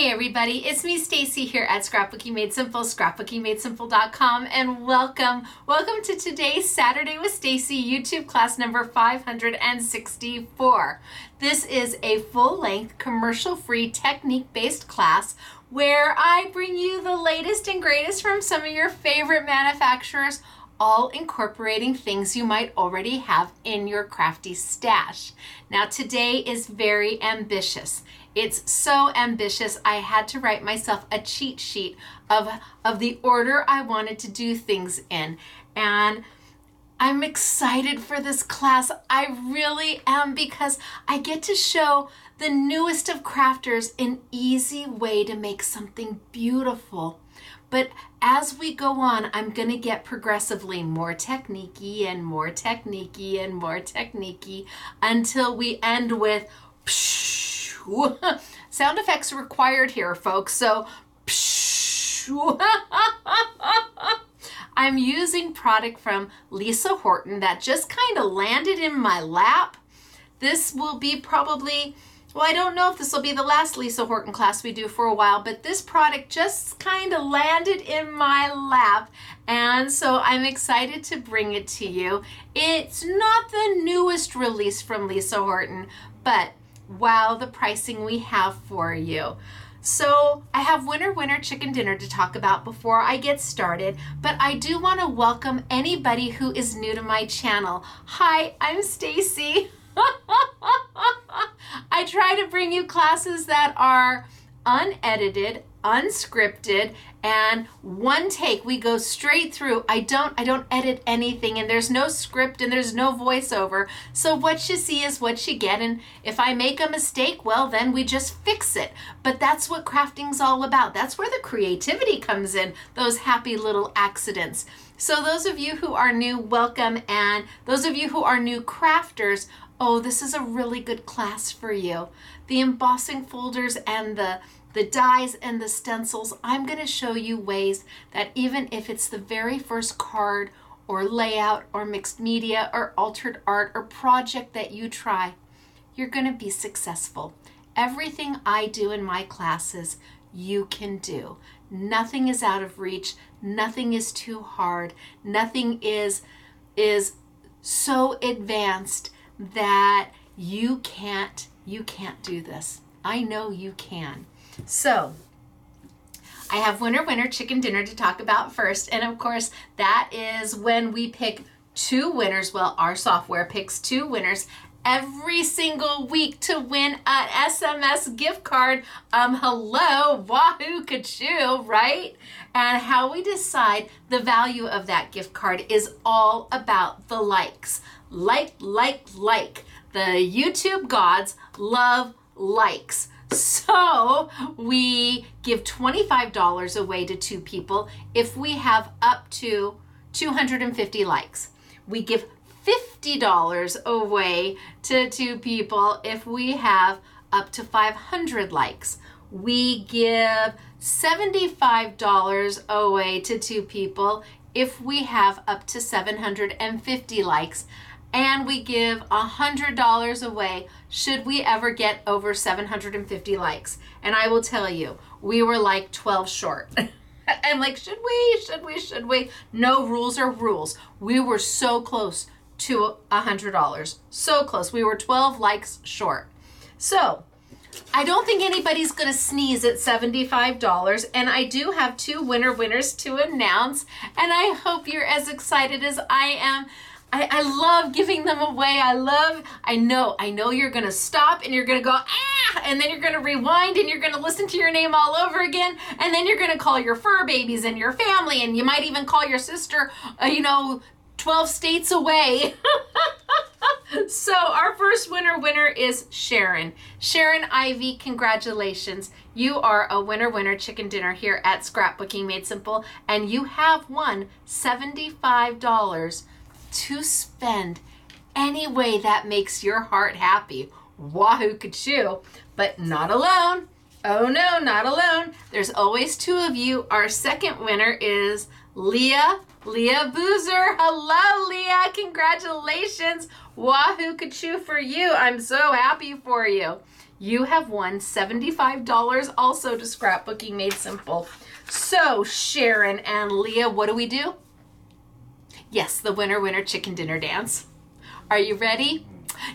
Hey everybody, it's me Stacy here at Scrapbooking Made Simple, scrapbookingmadesimple.com, and welcome to today's Saturday with Stacy YouTube class number 564. This is a full-length, commercial-free, technique-based class where I bring you the latest and greatest from some of your favorite manufacturers, all incorporating things you might already have in your crafty stash. Now today is very ambitious. It's so ambitious, I had to write myself a cheat sheet of the order I wanted to do things in. And I'm excited for this class. I really am, because I get to show the newest of crafters an easy way to make something beautiful. But as we go on, I'm going to get progressively more technique-y and more technique-y and more technique-y until we end with sound effects required here, folks. So I'm using product from Lisa Horton that just kind of landed in my lap. This will be probably, well, I don't know if this will be the last Lisa Horton class we do for a while, but this product just kind of landed in my lap, and so I'm excited to bring it to you. It's not the newest release from Lisa Horton, but wow, the pricing we have for you. So I have winner chicken dinner to talk about before I get started, but I do want to welcome anybody who is new to my channel. Hi, I'm Stacy. I try to bring you classes that are unedited, unscripted, and one take. We go straight through. I don't edit anything, and there's no script and there's no voiceover. So what you see is what you get, and if I make a mistake, well, then we just fix it. But that's what crafting's all about. That's where the creativity comes in, those happy little accidents. So those of you who are new, welcome, and those of you who are new crafters, oh, this is a really good class for you. The embossing folders and the dies and the stencils, I'm going to show you ways that even if it's the very first card or layout or mixed media or altered art or project that you try, you're going to be successful. Everything I do in my classes, you can do. Nothing is out of reach. Nothing is too hard. Nothing is so advanced that you can't do this. I know you can. So I have winner chicken dinner to talk about first, and of course that is when we pick two winners. Well, our software picks two winners every single week to win an SMS gift card. Hello, wahoo kachoo, right? And how we decide the value of that gift card is all about the likes. Like. The YouTube gods love likes. So we give $25 away to two people if we have up to 250 likes. We give $50 away to two people if we have up to 500 likes. We give $75 away to two people if we have up to 750 likes. And we give $100 away should we ever get over 750 likes. And I will tell you, we were like 12 short. I'm like, should we? No rules are rules. We were so close to $100. So close. We were 12 likes short. So I don't think anybody's going to sneeze at $75. And I do have two winners to announce. And I hope you're as excited as I am. I love giving them away. I know you're going to stop and you're going to go, and then you're going to rewind and you're going to listen to your name all over again. And then you're going to call your fur babies and your family, and you might even call your sister, 12 states away. So our first winner is Sharon. Sharon Ivy, congratulations. You are a winner chicken dinner here at Scrapbooking Made Simple, and you have won $75 to spend any way that makes your heart happy. Wahoo kachoo. But not alone. Oh no, not alone. There's always two of you. Our second winner is Leah Boozer. Hello, Leah. Congratulations. Wahoo kachoo for you. I'm so happy for you. you have won $75 also to Scrapbooking Made Simple. So Sharon and Leah, what do we do? Yes, the winner chicken dinner dance. Are you ready?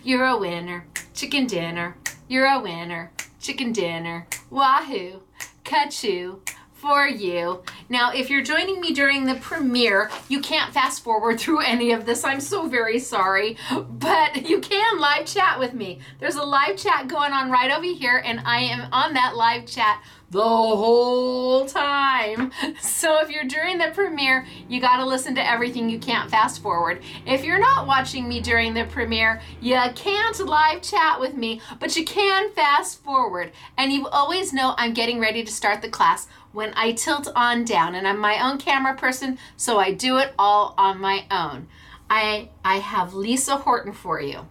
You're a winner, chicken dinner. You're a winner, chicken dinner. Wahoo, ka-choo. For you. Now, if you're joining me during the premiere, you can't fast forward through any of this. I'm so very sorry, but you can live chat with me. There's a live chat going on right over here, and I am on that live chat the whole time. So if you're during the premiere, you got to listen to everything. You can't fast forward. If you're not watching me during the premiere, you can't live chat with me, but you can fast forward. And you always know I'm getting ready to start the class when I tilt on down, and I'm my own camera person, so I do it all on my own. I have Lisa Horton for you.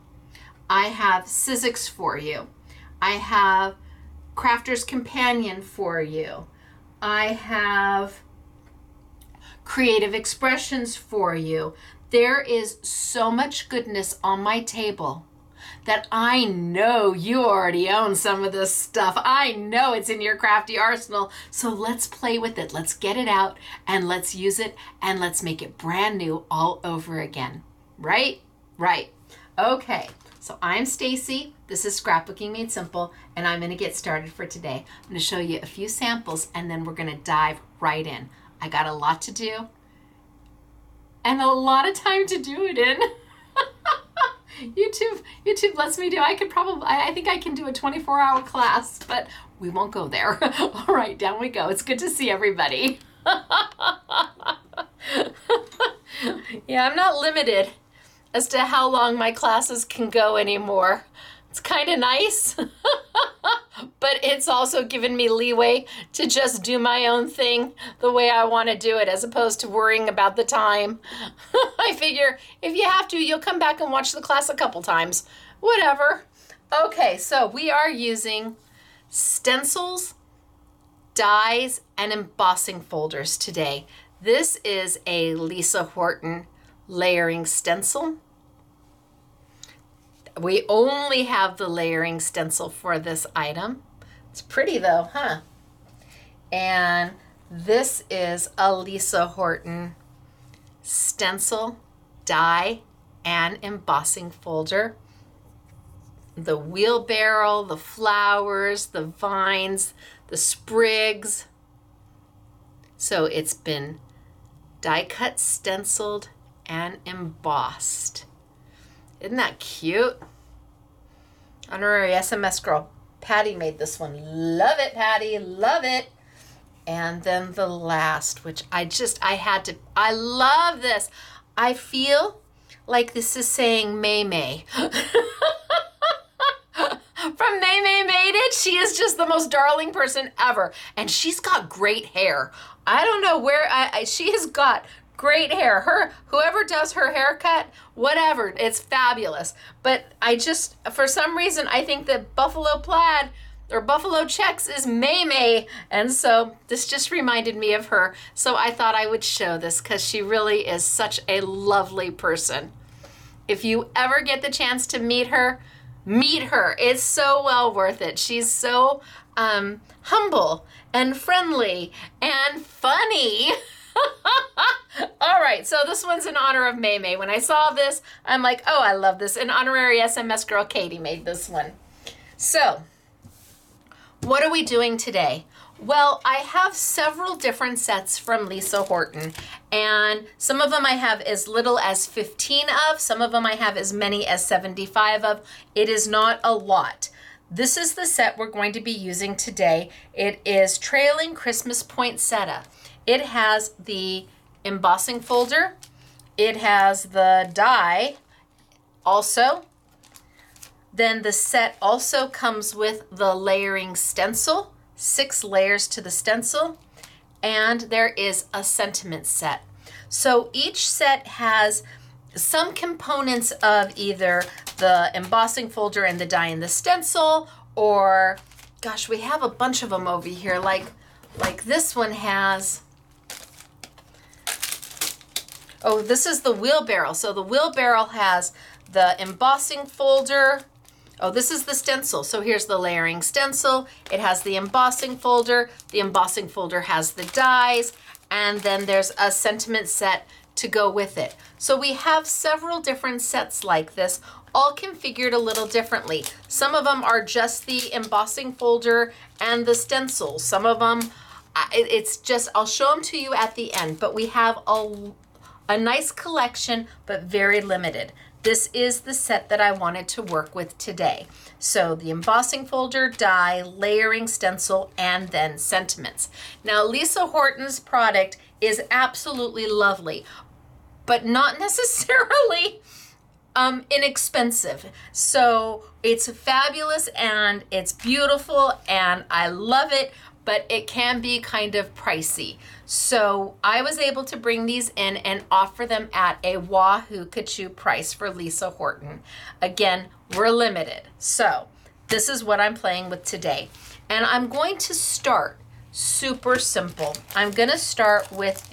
I have Sizzix for you. I have Crafter's Companion for you. I have Creative Expressions for you. There is so much goodness on my table that I know you already own some of this stuff. I know it's in your crafty arsenal. So let's play with it. Let's get it out and let's use it and let's make it brand new all over again. Right? Right. Okay. So I'm Stacy. This is Scrapbooking Made Simple, and I'm going to get started for today. I'm going to show you a few samples and then we're going to dive right in. I got a lot to do and a lot of time to do it in. YouTube lets me do. I think I can do a 24-hour class, but we won't go there. All right, down we go. It's good to see everybody. Yeah, I'm not limited as to how long my classes can go anymore. It's kind of nice, but it's also given me leeway to just do my own thing the way I want to do it, as opposed to worrying about the time. I figure if you have to, you'll come back and watch the class a couple times. Whatever. Okay, so we are using stencils, dies, and embossing folders today. This is a Lisa Horton layering stencil. We only have the layering stencil for this item. It's pretty though, huh? And this is a Lisa Horton stencil, die, and embossing folder. The wheelbarrow, the flowers, the vines, the sprigs. So it's been die cut, stenciled, and embossed. Isn't that cute? Honorary SMS girl, Patty made this one. Love it, Patty, love it. And then the last, which I love this. I feel like this is saying May May. From May May Made It, she is just the most darling person ever. And she's got great hair. I don't know where, she has got great hair. Whoever does her haircut, whatever, it's fabulous. But for some reason, I think that buffalo plaid or buffalo checks is May May. And so this just reminded me of her. So I thought I would show this because she really is such a lovely person. If you ever get the chance to meet her. It's so well worth it. She's so humble and friendly and funny. All right, so this one's in honor of May May. When I saw this, I'm like, oh, I love this. An honorary SMS girl, Katie, made this one. So, what are we doing today? Well, I have several different sets from Lisa Horton, and some of them I have as little as 15 of, some of them I have as many as 75 of. It is not a lot. This is the set we're going to be using today. It is Trailing Christmas Poinsettia. It has the embossing folder. It has the die also. Then the set also comes with the layering stencil, 6 layers to the stencil, and there is a sentiment set. So each set has some components of either the embossing folder and the die and the stencil, or gosh, we have a bunch of them over here. Like this one has, oh, this is the wheelbarrow. So the wheelbarrow has the embossing folder, Oh, this is the stencil. So here's the layering stencil. It has the embossing folder. The embossing folder has the dies, and then there's a sentiment set to go with it. So we have several different sets like this, all configured a little differently. Some of them are just the embossing folder and the stencils. Some of them, it's just, I'll show them to you at the end, but we have a nice collection, but very limited. This is the set that I wanted to work with today. So the embossing folder, die, layering stencil, and then sentiments. Now, Lisa Horton's product is absolutely lovely, but not necessarily inexpensive. So it's fabulous and it's beautiful and I love it, but it can be kind of pricey. So I was able to bring these in and offer them at a wahoo kachoo price for Lisa Horton. Again, we're limited. So this is what I'm playing with today. And I'm going to start super simple. I'm gonna start with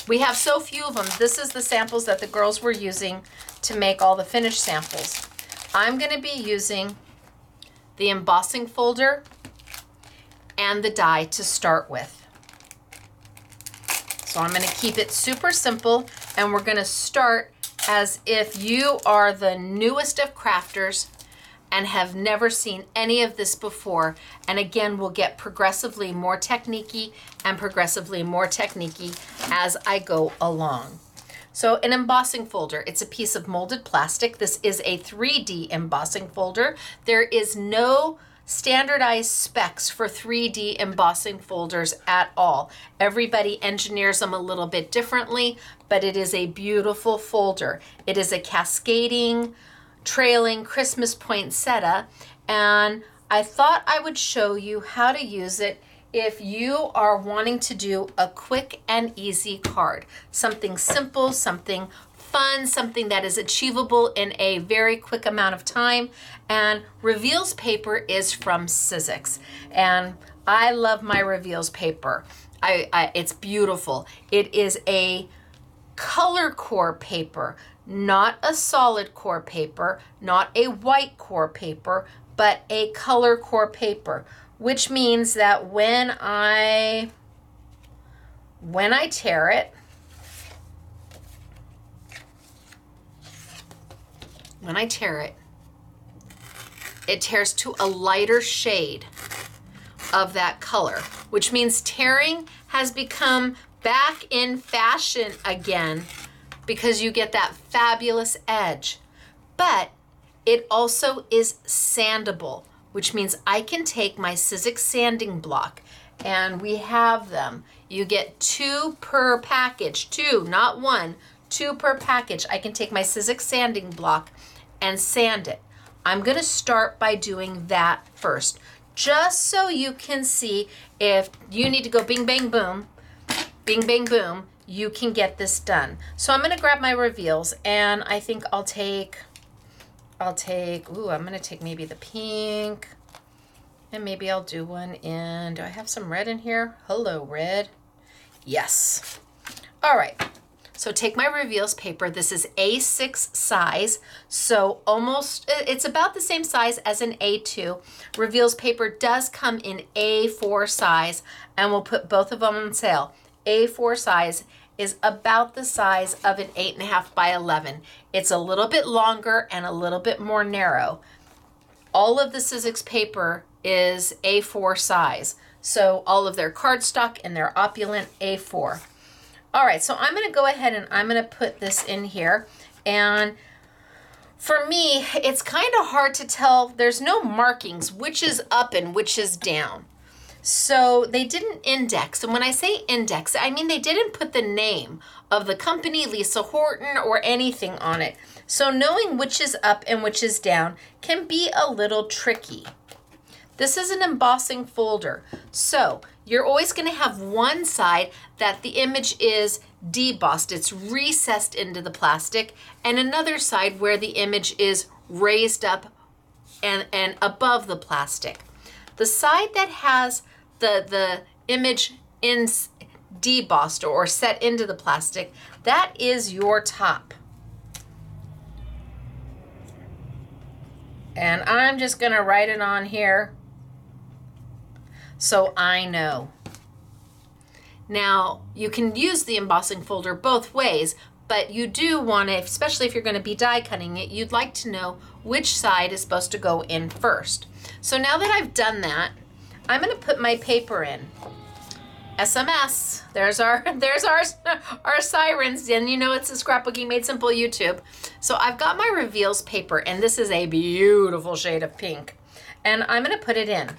we have so few of them. This is the samples that the girls were using to make all the finished samples. I'm gonna be using the embossing folder and the die to start with. So I'm gonna keep it super simple, and we're gonna start as if you are the newest of crafters and have never seen any of this before. And again, we'll get progressively more technique-y and progressively more technique-y as I go along. So an embossing folder, it's a piece of molded plastic. This is a 3D embossing folder. There is no standardized specs for 3D embossing folders at all. Everybody engineers them a little bit differently, but it is a beautiful folder. It is a cascading, trailing Christmas poinsettia, and I thought I would show you how to use it if you are wanting to do a quick and easy card. Something simple, something fun, something that is achievable in a very quick amount of time. And Reveals paper is from Sizzix, and I love my Reveals paper. It's beautiful. It is a color core paper, not a solid core paper, not a white core paper, but a color core paper, which means that when I tear it, it tears to a lighter shade of that color, which means tearing has become back in fashion again because you get that fabulous edge. But it also is sandable, which means I can take my Sizzix sanding block, and we have them. You get 2 per package, 2, not 1, 2 per package. I can take my Sizzix sanding block and sand it. I'm gonna start by doing that first, just so you can see if you need to go bing, bang, boom, bing, bang, boom, you can get this done. So I'm gonna grab my Reveals, and I think I'm gonna take maybe the pink, and maybe I'll do one in, do I have some red in here? Hello, red. Yes. All right. So take my Reveals paper. This is A6 size, so it's about the same size as an A2. Reveals paper does come in A4 size, and we'll put both of them on sale. A4 size is about the size of an 8.5 by 11. It's a little bit longer and a little bit more narrow. All of the Sizzix paper is A4 size, so all of their cardstock and their opulent A4. All right, so I'm gonna go ahead and I'm gonna put this in here. And for me, it's kind of hard to tell. There's no markings, which is up and which is down. So they didn't index. And when I say index, I mean they didn't put the name of the company, Lisa Horton, or anything on it. So knowing which is up and which is down can be a little tricky. This is an embossing folder. So you're always going to have one side that the image is debossed, it's recessed into the plastic, and another side where the image is raised up and above the plastic. The side that has the image in debossed or set into the plastic, that is your top. And I'm just going to write it on here so I know. Now, you can use the embossing folder both ways, but you do want to, especially if you're going to be die cutting it, you'd like to know which side is supposed to go in first. So now that I've done that, I'm going to put my paper in. SMS. There's our sirens, and you know it's a Scrapbooking Made Simple YouTube. So I've got my reveals paper, and this is a beautiful shade of pink. And I'm going to put it in.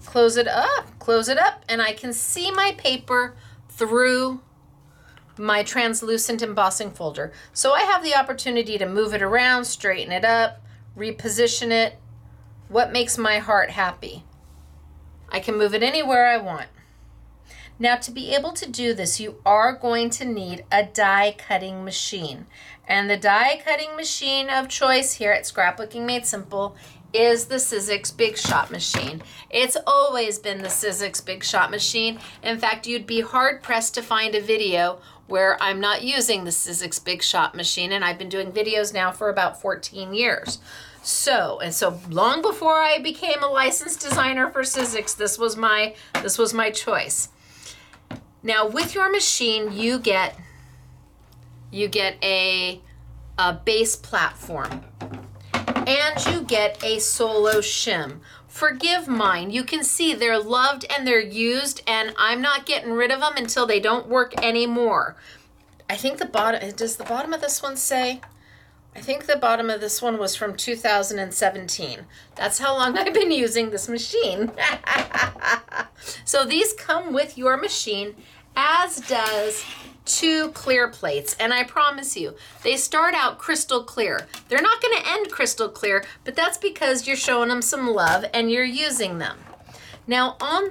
Close it up, and I can see my paper through my translucent embossing folder. So I have the opportunity to move it around, straighten it up, reposition it. What makes my heart happy? I can move it anywhere I want. Now, to be able to do this, you are going to need a die cutting machine. And the die cutting machine of choice here at Scrapbooking Made Simple is the Sizzix Big Shot machine. It's always been the Sizzix Big Shot machine. In fact, you'd be hard pressed to find a video where I'm not using the Sizzix Big Shot machine, and I've been doing videos now for about 14 years. So long before I became a licensed designer for Sizzix, this was my choice. Now, with your machine, you get a base platform, and you get a solo shim. Forgive mine. You can see they're loved and they're used, and I'm not getting rid of them until they don't work anymore. I think does the bottom of this one say? I think the bottom of this one was from 2017. That's how long I've been using this machine. So these come with your machine, as does 2 clear plates. And I promise you, they start out crystal clear. They're not going to end crystal clear, but that's because you're showing them some love and you're using them. Now on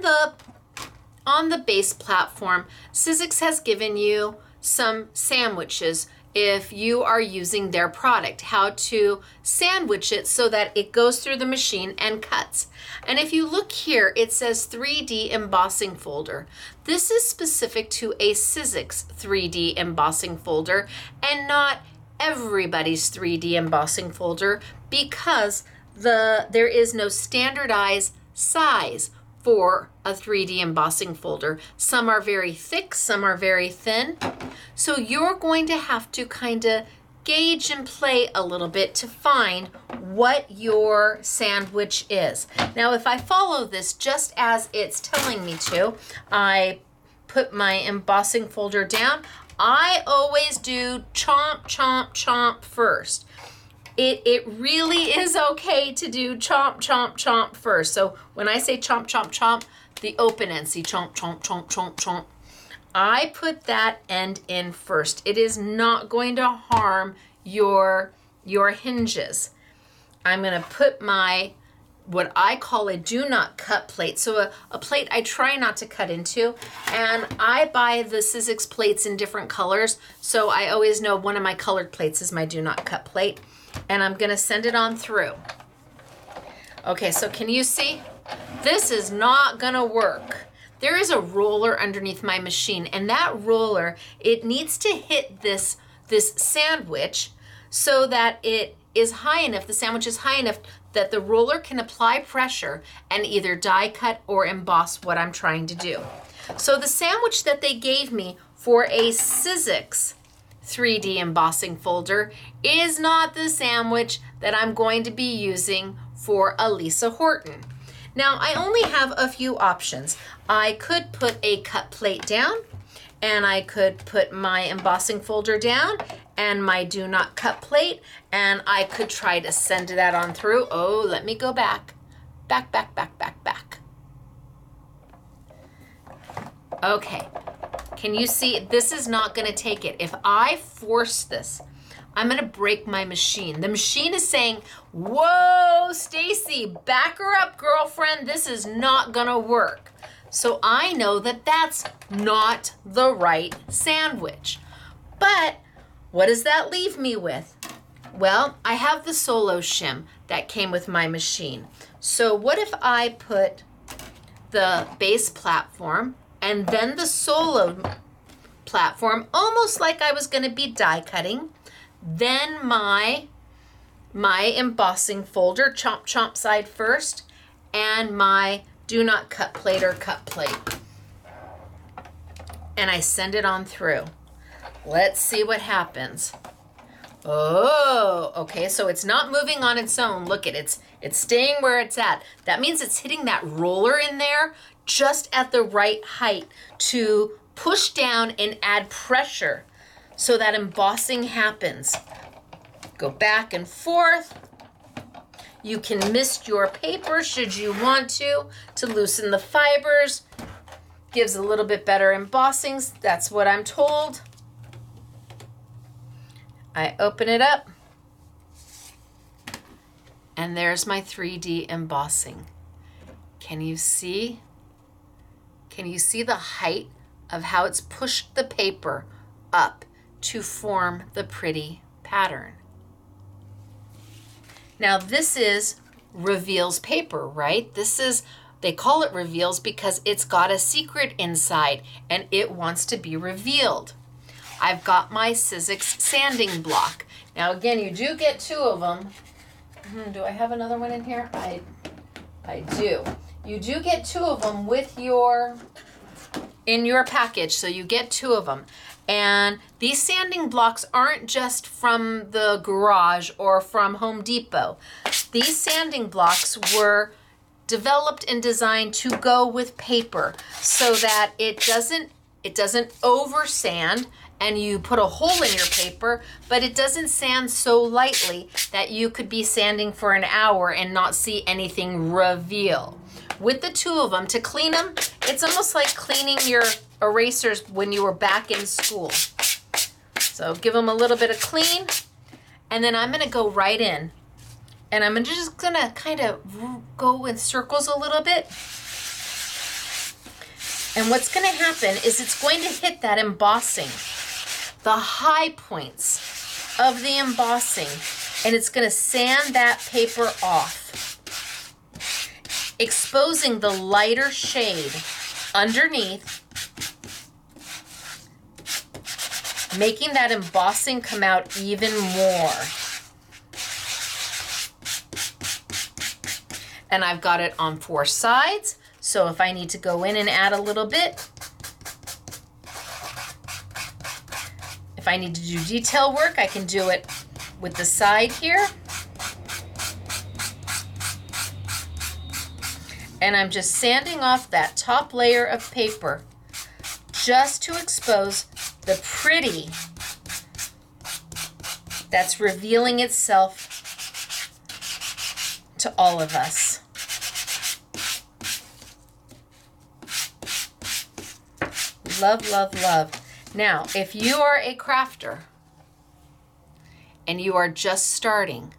the base platform, Sizzix has given you some sandwiches if you are using their product, how to sandwich it so that it goes through the machine and cuts. And if you look here, it says 3D embossing folder. This is specific to a Sizzix 3D embossing folder and not everybody's 3D embossing folder, because there is no standardized size for a 3D embossing folder. Some are very thick, some are very thin. So you're going to have to kind of gauge and play a little bit to find what your sandwich is. Now, if I follow this just as it's telling me to, I put my embossing folder down. I always do chomp, chomp, chomp first. It really is okay to do chomp, chomp, chomp first. So when I say chomp, chomp, chomp, the open end, see chomp, chomp, chomp, chomp, chomp. I put that end in first. It is not going to harm your hinges. I'm going to put my, what I call a do not cut plate. So a plate I try not to cut into, and I buy the Sizzix plates in different colors. So I always know one of my colored plates is my do not cut plate. And I'm going to send it on through. Okay, so can you see? This is not going to work. There is a roller underneath my machine, and that roller, it needs to hit this sandwich so that it is high enough, the sandwich is high enough that the roller can apply pressure and either die cut or emboss what I'm trying to do. So the sandwich that they gave me for a Sizzix 3D embossing folder is not the sandwich that I'm going to be using for a Lisa Horton. Now, I only have a few options. I could put a cut plate down, and I could put my embossing folder down and my do not cut plate, and I could try to send that on through. Oh, let me go back. Back. Okay. Can you see? This is not going to take it. If I force this, I'm going to break my machine. The machine is saying, whoa, Stacy, back her up, girlfriend. This is not going to work. So I know that that's not the right sandwich. But what does that leave me with? Well, I have the solo shim that came with my machine. So what if I put the base platform and then the solo platform, almost like I was going to be die cutting. then my embossing folder, chomp side first, and my do not cut plate or cut plate. And I send it on through. Let's see what happens. Oh, okay, so it's not moving on its own. Look at it, it's staying where it's at. That means it's hitting that roller in there just at the right height to push down and add pressure so that embossing happens. Go back and forth. You can mist your paper should you want to loosen the fibers. Gives a little bit better embossings, that's what I'm told. I open it up, and there's my 3D embossing. Can you see? Can you see the height of how it's pushed the paper up to form the pretty pattern? Now this is reveals paper, right? They call it reveals because it's got a secret inside and it wants to be revealed. I've got my Sizzix sanding block. Now again, you do get 2 of them. Do I have another one in here? I do. You do get 2 of them in your package, so you get 2 of them. And these sanding blocks aren't just from the garage or from Home Depot. These sanding blocks were developed and designed to go with paper so that it doesn't over sand and you put a hole in your paper, but it doesn't sand so lightly that you could be sanding for an hour and not see anything reveal. With the 2 of them, to clean them, it's almost like cleaning your erasers when you were back in school. So give them a little bit of clean, and then I'm gonna go right in. And I'm just gonna kind of go in circles a little bit. And what's gonna happen is it's going to hit that embossing, the high points of the embossing, and it's gonna sand that paper off, exposing the lighter shade underneath, making that embossing come out even more. And I've got it on 4 sides, so if I need to go in and add a little bit, if I need to do detail work, I can do it with the side here. And I'm just sanding off that top layer of paper just to expose the pretty that's revealing itself to all of us. Love, love, love. Now, if you are a crafter and you are just starting,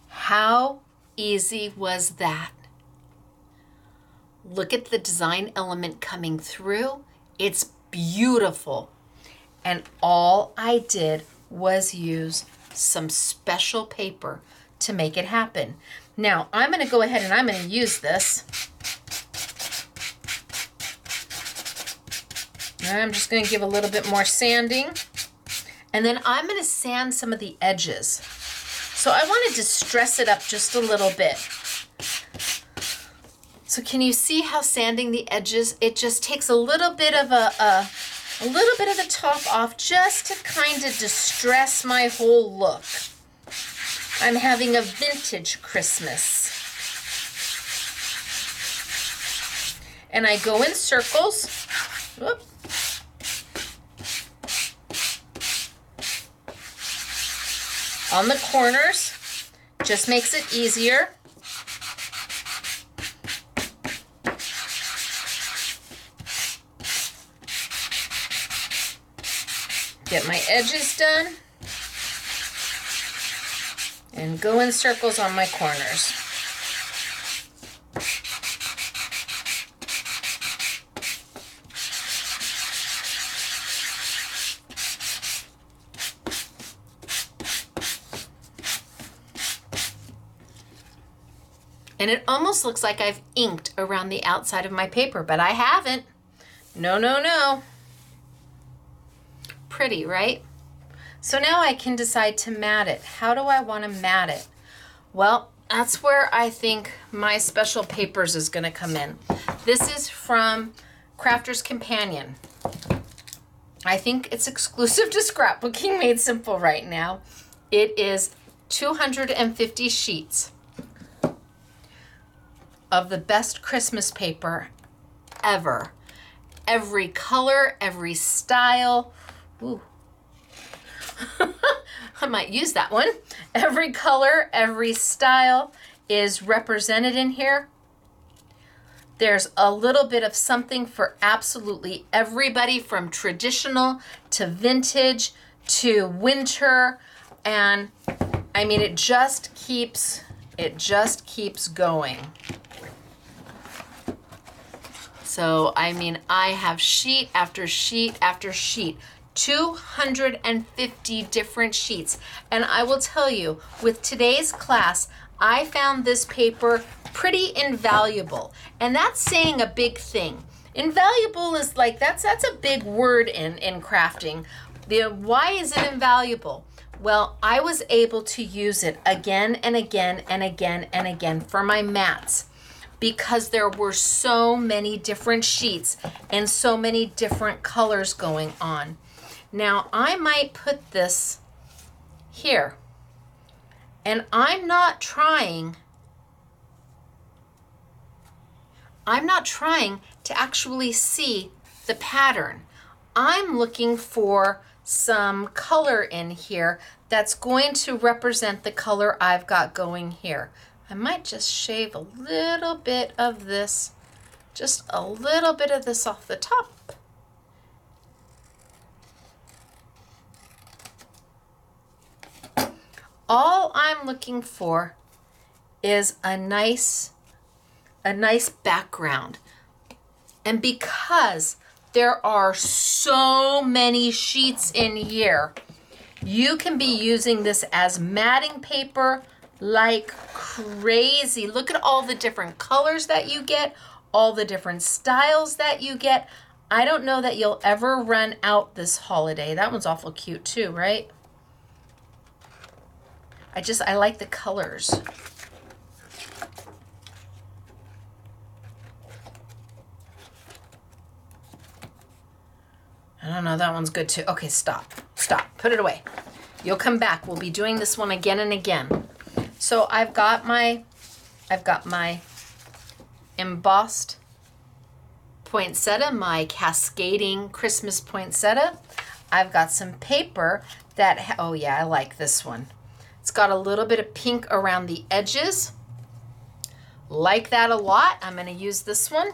how easy was that? Look at the design element coming through. It's beautiful. And all I did was use some special paper to make it happen. Now, I'm going to go ahead and I'm going to use this. I'm just going to give a little bit more sanding. And then I'm going to sand some of the edges. So I want to distress it up just a little bit. So can you see how sanding the edges, it just takes a little bit of a little bit of the top off just to kind of distress my whole look. I'm having a vintage Christmas. And I go in circles. Whoop. On the corners, just makes it easier. Get my edges done and go in circles on my corners. And it almost looks like I've inked around the outside of my paper, but I haven't. No, no, no. Pretty, right? So now I can decide to mat it. How do I want to mat it? Well, that's where I think my special papers is going to come in. This is from Crafter's Companion. I think it's exclusive to Scrapbooking Made Simple right now. It is 250 sheets of the best Christmas paper ever. Every color, every style. Ooh. I might use that one. Every color, every style is represented in here. There's a little bit of something for absolutely everybody, from traditional to vintage to winter. And I mean, it just keeps going. So, I mean, I have sheet after sheet after sheet, 250 different sheets. And I will tell you, with today's class, I found this paper pretty invaluable. And that's saying a big thing. Invaluable is like, that's a big word in crafting. Why is it invaluable? Well, I was able to use it again and again and again and again for my mats, because there were so many different sheets and so many different colors going on. Now, I might put this here, and I'm not trying to actually see the pattern. I'm looking for some color in here that's going to represent the color I've got going here. I might just shave a little bit of this, just a little bit of this off the top. All I'm looking for is a nice background. And because there are so many sheets in here, you can be using this as matting paper like crazy. Look at all the different colors that you get, all the different styles that you get. I don't know that you'll ever run out this holiday. That one's awful cute too, right? I like the colors. I don't know, that one's good too. Okay, stop, put it away. You'll come back. We'll be doing this one again and again. So I've got my embossed poinsettia, my cascading Christmas poinsettia. I've got some paper that, oh yeah, I like this one. It's got a little bit of pink around the edges. Like that a lot. I'm going to use this one.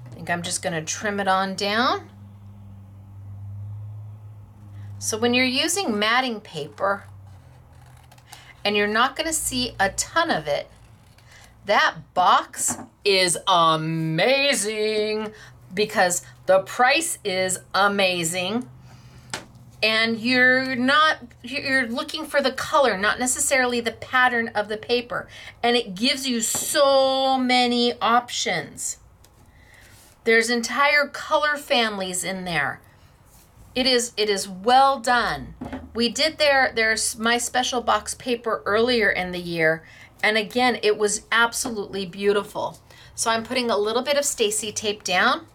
I think I'm just going to trim it on down. So when you're using matting paper and you're not going to see a ton of it, that box is amazing because the price is amazing. And you're looking for the color, not necessarily the pattern of the paper. And it gives you so many options. There's entire color families in there. It is well done. We did there's my special box paper earlier in the year, and again, it was absolutely beautiful. So I'm putting a little bit of Stacy tape down.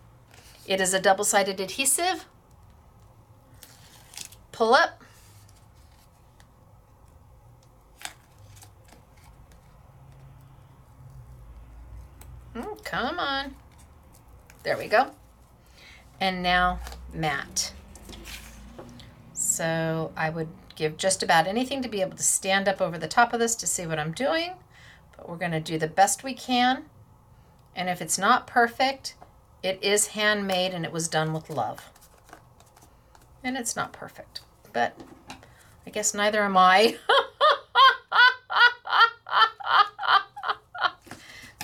It is a double-sided adhesive. Pull up. Come on. There we go. And now mat. So I would give just about anything to be able to stand up over the top of this to see what I'm doing, but we're going to do the best we can. And if it's not perfect, it is handmade and it was done with love. And it's not perfect, but I guess neither am I.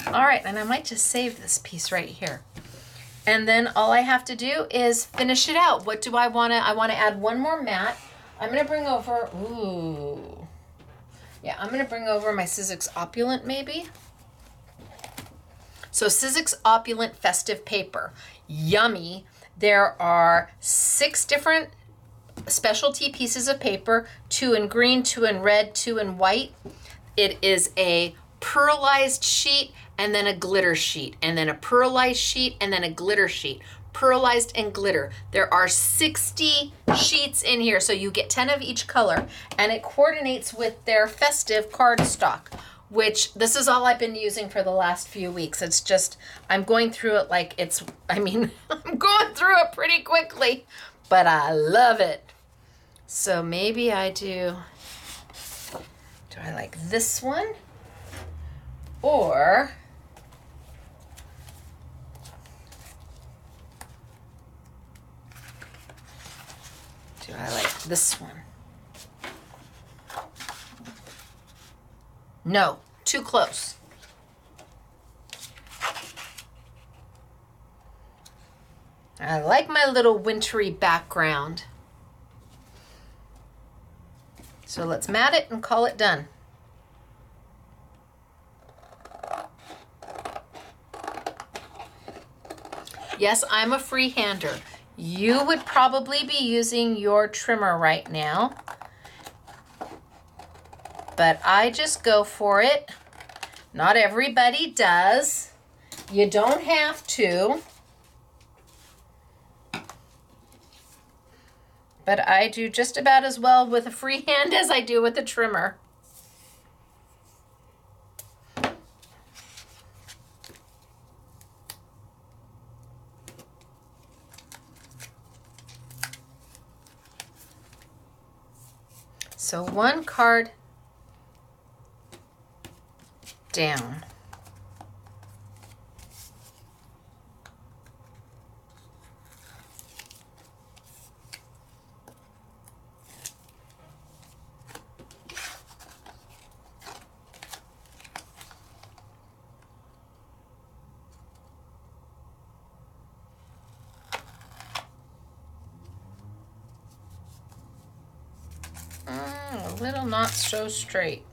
All right, and I might just save this piece right here. And then all I have to do is finish it out. What do I want to? I want to add one more mat. I'm going to bring over, I'm going to bring over my Sizzix Opulent maybe. So Sizzix Opulent Festive Paper. Yummy. There are 6 different specialty pieces of paper, 2 in green, 2 in red, 2 in white. It is a pearlized sheet and then a glitter sheet, and then a pearlized sheet and then a glitter sheet. Pearlized and glitter. There are 60 sheets in here, so you get 10 of each color, and it coordinates with their festive cardstock, which this is all I've been using for the last few weeks. It's just, I'm going through it like it's, I mean, I'm going through it pretty quickly, but I love it. So maybe I do I like this one? Or do I like this one? No, too close. I like my little wintry background. So let's mat it and call it done. Yes, I'm a freehander. You would probably be using your trimmer right now, but I just go for it. Not everybody does. You don't have to. But I do just about as well with a free hand as I do with a trimmer. So one card down. A little not so straight.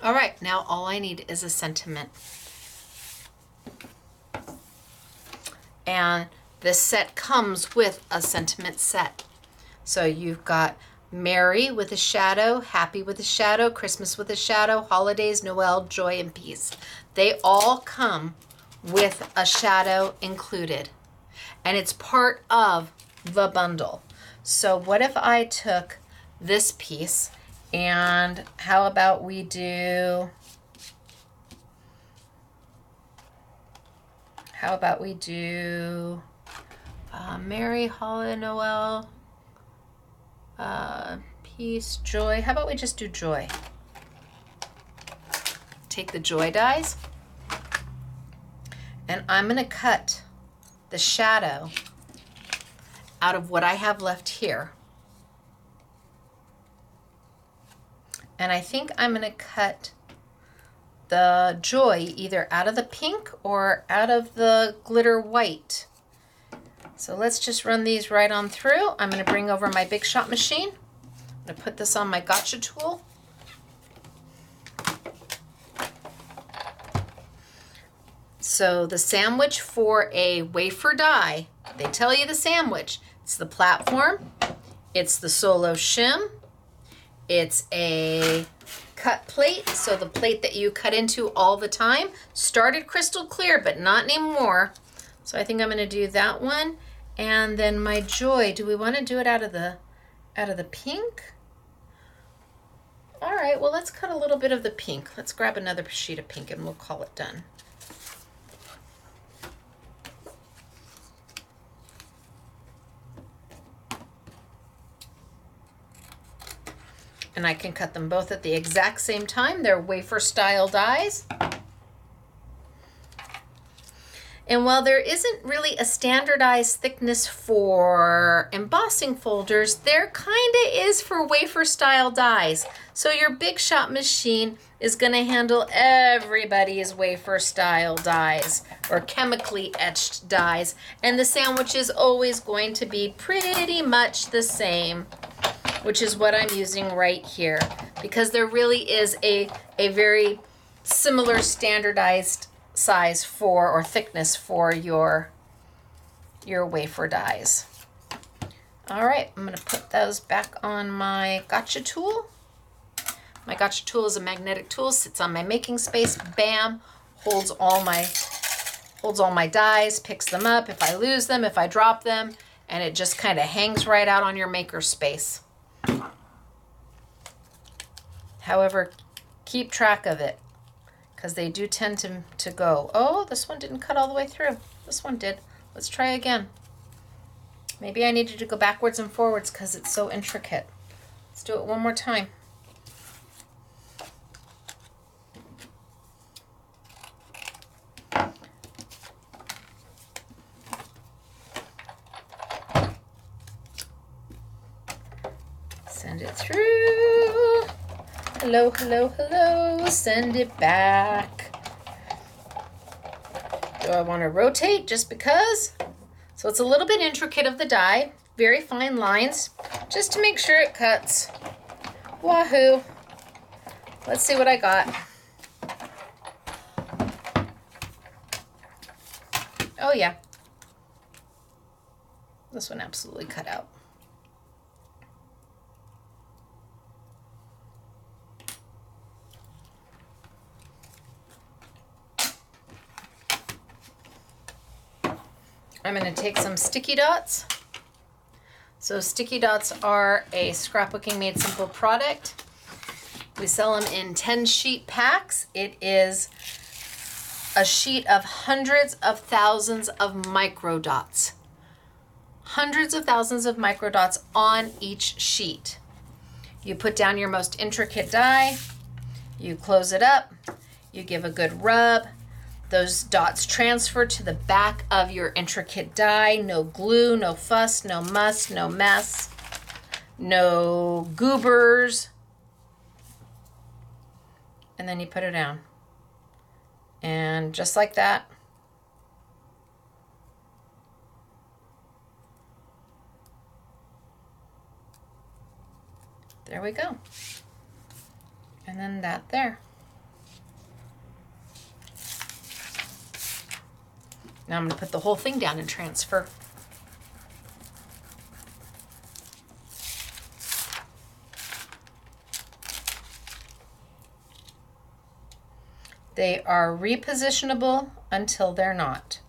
All right, now all I need is a sentiment. And this set comes with a sentiment set. So you've got Merry with a shadow, Happy with a shadow, Christmas with a shadow, Holidays, Noel, Joy, and Peace. They all come with a shadow included. And it's part of the bundle. So what if I took this piece and how about we do... Merry, Holiday, Noel, Peace, Joy. How about we just do Joy? Take the Joy dies, and I'm going to cut the shadow out of what I have left here. And I think I'm going to cut the Joy either out of the pink or out of the glitter white. So let's just run these right on through. I'm going to bring over my Big Shot machine. I'm going to put this on my gotcha tool. So the sandwich for a wafer die, they tell you the sandwich. It's the platform, it's the solo shim, it's a cut plate, so the plate that you cut into all the time. Started crystal clear, but not anymore. So I think I'm going to do that one. And then my Joy, do we want to do it out of the pink? All right, well, let's cut a little bit of the pink. Let's grab another sheet of pink and we'll call it done. And I can cut them both at the exact same time. They're wafer style dies. And while there isn't really a standardized thickness for embossing folders, there kind of is for wafer style dies. So your Big Shot machine is going to handle everybody's wafer style dies or chemically etched dies. And the sandwich is always going to be pretty much the same, which is what I'm using right here, because there really is a very similar standardized size for or thickness for your wafer dies. All right, I'm gonna put those back on my gotcha tool. My gotcha tool is a magnetic tool, sits on my making space, bam, holds all my dies, picks them up if I lose them, if I drop them, and it just kind of hangs right out on your maker space. However, keep track of it, because they do tend to go. Oh, this one didn't cut all the way through. This one did. Let's try again. Maybe I needed to go backwards and forwards because it's so intricate. Let's do it one more time. Send it through. Hello, hello, hello. Send it back. Do I want to rotate just because? So it's a little bit intricate of the die. Very fine lines, just to make sure it cuts. Wahoo. Let's see what I got. Oh yeah. This one absolutely cut out. I'm going to take some sticky dots. So sticky dots are a Scrapbooking Made Simple product. We sell them in 10 sheet packs. It is a sheet of hundreds of thousands of micro dots. Hundreds of thousands of micro dots on each sheet. You put down your most intricate die, you close it up, you give a good rub. Those dots transfer to the back of your intricate die. No glue, no fuss, no muss, no mess, no goobers. And then you put it down. And just like that, there we go. And then that there. Now I'm going to put the whole thing down and transfer. They are repositionable until they're not.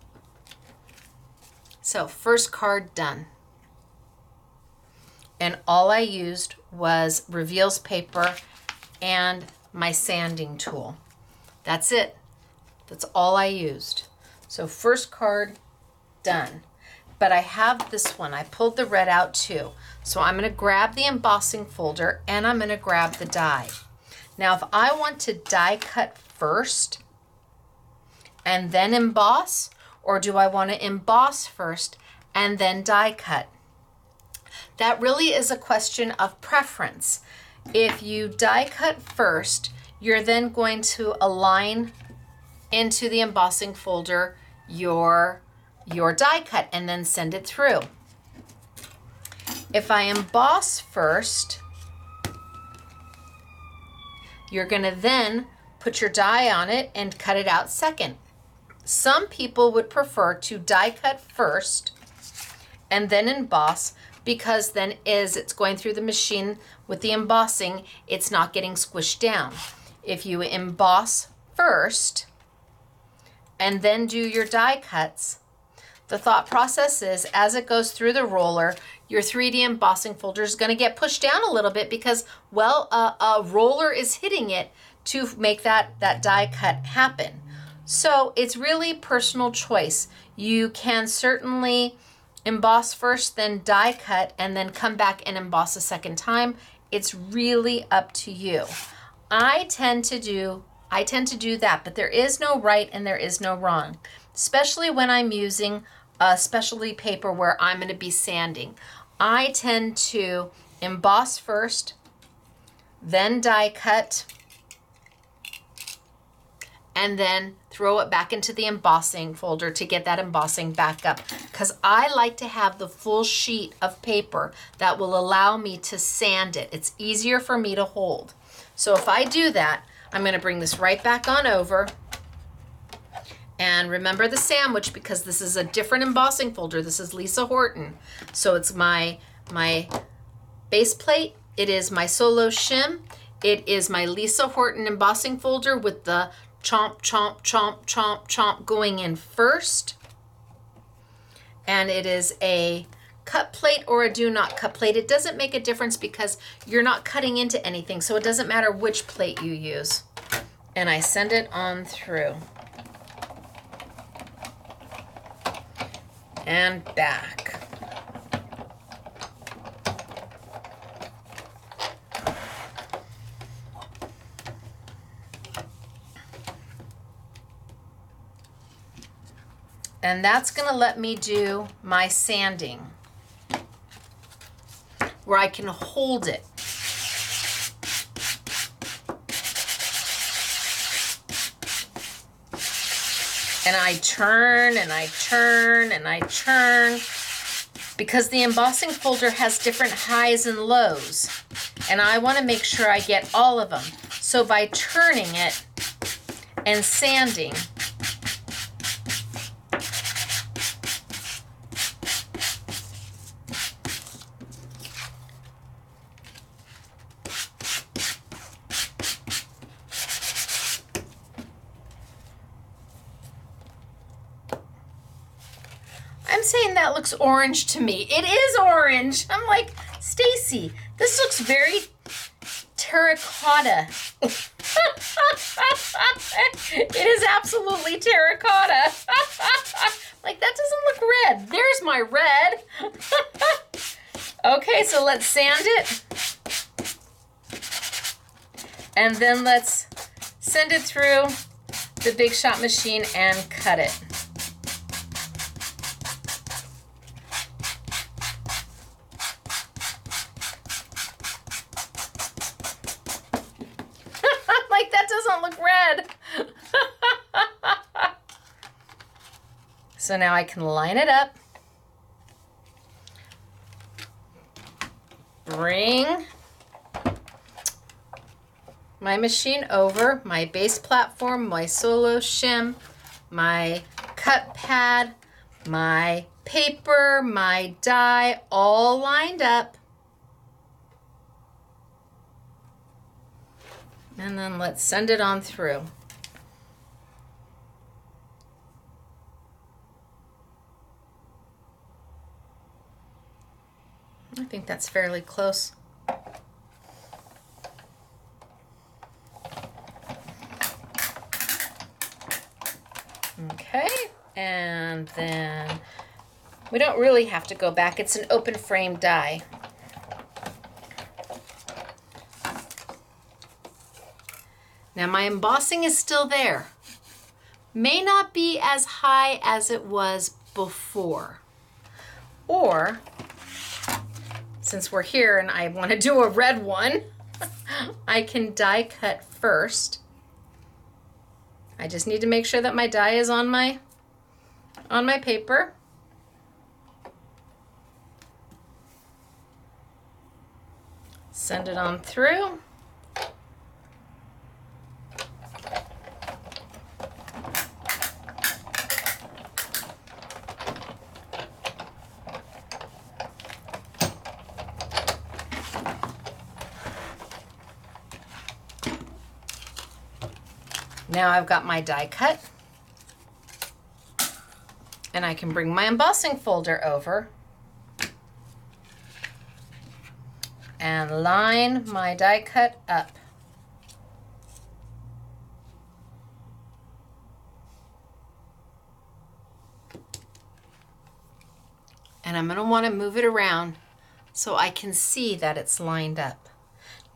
So first card done. And all I used was Reveals paper and my sanding tool. That's it. That's all I used. So first card done. But I have this one. I pulled the red out too. So I'm going to grab the embossing folder and I'm going to grab the die. Now if I want to die cut first and then emboss, or do I want to emboss first and then die cut? That really is a question of preference. If you die cut first, you're then going to align into the embossing folder your die cut and then send it through. If I emboss first, you're going to then put your die on it and cut it out second. Some people would prefer to die cut first and then emboss, because then as it's going through the machine with the embossing, it's not getting squished down. If you emboss first and then do your die cuts, the thought process is as it goes through the roller, your 3D embossing folder is going to get pushed down a little bit because, well, a roller is hitting it to make that die cut happen. So it's really personal choice. You can certainly emboss first, then die cut, and then come back and emboss a second time. It's really up to you. I tend to do that, but there is no right and there is no wrong. especially when I'm using a specialty paper where I'm going to be sanding. I tend to emboss first, then die cut, and then throw it back into the embossing folder to get that embossing back up. Because I like to have the full sheet of paper that will allow me to sand it. It's easier for me to hold. So if I do that, I'm gonna bring this right back on over. And remember the sandwich, because this is a different embossing folder. This is Lisa Horton. So it's my base plate. It is my solo shim. It is my Lisa Horton embossing folder with the chomp, chomp, chomp, chomp, chomp going in first. And it is a cut plate or a do not cut plate. It doesn't make a difference because you're not cutting into anything, so it doesn't matter which plate you use. And I send it on through. And back. And that's gonna let me do my sanding, where I can hold it. And I turn and I turn and I turn, because the embossing folder has different highs and lows. And I wanna make sure I get all of them. So by turning it and sanding, I'm saying that looks orange to me. It is orange. I'm like, Stacy, this looks very terracotta. It is absolutely terracotta. Like, that doesn't look red. There's my red. Okay, so let's sand it. And then let's send it through the Big Shot machine and cut it. Like, that doesn't look red. So now I can line it up. Bring my machine over, my base platform, my solo shim, my cut pad, my paper, my die, all lined up. And then let's send it on through. I think that's fairly close. Okay, and then we don't really have to go back. It's an open frame die. Now my embossing is still there. May not be as high as it was before. Or, since we're here and I want to do a red one, I can die cut first. I just need to make sure that my die is on my paper. Send it on through. Now I've got my die cut, and I can bring my embossing folder over and line my die cut up. And I'm going to want to move it around so I can see that it's lined up.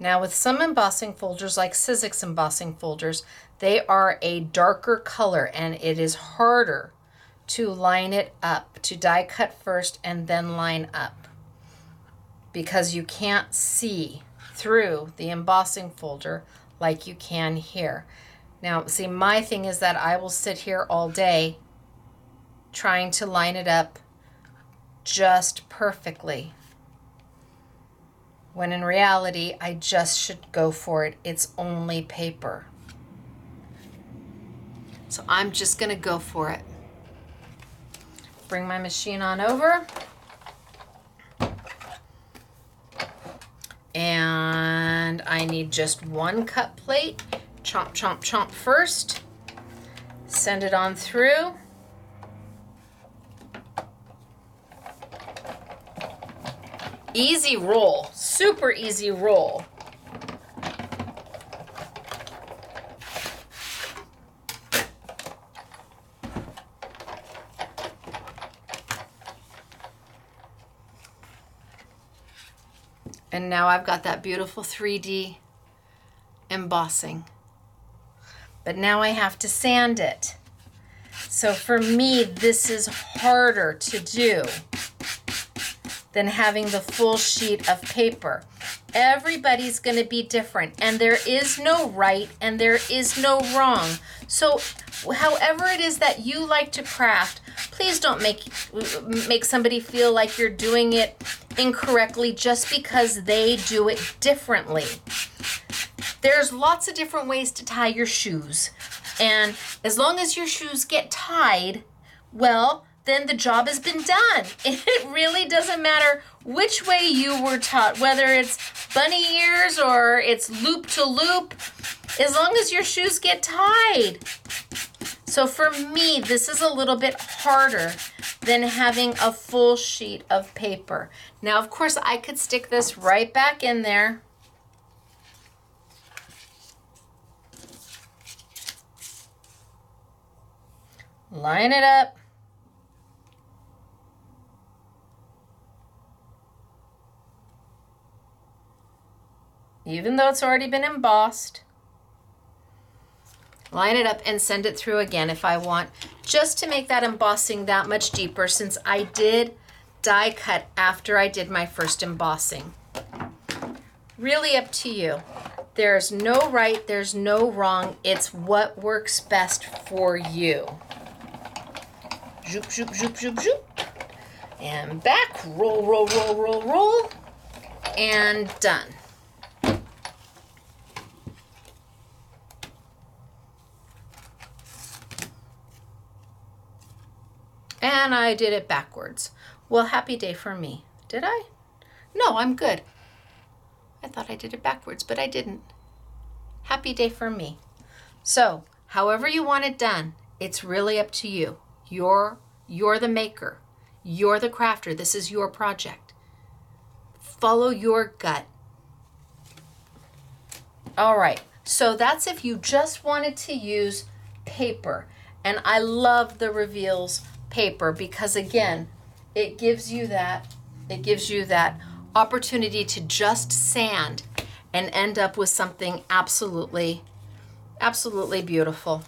Now with some embossing folders, like Sizzix embossing folders, they are a darker color and it is harder to line it up, to die cut first and then line up, because you can't see through the embossing folder like you can here. Now, see, my thing is that I will sit here all day trying to line it up just perfectly, when in reality, I just should go for it. It's only paper. So I'm just gonna go for it. Bring my machine on over. And I need just one cut plate. Chomp, chomp, chomp first. Send it on through. Easy roll, super easy roll. And now I've got that beautiful 3D embossing. But now I have to sand it. So for me, this is harder to do than having the full sheet of paper. Everybody's gonna be different, and there is no right and there is no wrong. So however it is that you like to craft, please don't make somebody feel like you're doing it incorrectly just because they do it differently. There's lots of different ways to tie your shoes, and as long as your shoes get tied, well, then the job has been done. It really doesn't matter which way you were taught, whether it's bunny ears or it's loop to loop, as long as your shoes get tied. So for me, this is a little bit harder than having a full sheet of paper. Now, of course, I could stick this right back in there. Line it up. Even though it's already been embossed. Line it up and send it through again if I want, just to make that embossing that much deeper, since I did die cut after I did my first embossing. Really up to you. There's no right, there's no wrong. It's what works best for you. Zoop, zoop, zoop, zoop, zoop. And back, roll, roll, roll, roll, roll. And done. And I did it backwards. Well, happy day for me. Did I? No, I'm good. I thought I did it backwards, but I didn't. Happy day for me. So, however you want it done, it's really up to you. You're the maker. You're the crafter. This is your project. Follow your gut. All right, so that's if you just wanted to use paper. And I love the Reveals paper because, again, it gives you that opportunity to just sand and end up with something absolutely beautiful.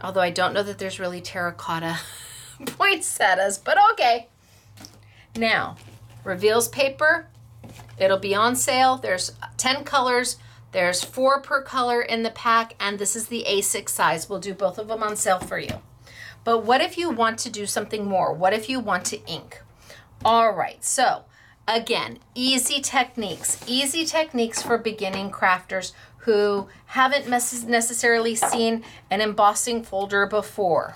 Although I don't know that there's really terracotta poinsettias, but okay. Now, Reveals paper, it'll be on sale. There's 10 colors. There's 4 per color in the pack, and this is the A6 size. We'll do both of them on sale for you. But what if you want to do something more? What if you want to ink? All right, so again, easy techniques for beginning crafters who haven't necessarily seen an embossing folder before.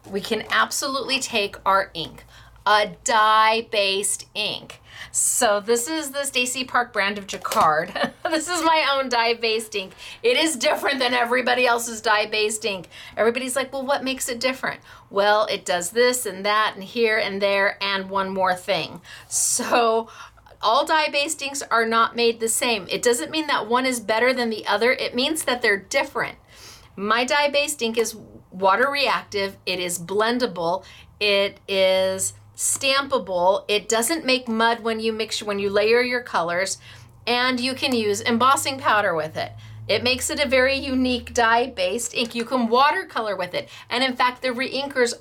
We can absolutely take our ink, a dye-based ink. So this is the Stacy Park brand of Jacquard. This is my own dye-based ink. It is different than everybody else's dye-based ink. Everybody's like, well, what makes it different? Well, it does this and that and here and there and one more thing. So all dye-based inks are not made the same. It doesn't mean that one is better than the other. It means that they're different. My dye-based ink is water reactive. It is blendable. It is stampable. It doesn't make mud when you layer your colors, And you can use embossing powder with it. It makes it a very unique dye-based ink. You can watercolor with it. And in fact, the reinkers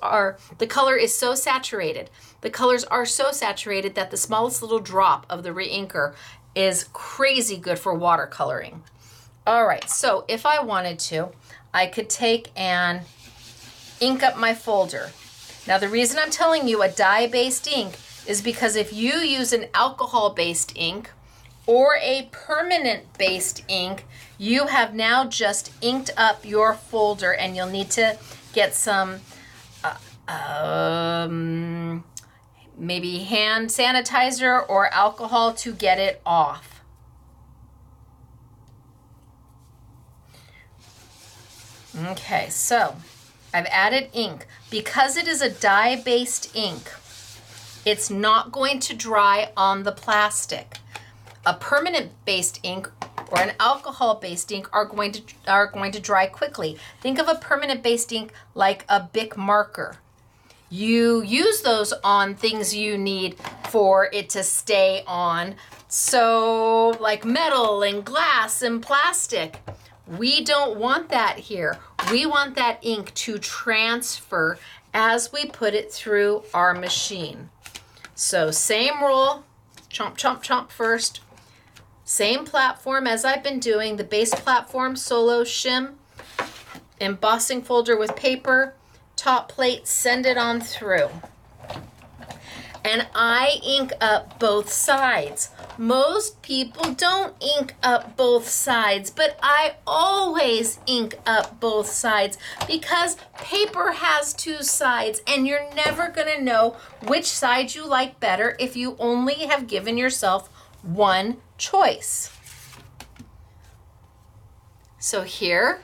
the color is so saturated. The colors are so saturated that the smallest little drop of the reinker is crazy good for watercoloring. All right, so if I wanted to, I could take and ink up my folder. Now the reason I'm telling you a dye-based ink is because if you use an alcohol-based ink or a permanent-based ink, you have now just inked up your folder, and you'll need to get some maybe hand sanitizer or alcohol to get it off. Okay, so I've added ink. Because it is a dye-based ink, it's not going to dry on the plastic. A permanent-based ink or an alcohol-based ink are going to dry quickly. Think of a permanent-based ink like a Bic marker. You use those on things you need for it to stay on. So like metal and glass and plastic. We don't want that here. We want that ink to transfer as we put it through our machine. So same roll, chomp, chomp, chomp first. Same platform as I've been doing, the base platform, solo shim, embossing folder with paper, top plate, send it on through. And I ink up both sides. Most people don't ink up both sides, but I always ink up both sides because paper has two sides and you're never gonna know which side you like better if you only have given yourself one choice. So here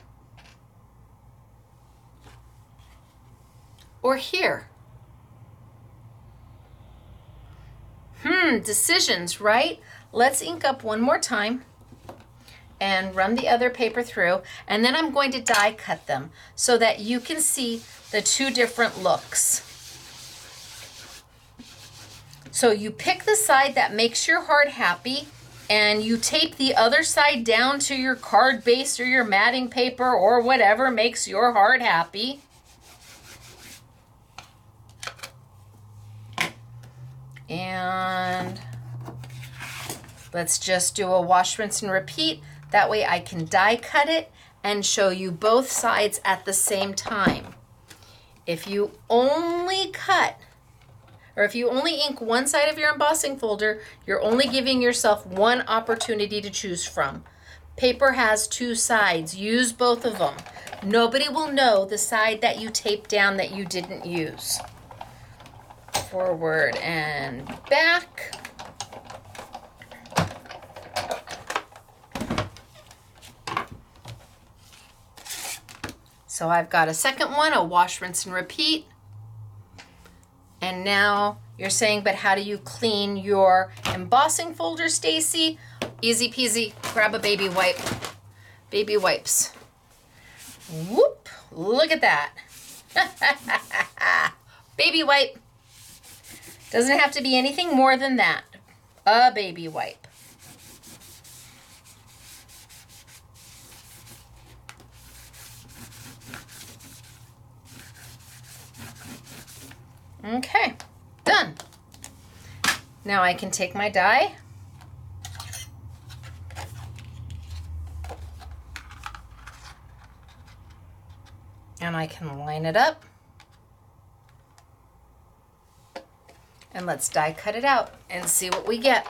or here. Decisions, right? Let's ink up one more time and run the other paper through, and then I'm going to die cut them so that you can see the two different looks. So you pick the side that makes your heart happy, and you tape the other side down to your card base or your matting paper or whatever makes your heart happy. And let's just do a wash, rinse, and repeat. That way I can die cut it and show you both sides at the same time. If you only cut, or if you only ink one side of your embossing folder, you're only giving yourself one opportunity to choose from. Paper has two sides. Use both of them. Nobody will know the side that you taped down that you didn't use. Forward and back. So I've got a second one, a wash, rinse, and repeat. And now you're saying, but how do you clean your embossing folder, Stacy? Easy peasy, grab a baby wipe. Baby wipes. Whoop, look at that. Baby wipe. Doesn't have to be anything more than that. A baby wipe. Okay, done. Now I can take my die and I can line it up. And let's die cut it out and see what we get.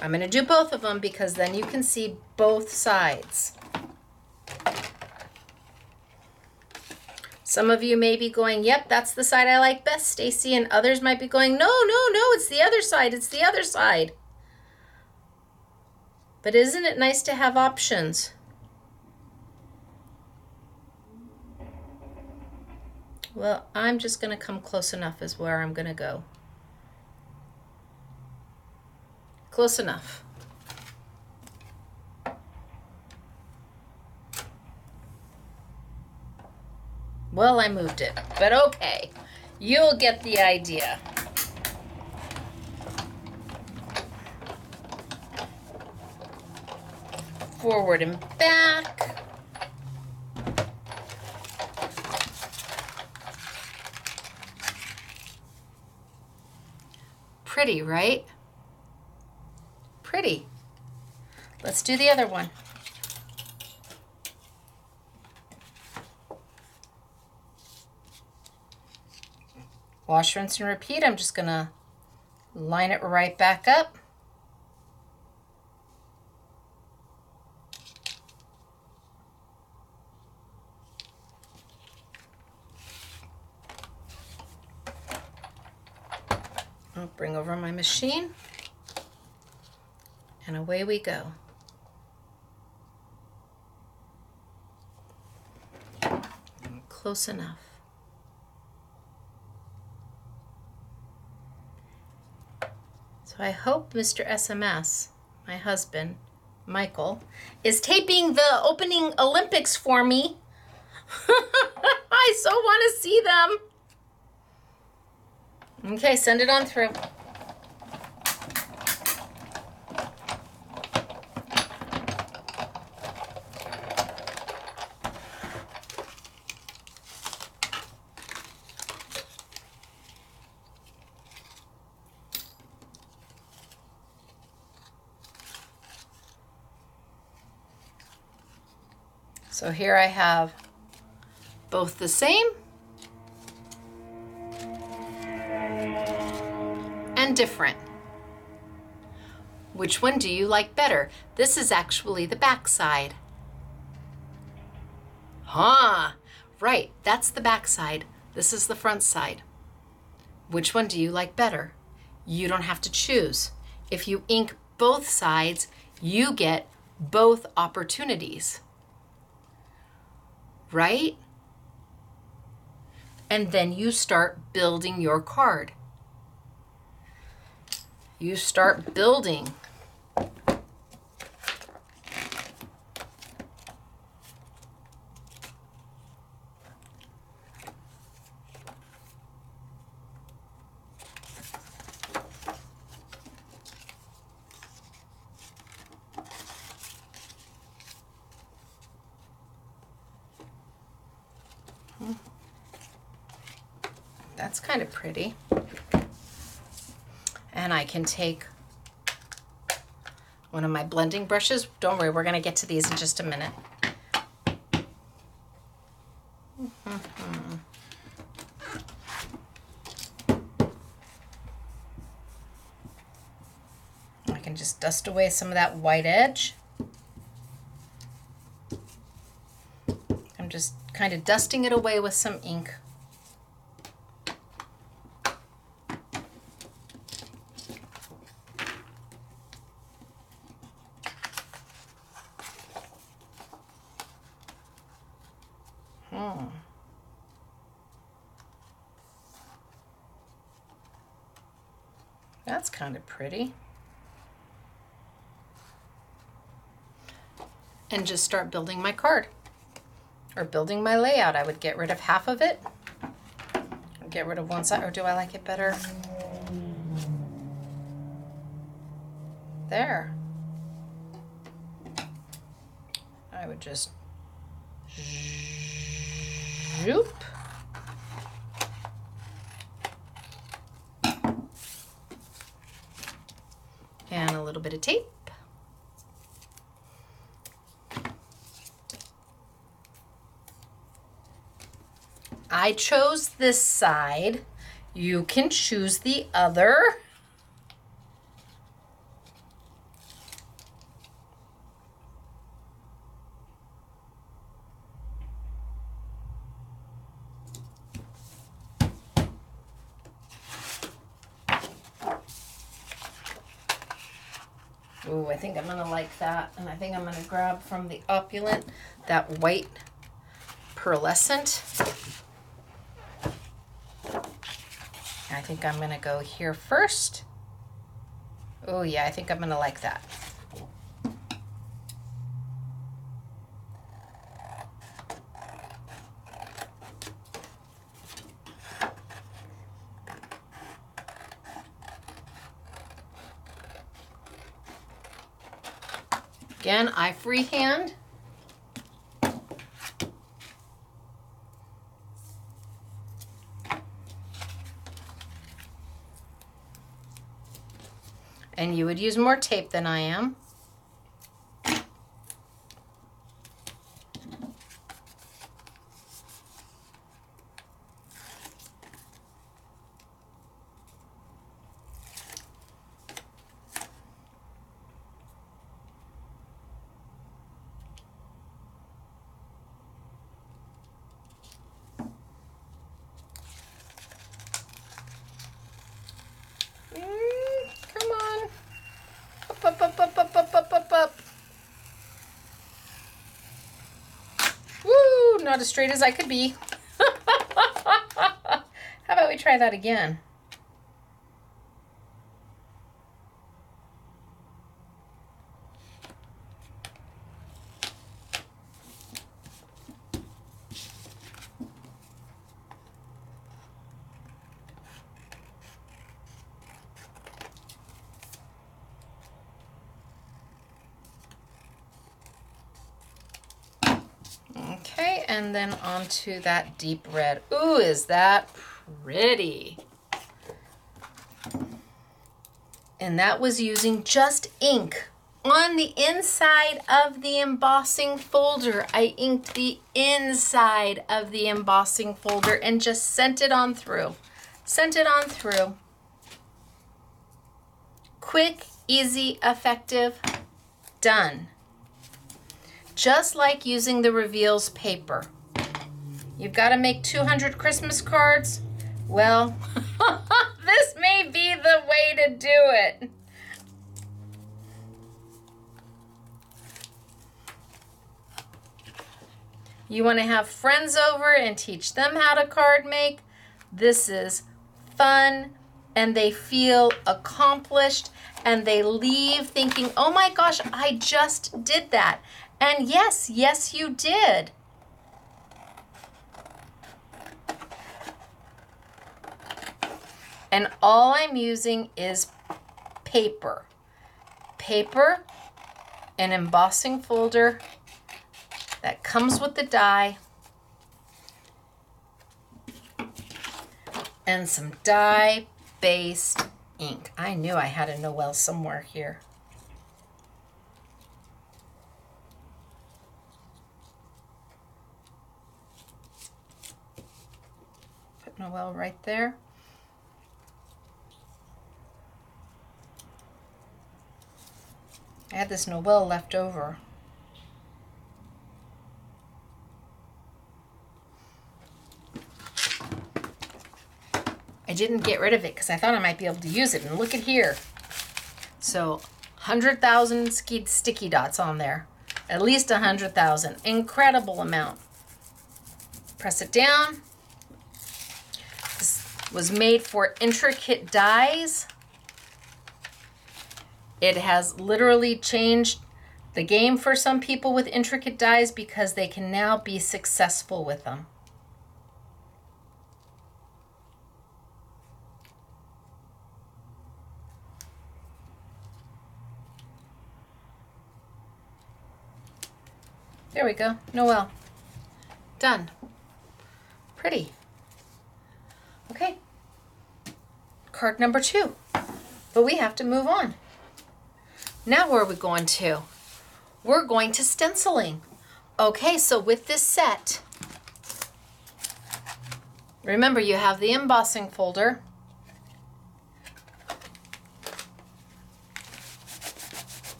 I'm going to do both of them because then you can see both sides. Some of you may be going, yep, that's the side I like best, Stacy, and others might be going, no, it's the other side, it's the other side. But isn't it nice to have options? Well, I'm just going to come close enough is where I'm going to go. Close enough. Well, I moved it, but okay. You'll get the idea. forward and back. Pretty, right? Pretty. Let's do the other one. Wash, rinse, and repeat. I'm just gonna line it right back up. I'll bring over my machine, and away we go. Close enough. So I hope Mr. SMS, my husband, Michael, is taping the opening Olympics for me. I so want to see them. Okay, send it on through. So here I have both the same and different. Which one do you like better? This is actually the back side. Huh, right, that's the back side. This is the front side. Which one do you like better? You don't have to choose. If you ink both sides, you get both opportunities. Right? And then you start building your card. You start building. That's kind of pretty. And I can take one of my blending brushes. Don't worry, we're going to get to these in just a minute. I can just dust away some of that white edge. I'm just kind of dusting it away with some ink. That's kind of pretty. And just start building my card or building my layout. I would get rid of half of it, get rid of one side, or do I like it better? There. I would just zoop. And a little bit of tape. I chose this side. You can choose the other. Ooh, I think I'm gonna like that. And I think I'm gonna grab from the Opulent that white pearlescent. I think I'm gonna go here first. Oh yeah, I think I'm gonna like that. Again, I freehand. And you would use more tape than I am. Come on. Up. Woo, not as straight as I could be. How about we try that again? Okay, and then onto that deep red. Ooh, is that pretty? And that was using just ink on the inside of the embossing folder. I inked the inside of the embossing folder and just sent it on through. Sent it on through. Quick, easy, effective, done. Just like using the reveals paper. You've got to make 200 Christmas cards. Well, this may be the way to do it. You want to have friends over and teach them how to card make? This is fun, and they feel accomplished, and they leave thinking, oh my gosh, I just did that. And yes, yes, you did. And all I'm using is paper. Paper, an embossing folder that comes with the die, and some dye-based ink. I knew I had a Noel somewhere here. Put Noel right there. I had this Noel left over. I didn't get rid of it because I thought I might be able to use it. And look at here. So 100,000 sticky dots on there. At least 100,000. Incredible amount. Press it down. This was made for intricate dies. It has literally changed the game for some people with intricate dies because they can now be successful with them. There we go. Noel. Done. Pretty. Okay. Card number 2. But we have to move on. Now where are we going to? We're going to stenciling. Okay, so with this set, remember you have the embossing folder.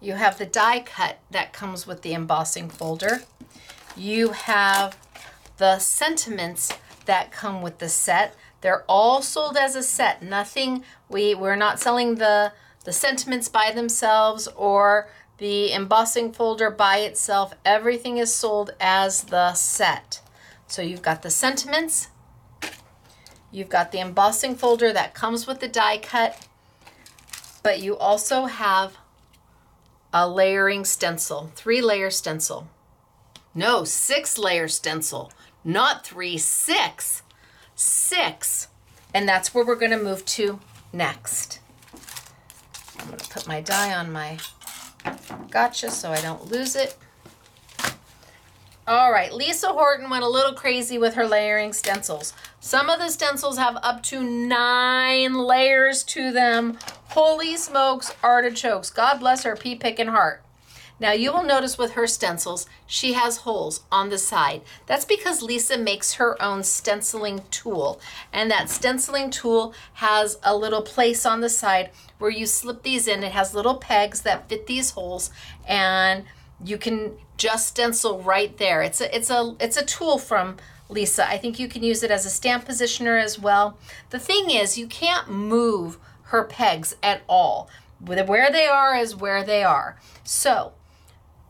You have the die cut that comes with the embossing folder. You have the sentiments that come with the set. They're all sold as a set. Nothing, we're not selling the sentiments by themselves or the embossing folder by itself. Everything is sold as the set. So you've got the sentiments, you've got the embossing folder that comes with the die cut, but you also have a layering stencil, 3-layer stencil. No, 6-layer stencil, not 3, 6. 6 And that's where we're going to move to next. I'm going to put my die on my gotcha so I don't lose it. All right, Lisa Horton went a little crazy with her layering stencils. Some of the stencils have up to 9 layers to them. Holy smokes, artichokes. God bless her pea-picking heart. Now you will notice with her stencils, she has holes on the side. That's because Lisa makes her own stenciling tool. And that stenciling tool has a little place on the side where you slip these in. It has little pegs that fit these holes, and you can just stencil right there. It's a tool from Lisa. I think you can use it as a stamp positioner as well. The thing is, you can't move her pegs at all. Where they are is where they are. So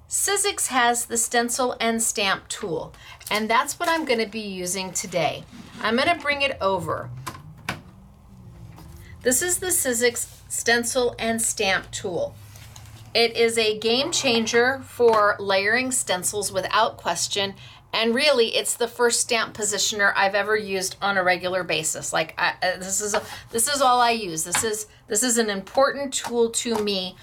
Sizzix has the stencil and stamp tool, and that's what I'm going to be using today. I'm going to bring it over. This is the Sizzix stencil and stamp tool. It is a game changer for layering stencils without question, and really it's the first stamp positioner I've ever used on a regular basis. Like this is all I use. This is an important tool to me,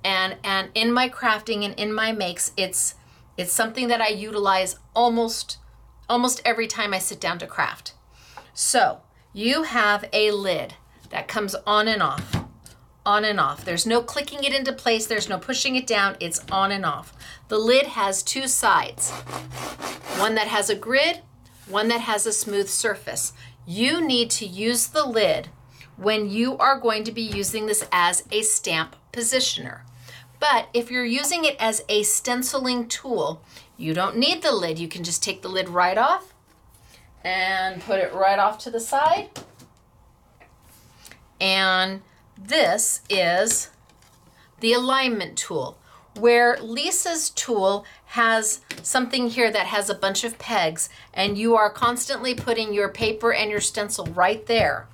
and in my crafting and in my makes, it's something that I utilize almost every time I sit down to craft. So you have a lid that comes on and off. On and off. There's no clicking it into place. There's no pushing it down. It's on and off. The lid has 2 sides. One that has a grid, one that has a smooth surface. You need to use the lid when you are going to be using this as a stamp positioner. But if you're using it as a stenciling tool, you don't need the lid. You can just take the lid right off and put it right off to the side. And this is the alignment tool, where Lisa's tool has something here that has a bunch of pegs, and you are constantly putting your paper and your stencil right there.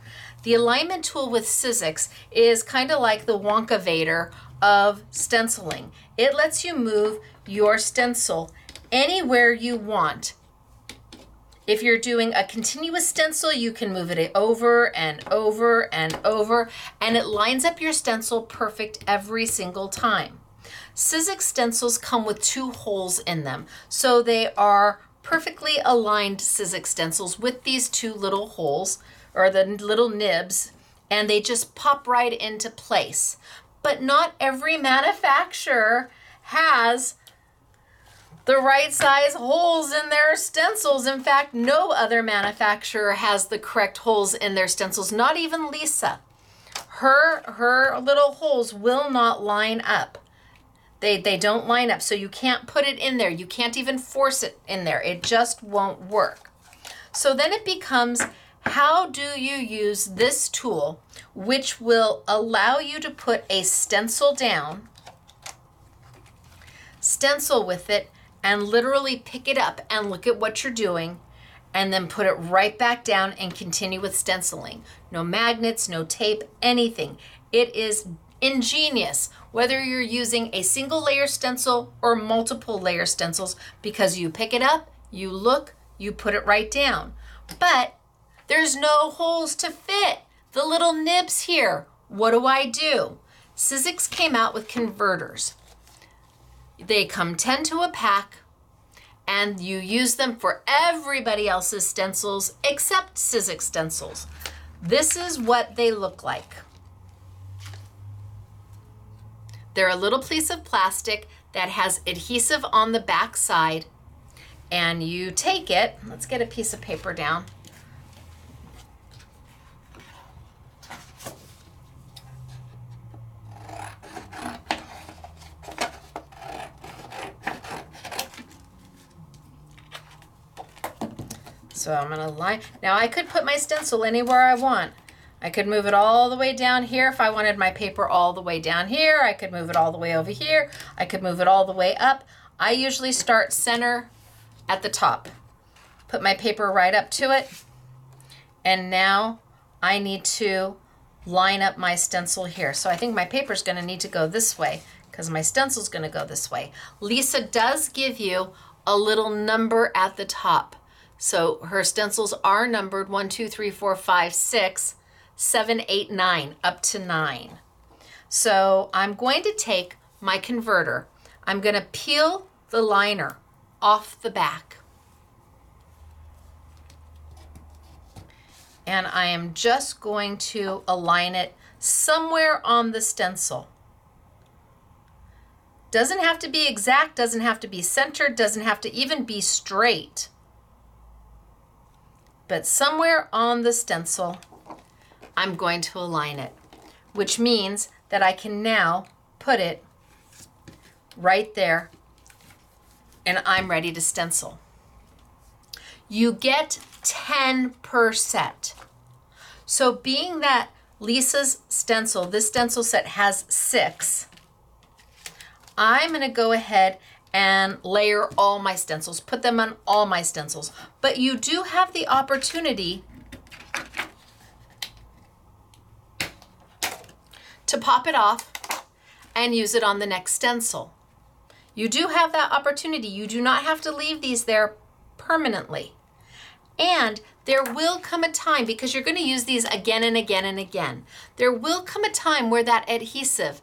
The alignment tool with Sizzix is kind of like the Wonkavator of stenciling. It lets you move your stencil anywhere you want. If you're doing a continuous stencil, you can move it over and over and over, and it lines up your stencil perfect every single time. Sizzix stencils come with 2 holes in them, so they are perfectly aligned Sizzix stencils with these 2 little holes, or the little nibs, and they just pop right into place. But not every manufacturer has the right size holes in their stencils. In fact, no other manufacturer has the correct holes in their stencils, not even Lisa. Her little holes will not line up. They don't line up, so you can't put it in there. You can't even force it in there. It just won't work. So then it becomes, how do you use this tool, which will allow you to put a stencil down, stencil with it, and literally pick it up and look at what you're doing, and then put it right back down and continue with stenciling. No magnets, no tape, anything. It is ingenious, whether you're using a single layer stencil or multiple layer stencils, because you pick it up, you look, you put it right down. But there's no holes to fit the little nibs here. What do? Sizzix came out with converters. They come 10 to a pack, and you use them for everybody else's stencils except Sizzix stencils. This is what they look like. They're a little piece of plastic that has adhesive on the back side, and you take it, let's get a piece of paper down. So I'm gonna line. Now I could put my stencil anywhere I want. I could move it all the way down here if I wanted my paper all the way down here. I could move it all the way over here. I could move it all the way up. I usually start center at the top. Put my paper right up to it. And now I need to line up my stencil here. So I think my paper's gonna need to go this way because my stencil's gonna go this way. Lisa does give you a little number at the top. So her stencils are numbered 1, 2, 3, 4, 5, 6, 7, 8, 9, up to 9. So I'm going to take my converter. I'm going to peel the liner off the back. And I am just going to align it somewhere on the stencil. Doesn't have to be exact, doesn't have to be centered, doesn't have to even be straight. But somewhere on the stencil, I'm going to align it, which means that I can now put it right there and I'm ready to stencil. You get 10 per set. So being that Lisa's stencil, this stencil set has 6, I'm gonna go ahead and layer all my stencils, put them on all my stencils. But you do have the opportunity to pop it off and use it on the next stencil. You do have that opportunity. You do not have to leave these there permanently. And there will come a time, because you're going to use these again and again and again, there will come a time where that adhesive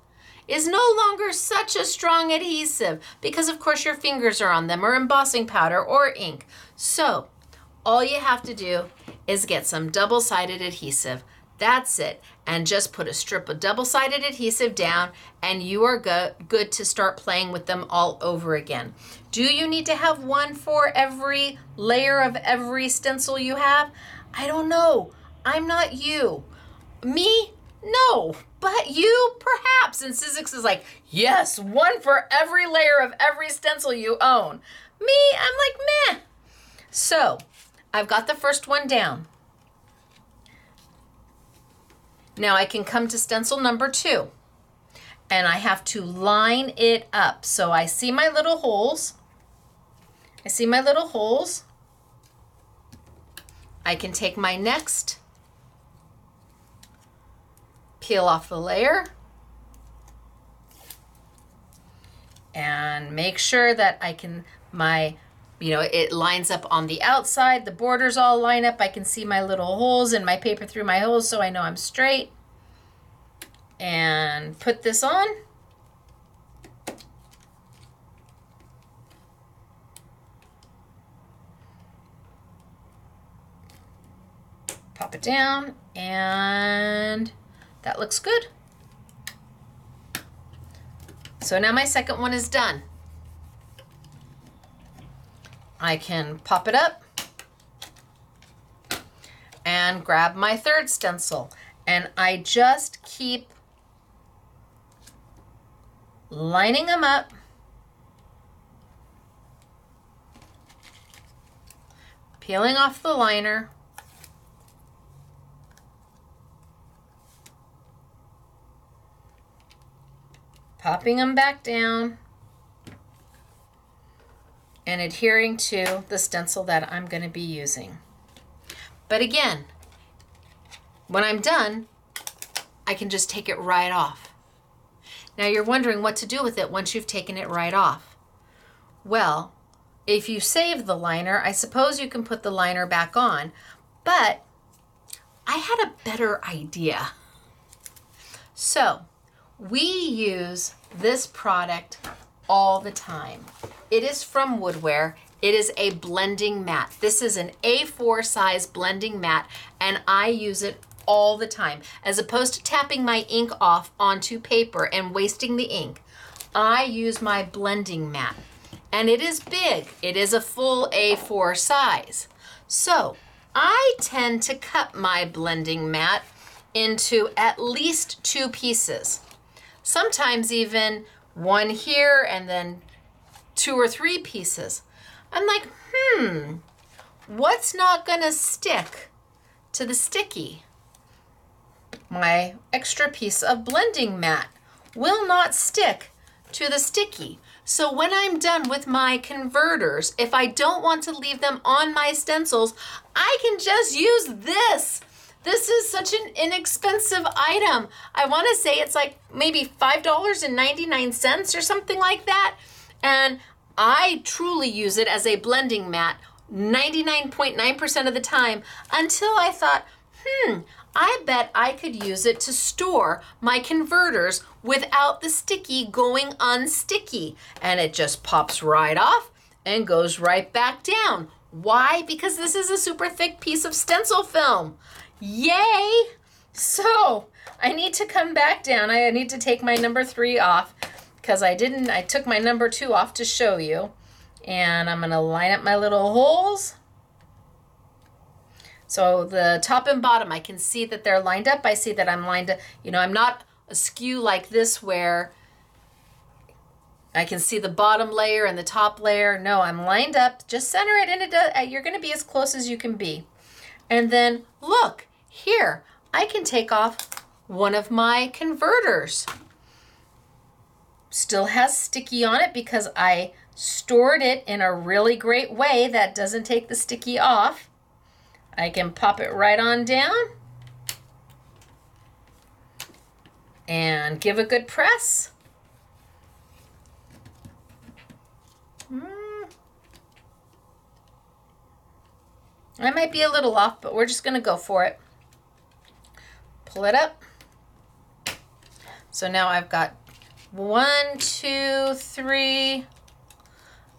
is no longer such a strong adhesive, because of course your fingers are on them, or embossing powder or ink. So all you have to do is get some double-sided adhesive. That's it. And just put a strip of double-sided adhesive down and you are good to start playing with them all over again. Do you need to have one for every layer of every stencil you have? I don't know. I'm not you. Me? No. But you, perhaps. And Sizzix is like, yes, one for every layer of every stencil you own. Me, I'm like, meh. So I've got the first one down. Now I can come to stencil number 2 and I have to line it up. So I see my little holes. I can take my next, peel off the layer, and make sure that I can, it lines up on the outside, the borders all line up. I can see my little holes in my paper through my holes, so I know I'm straight. And put this on. Pop it down, and that looks good. So now my second one is done. I can pop it up and grab my third stencil, and I just keep lining them up, peeling off the liner, popping them back down, and adhering to the stencil that I'm going to be using. But again, when I'm done, I can just take it right off. Now you're wondering what to do with it once you've taken it right off. Well, if you save the liner, I suppose you can put the liner back on, but I had a better idea. So we use this product all the time. It is from Woodware. It is a blending mat. This is an A4 size blending mat, and I use it all the time. As opposed to tapping my ink off onto paper and wasting the ink, I use my blending mat. And it is big. It is a full A4 size. So I tend to cut my blending mat into at least 2 pieces. Sometimes even one here and then 2 or 3 pieces. I'm like, what's not gonna stick to the sticky? My extra piece of blending mat will not stick to the sticky. So when I'm done with my converters, if I don't want to leave them on my stencils, I can just use this. This is such an inexpensive item. I want to say it's like maybe $5.99 or something like that. And I truly use it as a blending mat 99.9% of the time, until I thought, I bet I could use it to store my converters without the sticky going unsticky. And it just pops right off and goes right back down. Why? Because this is a super thick piece of stencil film. Yay! So I need to come back down. I need to take my number 3 off because I took my number 2 off to show you. And I'm gonna line up my little holes. So the top and bottom, I can see that they're lined up. I see that I'm lined up. You know, I'm not askew like this where I can see the bottom layer and the top layer. No, I'm lined up. Just center it and you're gonna be as close as you can be. And then look, here, I can take off one of my converters. Still has sticky on it because I stored it in a really great way that doesn't take the sticky off. I can pop it right on down and give a good press. I might be a little off, but we're just gonna go for it. Pull it up. So now I've got 1, 2, 3,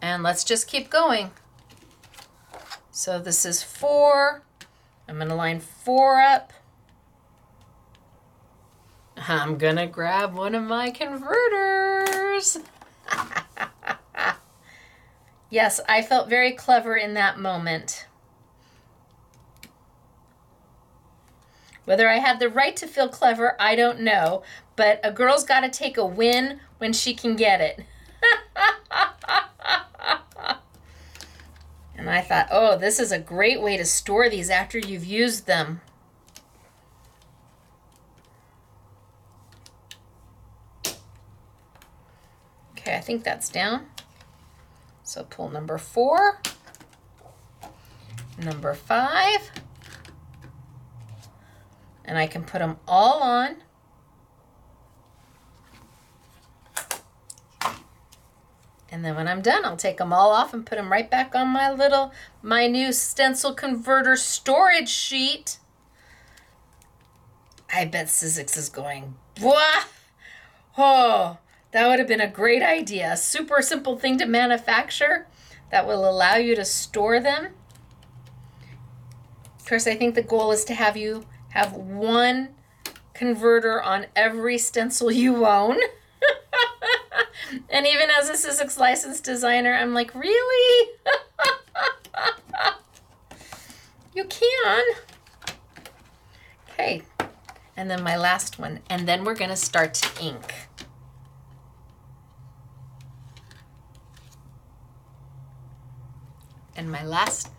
and let's just keep going. So this is 4. I'm gonna line 4 up. I'm gonna grab one of my converters. Yes, I felt very clever in that moment. Whether I had the right to feel clever, I don't know, but a girl's got to take a win when she can get it. And I thought, oh, this is a great way to store these after you've used them. Okay, I think that's down. So pull number 4, number 5, and I can put them all on. And then when I'm done, I'll take them all off and put them right back on my new stencil converter storage sheet. I bet Sizzix is going, "Wah! Oh, that would have been a great idea. A super simple thing to manufacture that will allow you to store them." Of course, I think the goal is to have you have one converter on every stencil you own. And even as a Sizzix licensed designer, I'm like, really? You can. Okay, and then my last one, and then we're gonna start to ink. And my last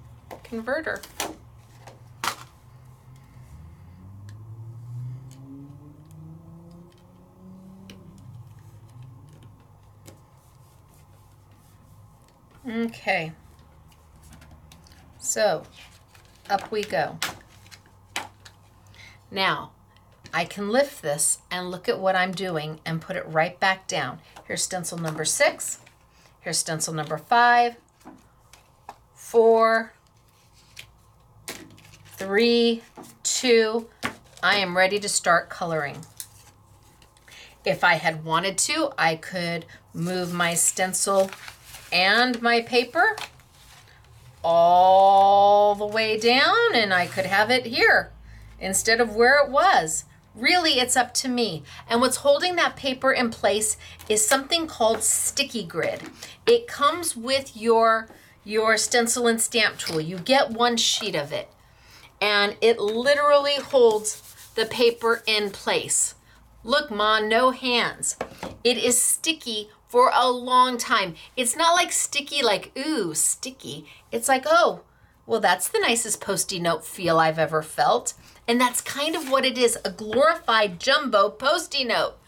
converter. Okay, so up we go. Now, I can lift this and look at what I'm doing and put it right back down. Here's stencil number 6. Here's stencil number 5, 4, 3, 2. I am ready to start coloring. If I had wanted to, I could move my stencil and my paper all the way down, and I could have it here instead of where it was. Really, it's up to me. And what's holding that paper in place is something called sticky grid. It comes with your stencil and stamp tool. You get one sheet of it, and it literally holds the paper in place. Look, Ma, no hands. It is sticky for a long time. It's not like sticky, like, ooh, sticky. It's like, oh, well, that's the nicest Post-it note feel I've ever felt. And that's kind of what it is, a glorified jumbo Post-it note.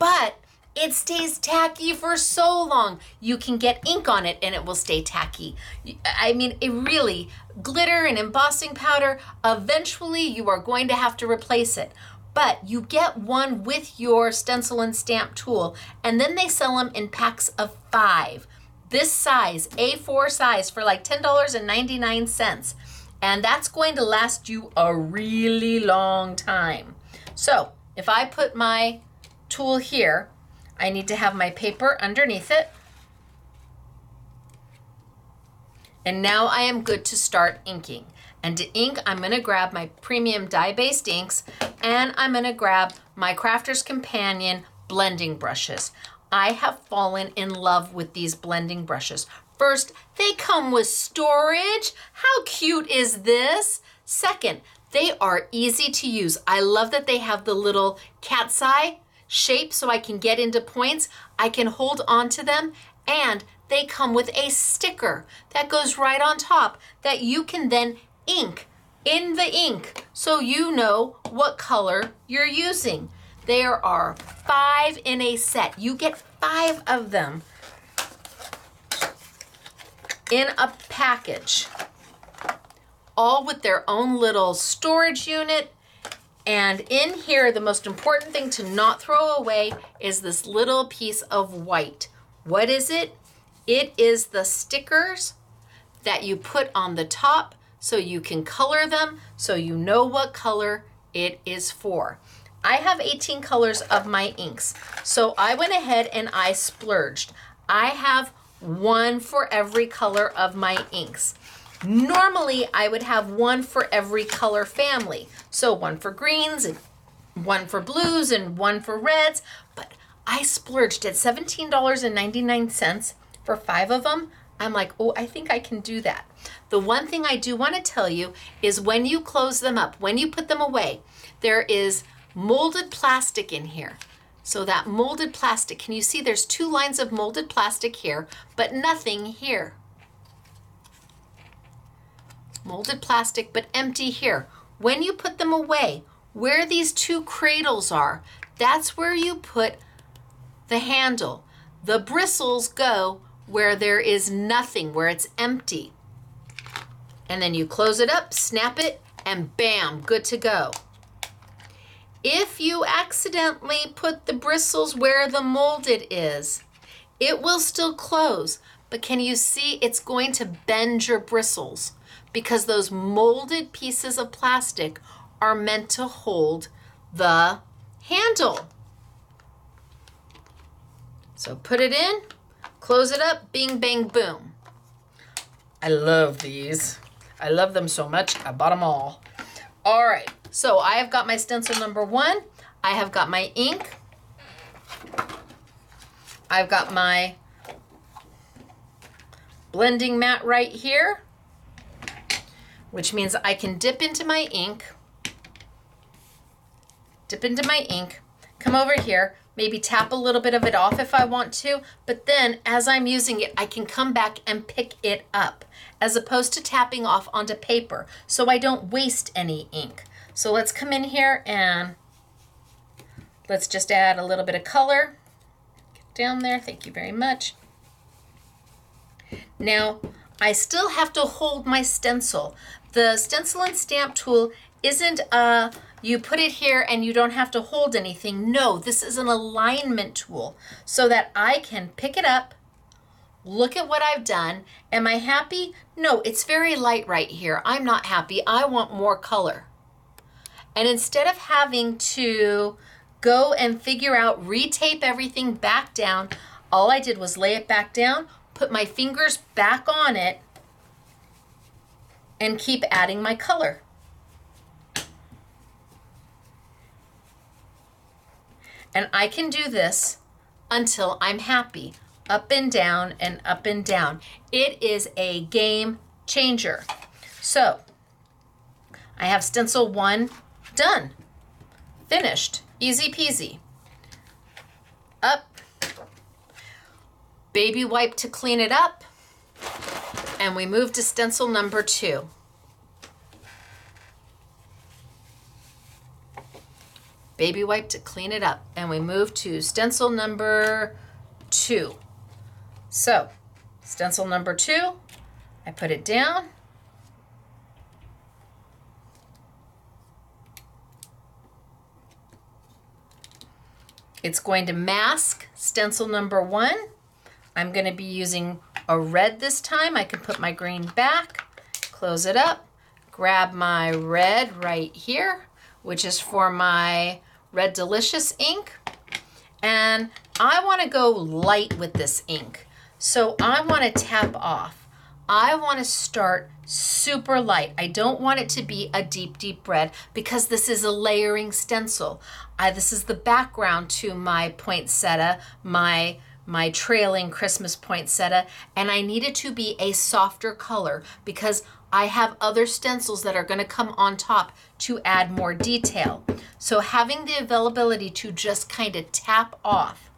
But it stays tacky for so long. You can get ink on it and it will stay tacky. I mean, it really, glitter and embossing powder, eventually you are going to have to replace it. But you get one with your stencil and stamp tool, and then they sell them in packs of 5. this size, A4 size, for like $10.99. And that's going to last you a really long time. So if I put my tool here, I need to have my paper underneath it. And now I am good to start inking. And to ink, I'm gonna grab my premium dye-based inks, and I'm gonna grab my Crafter's Companion blending brushes. I have fallen in love with these blending brushes. First, they come with storage. How cute is this? Second, they are easy to use. I love that they have the little cat's eye shape so I can get into points. I can hold on to them, and they come with a sticker that goes right on top that you can then ink in the ink so you know what color you're using. There are 5 in a set. You get 5 of them in a package, all with their own little storage unit. And in here, the most important thing to not throw away is this little piece of white. What is it? It is the stickers that you put on the top so you can color them, so you know what color it is for. I have 18 colors of my inks, so I went ahead and I splurged. I have 1 for every color of my inks. Normally, I would have 1 for every color family. So 1 for greens, and 1 for blues, and 1 for reds. But I splurged at $17.99 for 5 of them. I'm like, oh, I think I can do that. The one thing I do want to tell you is when you close them up, when you put them away, there is molded plastic in here. So that molded plastic, can you see there's 2 lines of molded plastic here, but nothing here. Molded plastic, but empty here. When you put them away, where these 2 cradles are, that's where you put the handle. The bristles go where there is nothing, where it's empty. And then you close it up, snap it, and bam, good to go. If you accidentally put the bristles where the molded is, it will still close, but can you see it's going to bend your bristles because those molded pieces of plastic are meant to hold the handle. So put it in, close it up, bing, bang, boom. I love these. I love them so much, I bought them all. All right, so I have got my stencil number 1. I have got my ink. I've got my blending mat right here, which means I can dip into my ink, come over here, maybe tap a little bit of it off if I want to, but then as I'm using it, I can come back and pick it up as opposed to tapping off onto paper so I don't waste any ink. So let's come in here and let's just add a little bit of color. Get down there, thank you very much. Now, I still have to hold my stencil. The stencil and stamp tool isn't you put it here and you don't have to hold anything. No, this is an alignment tool so that I can pick it up, look at what I've done. Am I happy? No, it's very light right here. I'm not happy. I want more color. And instead of having to go and figure out, retape everything back down, all I did was lay it back down, put my fingers back on it, and keep adding my color. And I can do this until I'm happy. Up and down and up and down. It is a game changer. So I have stencil 1 done, finished, easy peasy. Up, baby wipe to clean it up, and we move to stencil number 2. Baby wipe to clean it up, and we move to stencil number 2. So, stencil number 2, I put it down. It's going to mask stencil number 1. I'm going to be using a red this time, I can put my green back, close it up, grab my red right here, which is for my Red Delicious ink. And I want to go light with this ink. So I want to tap off. I want to start super light. I don't want it to be a deep, deep red because this is a layering stencil. This is the background to my poinsettia, my trailing Christmas poinsettia, and I need it to be a softer color because I have other stencils that are going to come on top to add more detail. So having the availability to just kind of tap off,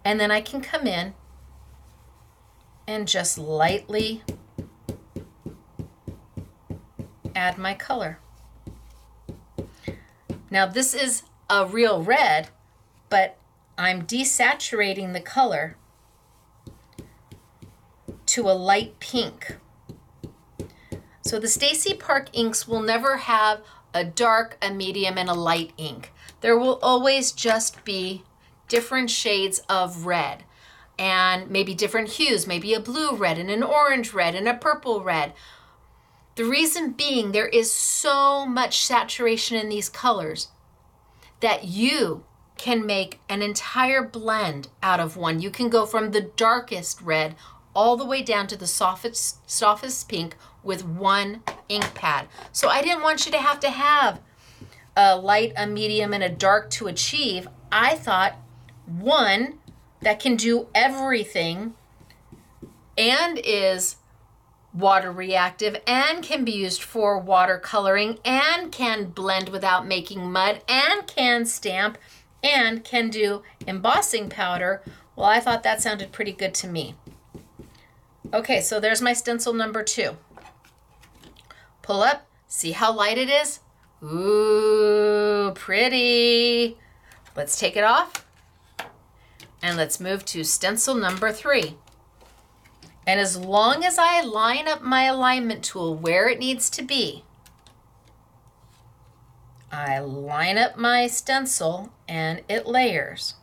and then I can come in and just lightly add my color. Now this is a real red, but I'm desaturating the color to a light pink. So the Stacy Park inks will never have a dark, a medium, and a light ink. There will always just be different shades of red and maybe different hues, maybe a blue red and an orange red and a purple red. The reason being there is so much saturation in these colors that you can make an entire blend out of one. You can go from the darkest red all the way down to the softest pink with one ink pad. So I didn't want you to have a light, a medium, and a dark to achieve. I thought one that can do everything and is water reactive and can be used for watercoloring and can blend without making mud and can stamp and can do embossing powder. Well, I thought that sounded pretty good to me. Okay, so there's my stencil number 2. Pull up, see how light it is? Ooh, pretty. Let's take it off and let's move to stencil number 3. And as long as I line up my alignment tool where it needs to be, I line up my stencil and it layers.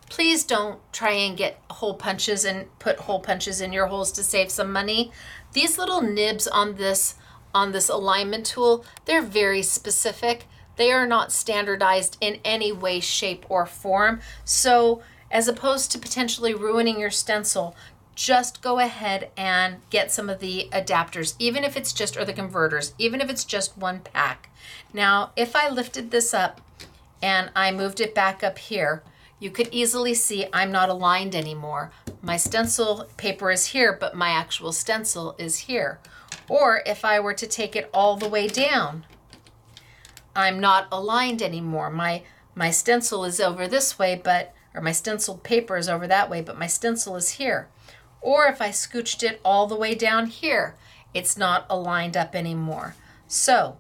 Please don't try and get hole punches and put hole punches in your holes to save some money. These little nibs on this alignment tool, they're very specific. They are not standardized in any way, shape, or form. So as opposed to potentially ruining your stencil, just go ahead and get some of the adapters, even if it's just, or the converters, even if it's just one pack. Now, if I lifted this up and I moved it back up here, you could easily see I'm not aligned anymore. My stencil paper is here, but my actual stencil is here. Or if I were to take it all the way down, I'm not aligned anymore. My stencil is over this way, or my stenciled paper is over that way, but my stencil is here. Or if I scooched it all the way down here, it's not aligned up anymore. So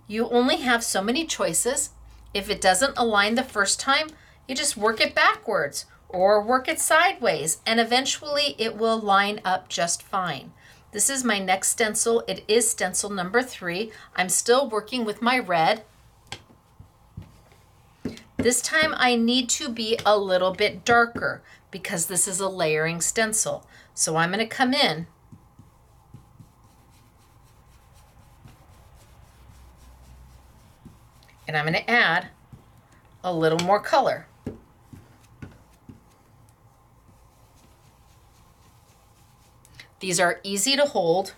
you only have so many choices. If it doesn't align the first time, you just work it backwards or work it sideways, and eventually it will line up just fine. This is my next stencil. It is stencil number 3. I'm still working with my red. This time I need to be a little bit darker because this is a layering stencil. So I'm going to come in and I'm going to add a little more color. These are easy to hold.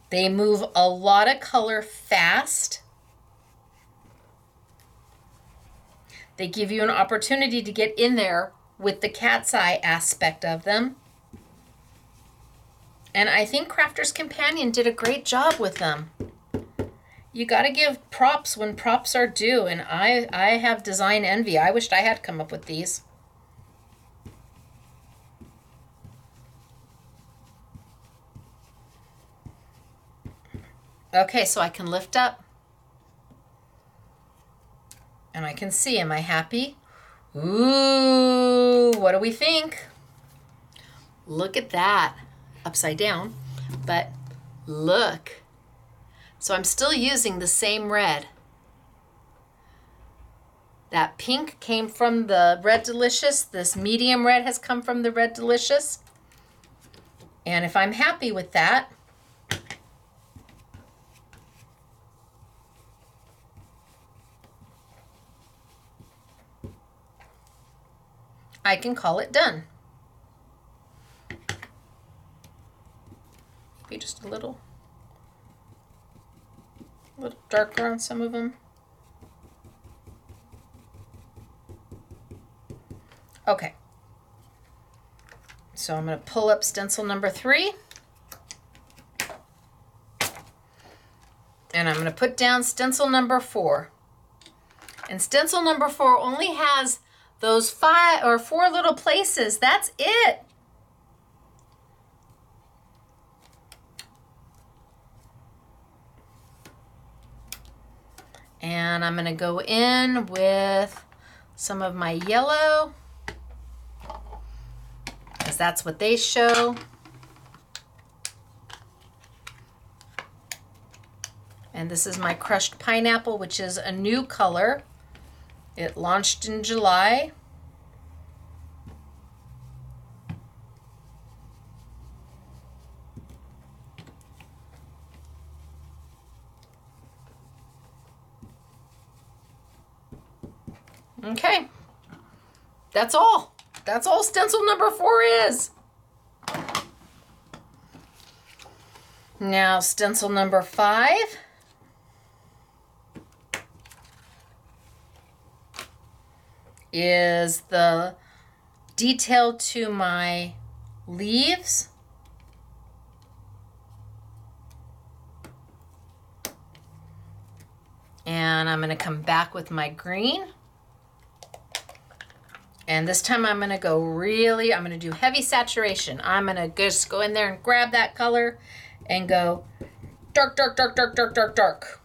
They move a lot of color fast. They give you an opportunity to get in there with the cat's eye aspect of them. And I think Crafter's Companion did a great job with them. You got to give props when props are due, and I have design envy. I wished I had come up with these. Okay, so I can lift up and I can see, am I happy? Ooh, what do we think? Look at that, upside down, but look. So I'm still using the same red That pink came from the Red Delicious. This medium red has come from the Red Delicious. And if I'm happy with that, I can call it done. Be just a little darker on some of them. Okay. So I'm going to pull up stencil number 3. And I'm going to put down stencil number 4. And stencil number 4 only has those 5 or 4 little places. That's it. And I'm going to go in with some of my yellow, because that's what they show. And this is my crushed pineapple, which is a new color. It launched in July. Okay, that's all. That's all stencil number 4 is. Now stencil number 5. Is the detail to my leaves. And I'm going to come back with my green. And this time I'm going to go I'm going to do heavy saturation. I'm going to just go in there and grab that color and go dark, dark, dark, dark, dark, dark, dark.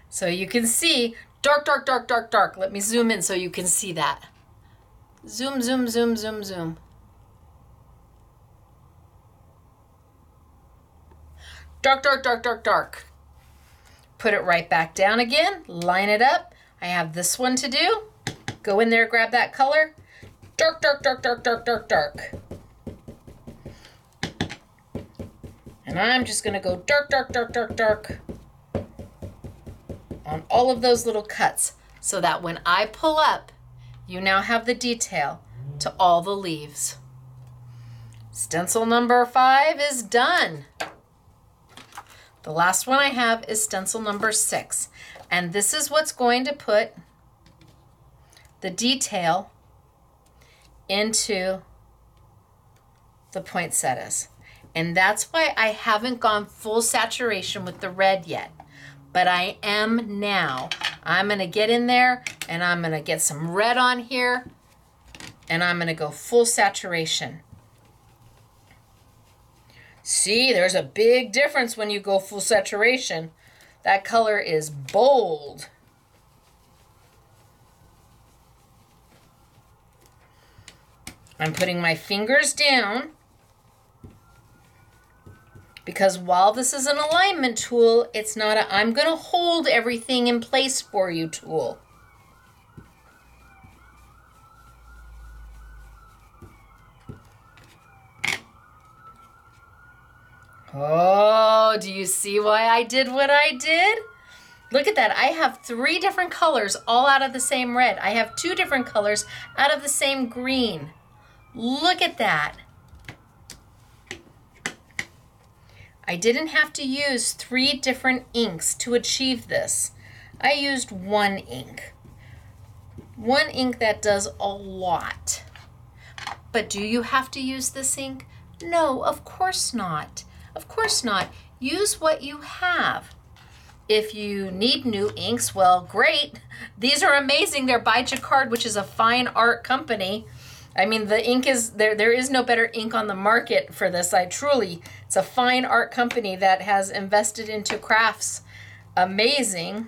So you can see dark, dark, dark, dark, dark. Let me zoom in so you can see that. Zoom, zoom, zoom, zoom, zoom. Dark, dark, dark, dark, dark. Put it right back down again. Line it up. I have this one to do. Go in there, grab that color. Dark, dark, dark, dark, dark, dark, dark. And I'm just going to go dark, dark, dark, dark, dark on all of those little cuts so that when I pull up, you now have the detail to all the leaves. Stencil number 5 is done. The last one I have is stencil number 6. And this is what's going to put the detail into the poinsettias. And that's why I haven't gone full saturation with the red yet. But I am now. I'm going to get in there and I'm going to get some red on here. And I'm going to go full saturation. See, there's a big difference when you go full saturation. That color is bold. I'm putting my fingers down because while this is an alignment tool, it's not a I'm going to hold everything in place for you tool. Oh, do you see why I did what I did? Look at that. I have 3 different colors all out of the same red. I have 2 different colors out of the same green. Look at that. I didn't have to use 3 different inks to achieve this. I used 1 ink. 1 ink that does a lot. But do you have to use this ink? No, of course not. Of course not. Use what you have. If you need new inks, well, great. These are amazing. They're by Jacquard, which is a fine art company. I mean, the ink is, there is no better ink on the market for this. It's a fine art company that has invested into crafts. Amazing.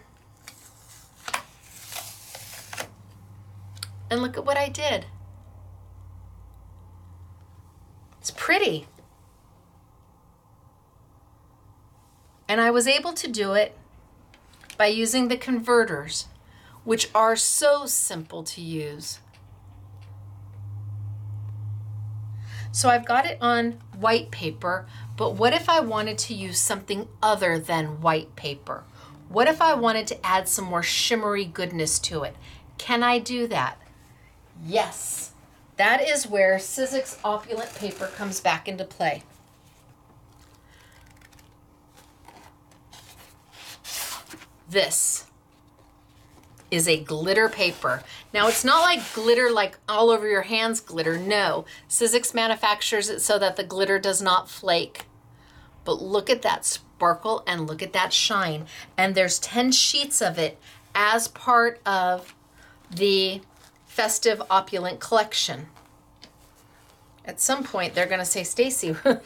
And look at what I did. It's pretty. And I was able to do it by using the converters, which are so simple to use. So I've got it on white paper, but what if I wanted to use something other than white paper? What if I wanted to add some more shimmery goodness to it? Can I do that? Yes. That is where Sizzix Opulent paper comes back into play. This is a glitter paper. Now it's not like glitter like all over your hands glitter. No, Sizzix manufactures it so that the glitter does not flake. But look at that sparkle and look at that shine. And there's 10 sheets of it as part of the Festive Opulent collection. At some point they're gonna say, Stacy, we're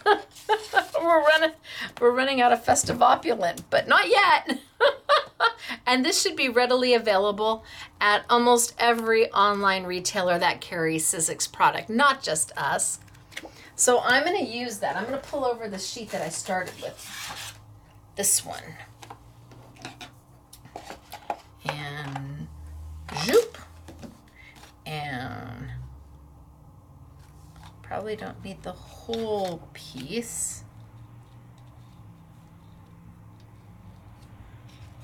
running out of Festive Opulent, but not yet. And this should be readily available at almost every online retailer that carries Sizzix product, not just us. So I'm going to use that. I'm going to pull over the sheet that I started with. This one. And zoop. And probably don't need the whole piece.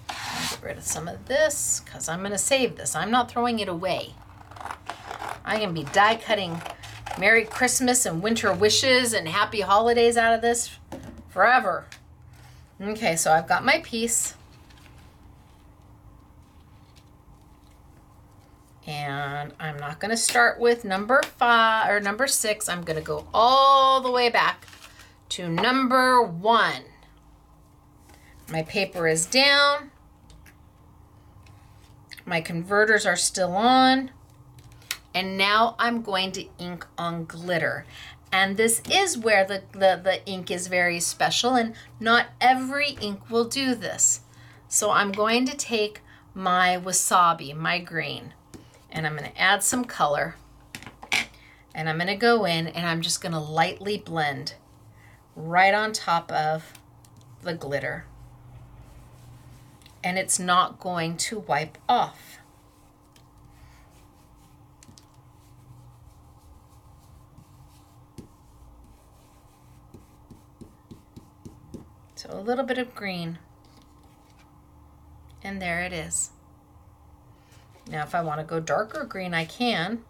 Get rid of some of this because I'm going to save this. I'm not throwing it away. I'm going to be die cutting Merry Christmas and winter wishes and happy holidays out of this forever. Okay, so I've got my piece. And I'm not going to start with number 5 or number 6. I'm going to go all the way back to number 1. My paper is down. My converters are still on. And now I'm going to ink on glitter. And this is where the ink is very special, and not every ink will do this. So I'm going to take my wasabi, my green, and I'm going to add some color. And I'm going to go in and I'm just going to lightly blend right on top of the glitter. And it's not going to wipe off. So a little bit of green, and there it is. Now if I want to go darker green, I can,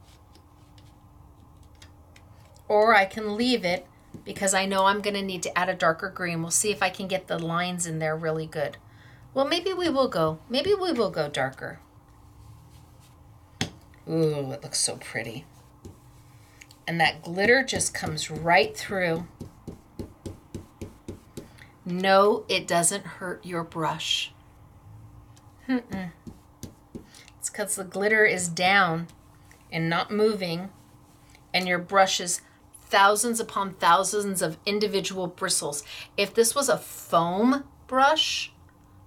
or I can leave it because I know I'm going to need to add a darker green. We'll see if I can get the lines in there really good. Well, maybe we will go darker. Ooh, it looks so pretty. And that glitter just comes right through. No, it doesn't hurt your brush. It's because the glitter is down and not moving, and your brush is thousands upon thousands of individual bristles. If this was a foam brush,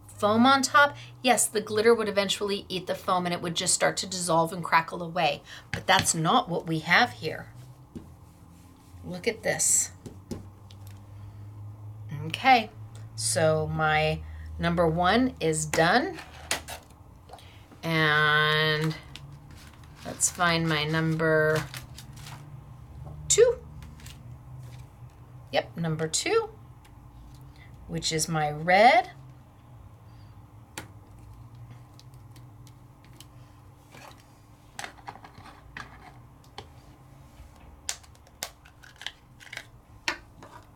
foam on top, yes, the glitter would eventually eat the foam and it would just start to dissolve and crackle away. But that's not what we have here. Look at this. Okay, so my number 1 is done. And let's find my number 2. Yep, number 2, which is my red.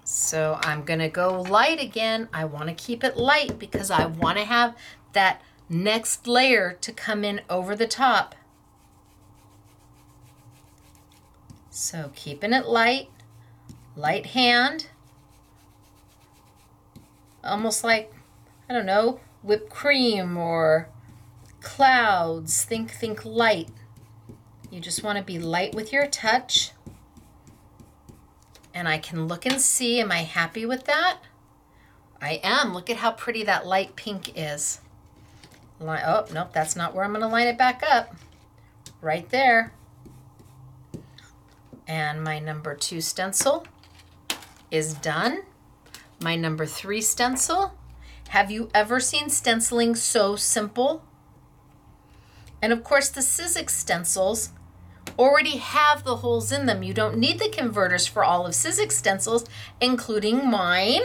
So I'm gonna go light again. I wanna keep it light because I wanna have that next layer to come in over the top. So keeping it light, light hand, almost like, I don't know, whipped cream or clouds. Think light. You just wanna be light with your touch. And I can look and see, am I happy with that? I am. Look at how pretty that light pink is. Oh, nope, that's not where I'm going to line it back up. Right there. And my number 2 stencil is done. My number 3 stencil Have you ever seen stenciling so simple? And of course, the Sizzix stencils already have the holes in them. You don't need the converters for all of Sizzix stencils, including mine.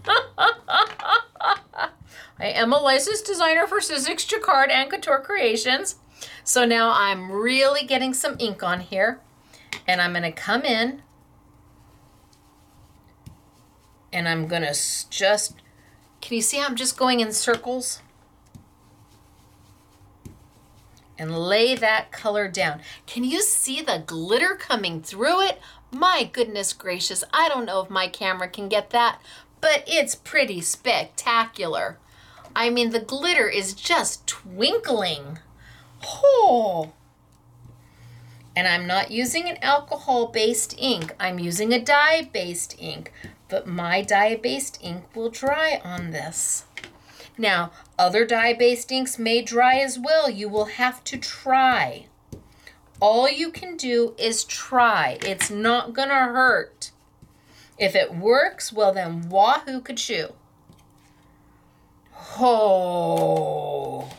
I am a licensed designer for Sizzix, Jacquard, and Couture Creations. So now I'm really getting some ink on here, and I'm gonna come in and I'm gonna just, can you see I'm just going in circles? And lay that color down. Can you see the glitter coming through it? My goodness gracious, I don't know if my camera can get that, but it's pretty spectacular. I mean, the glitter is just twinkling. Oh. And I'm not using an alcohol-based ink. I'm using a dye-based ink, but my dye-based ink will dry on this. Now, other dye-based inks may dry as well. You will have to try. All you can do is try. It's not gonna hurt. If it works, well then, wahoo kachoo. Oh.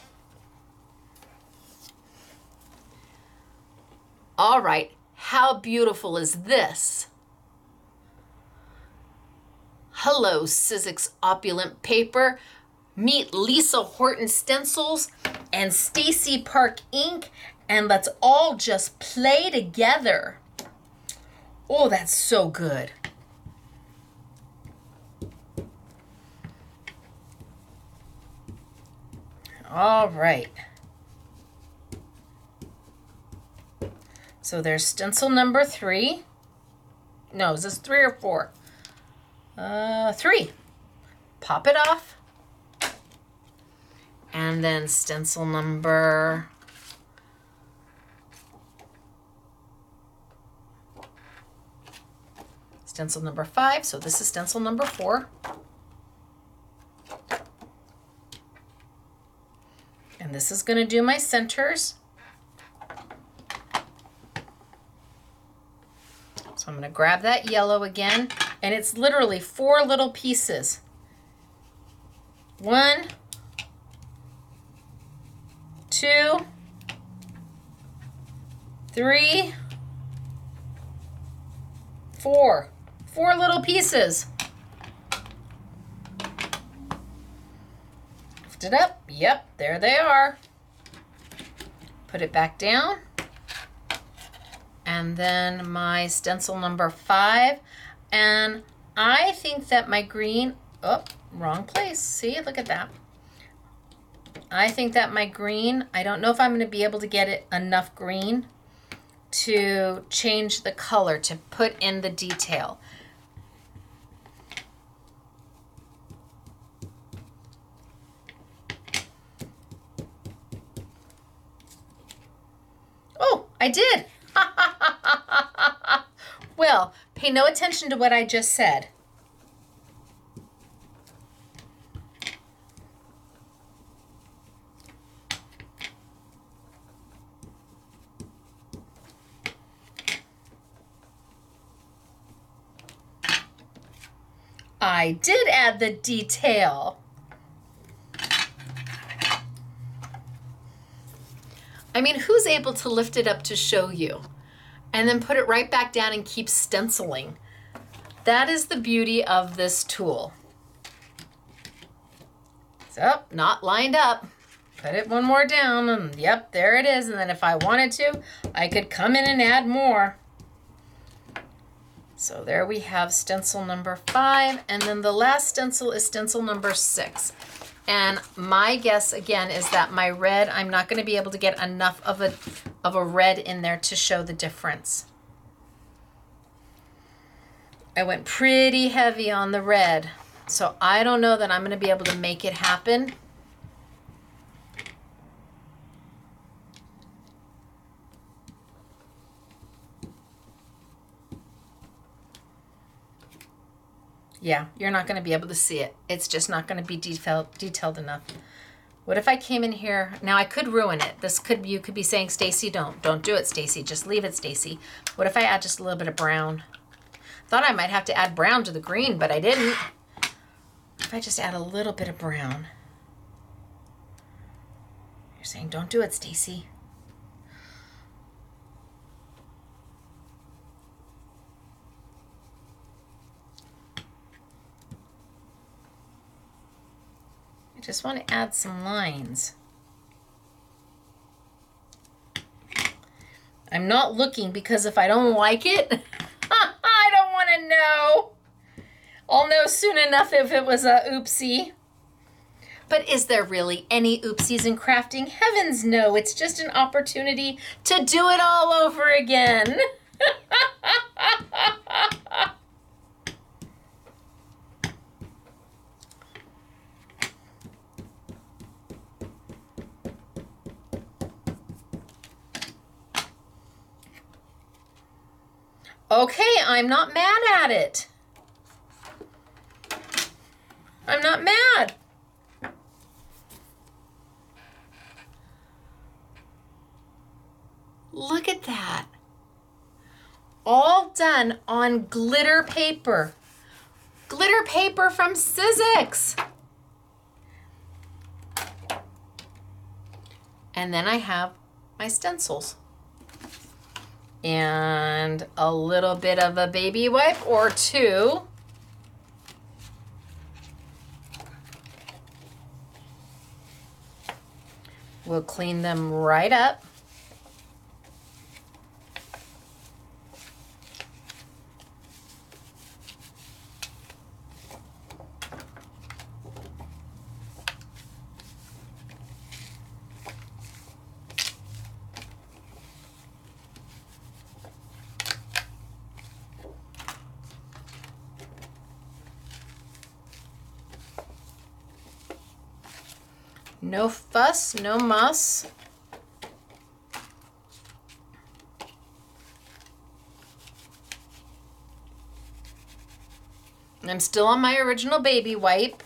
All right, how beautiful is this? Hello, Sizzix Opulent Paper. Meet Lisa Horton Stencils and Stacy Park Ink, and let's all just play together. Oh, that's so good. All right. So there's stencil number 3. No, is this 3 or 4? 3. Pop it off. And then stencil number 5. So this is stencil number 4. And this is going to do my centers. So I'm going to grab that yellow again, and it's literally 4 little pieces. 1, 2, 3, 4. 4 little pieces. Lift it up. Yep, there they are. Put it back down. And then my stencil number 5. And I think that my green, oh, wrong place. See, look at that. I think that my green, I don't know if I'm going to be able to get it enough green to change the color, to put in the detail. Oh, I did. Well, pay no attention to what I just said. I did add the detail. I mean, who's able to lift it up to show you and then put it right back down and keep stenciling? That is the beauty of this tool. So, not lined up. Put it one more down and yep, there it is. And then if I wanted to, I could come in and add more. So there we have stencil number 5, and then the last stencil is stencil number 6. And my guess again is that my red, I'm not going to be able to get enough of a red in there to show the difference. I went pretty heavy on the red, so I don't know that I'm going to be able to make it happen. Yeah, you're not going to be able to see it. It's just not going to be detailed enough. What if I came in here? Now I could ruin it. You could be saying, Stacy, don't do it, Stacy. Just leave it, Stacy. What if I add just a little bit of brown? Thought I might have to add brown to the green, but I didn't. If I just add a little bit of brown. You're saying, don't do it, Stacy. I just want to add some lines. I'm not looking because if I don't like it, I don't want to know. I'll know soon enough if it was a oopsie. But is there really any oopsies in crafting? Heavens no, it's just an opportunity to do it all over again. Okay, I'm not mad at it. I'm not mad. Look at that. All done on glitter paper. Glitter paper from Sizzix. And then I have my stencils. And a little bit of a baby wipe or two. We'll clean them right up. No fuss, no muss. I'm still on my original baby wipe.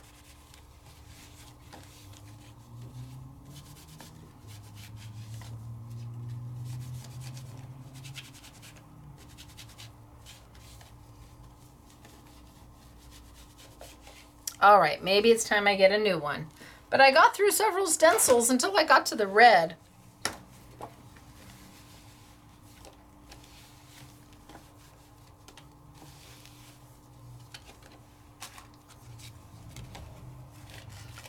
All right, maybe it's time I get a new one. But I got through several stencils until I got to the red.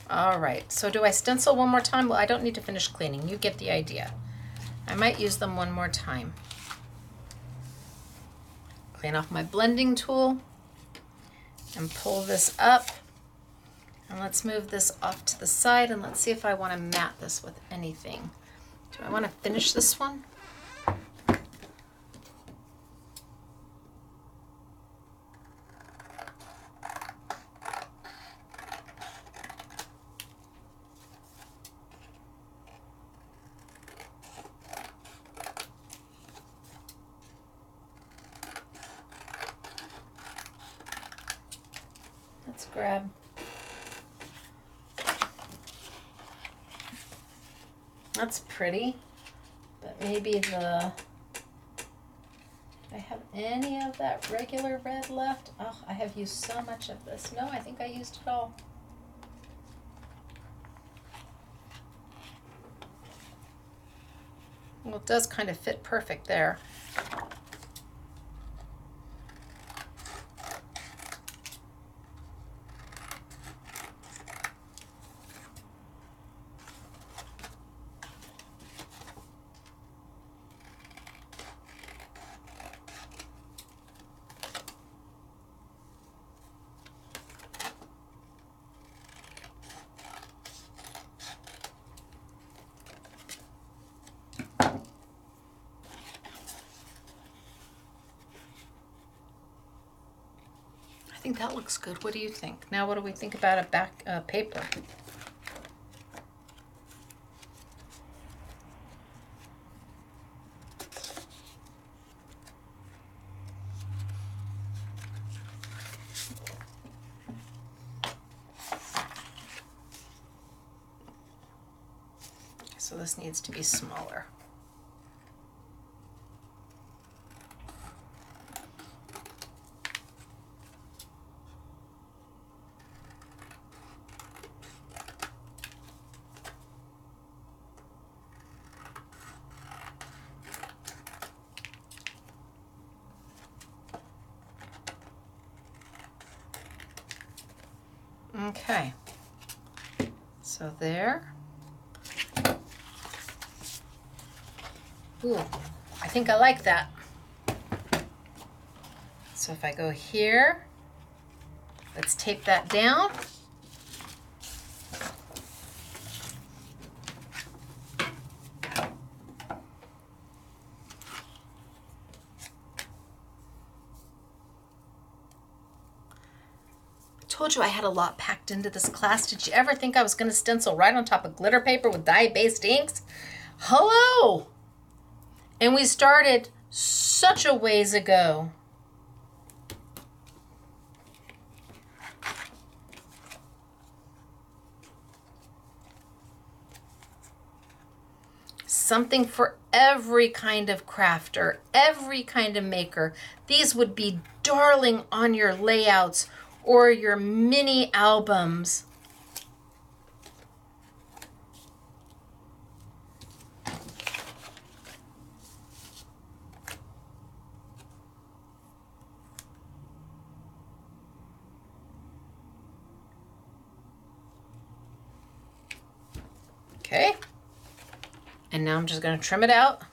All right, so do I stencil one more time? Well, I don't need to finish cleaning. You get the idea. I might use them one more time. Clean off my blending tool and pull this up. And let's move this off to the side and let's see if I want to mat this with anything. Do I want to finish this one? Let's grab That's pretty, but maybe do I have any of that regular red left? Oh, I have used so much of this. No, I think I used it all. Well, it does kind of fit perfect there. I think that looks good. What do you think? Now what do we think about a back paper? So this needs to be smaller. Okay. So there. Ooh, I think I like that. So if I go here, let's tape that down. Told you I had a lot packed into this class. Did you ever think I was going to stencil right on top of glitter paper with dye-based inks? Hello! And we started such a ways ago. Something for every kind of crafter, every kind of maker. These would be darling on your layouts or your mini albums. Okay. And now I'm just going to trim it out.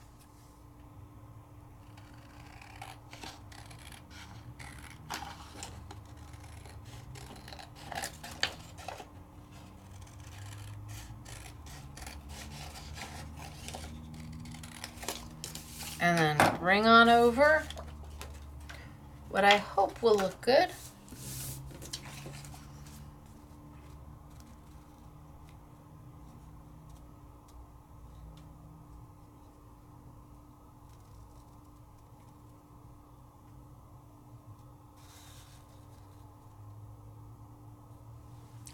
And then bring on over what I hope will look good.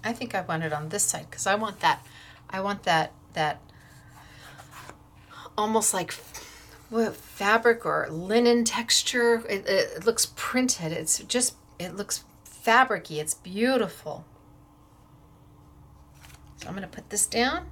I think I want it on this side because I want that almost like fabric or linen texture. It looks printed. It looks fabricy. It's beautiful. So I'm going to put this down.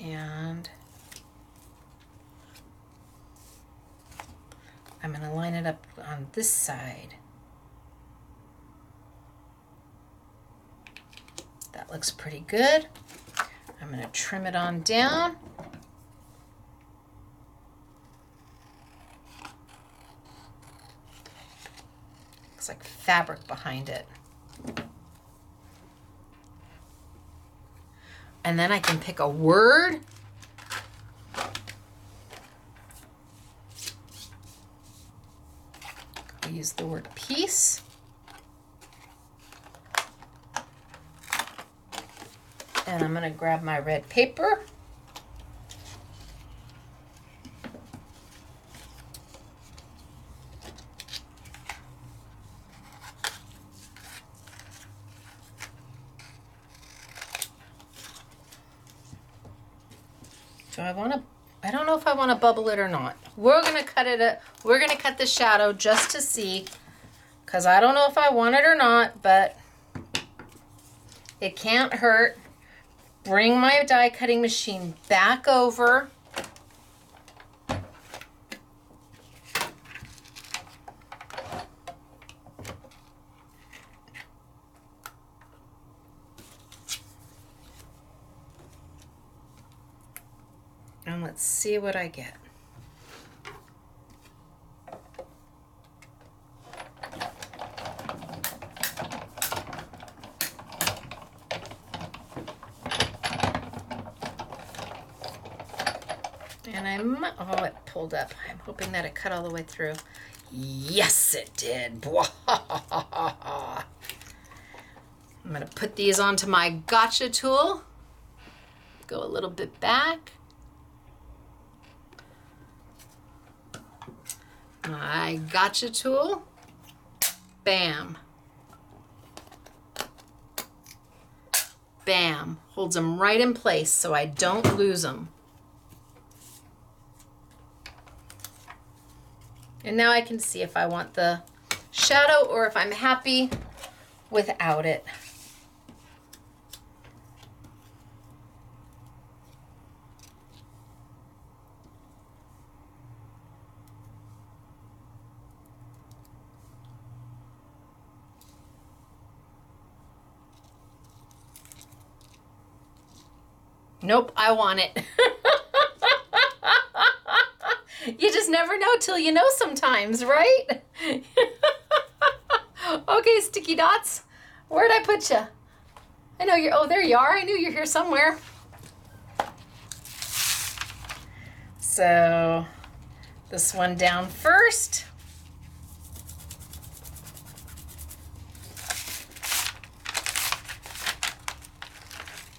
And I'm going to line it up on this side. That looks pretty good. I'm going to trim it on down. Looks like fabric behind it. And then I can pick a word. I'll use the word peace. And I'm going to grab my red paper. So I don't know if I want to bubble it or not. We're going to cut it, we're going to cut the shadow just to see, because I don't know if I want it or not, but it can't hurt. Bring my die cutting machine back over. And let's see what I get. And oh, it pulled up. I'm hoping that it cut all the way through. Yes, it did. I'm going to put these onto my gotcha tool. Go a little bit back. My gotcha tool. Bam. Bam. Holds them right in place so I don't lose them. And now I can see if I want the shadow or if I'm happy without it. Nope, I want it. You just never know till you know sometimes, right? Okay, sticky dots. Where'd I put you? I know you're, oh, there you are. I knew you're here somewhere. So this one down first.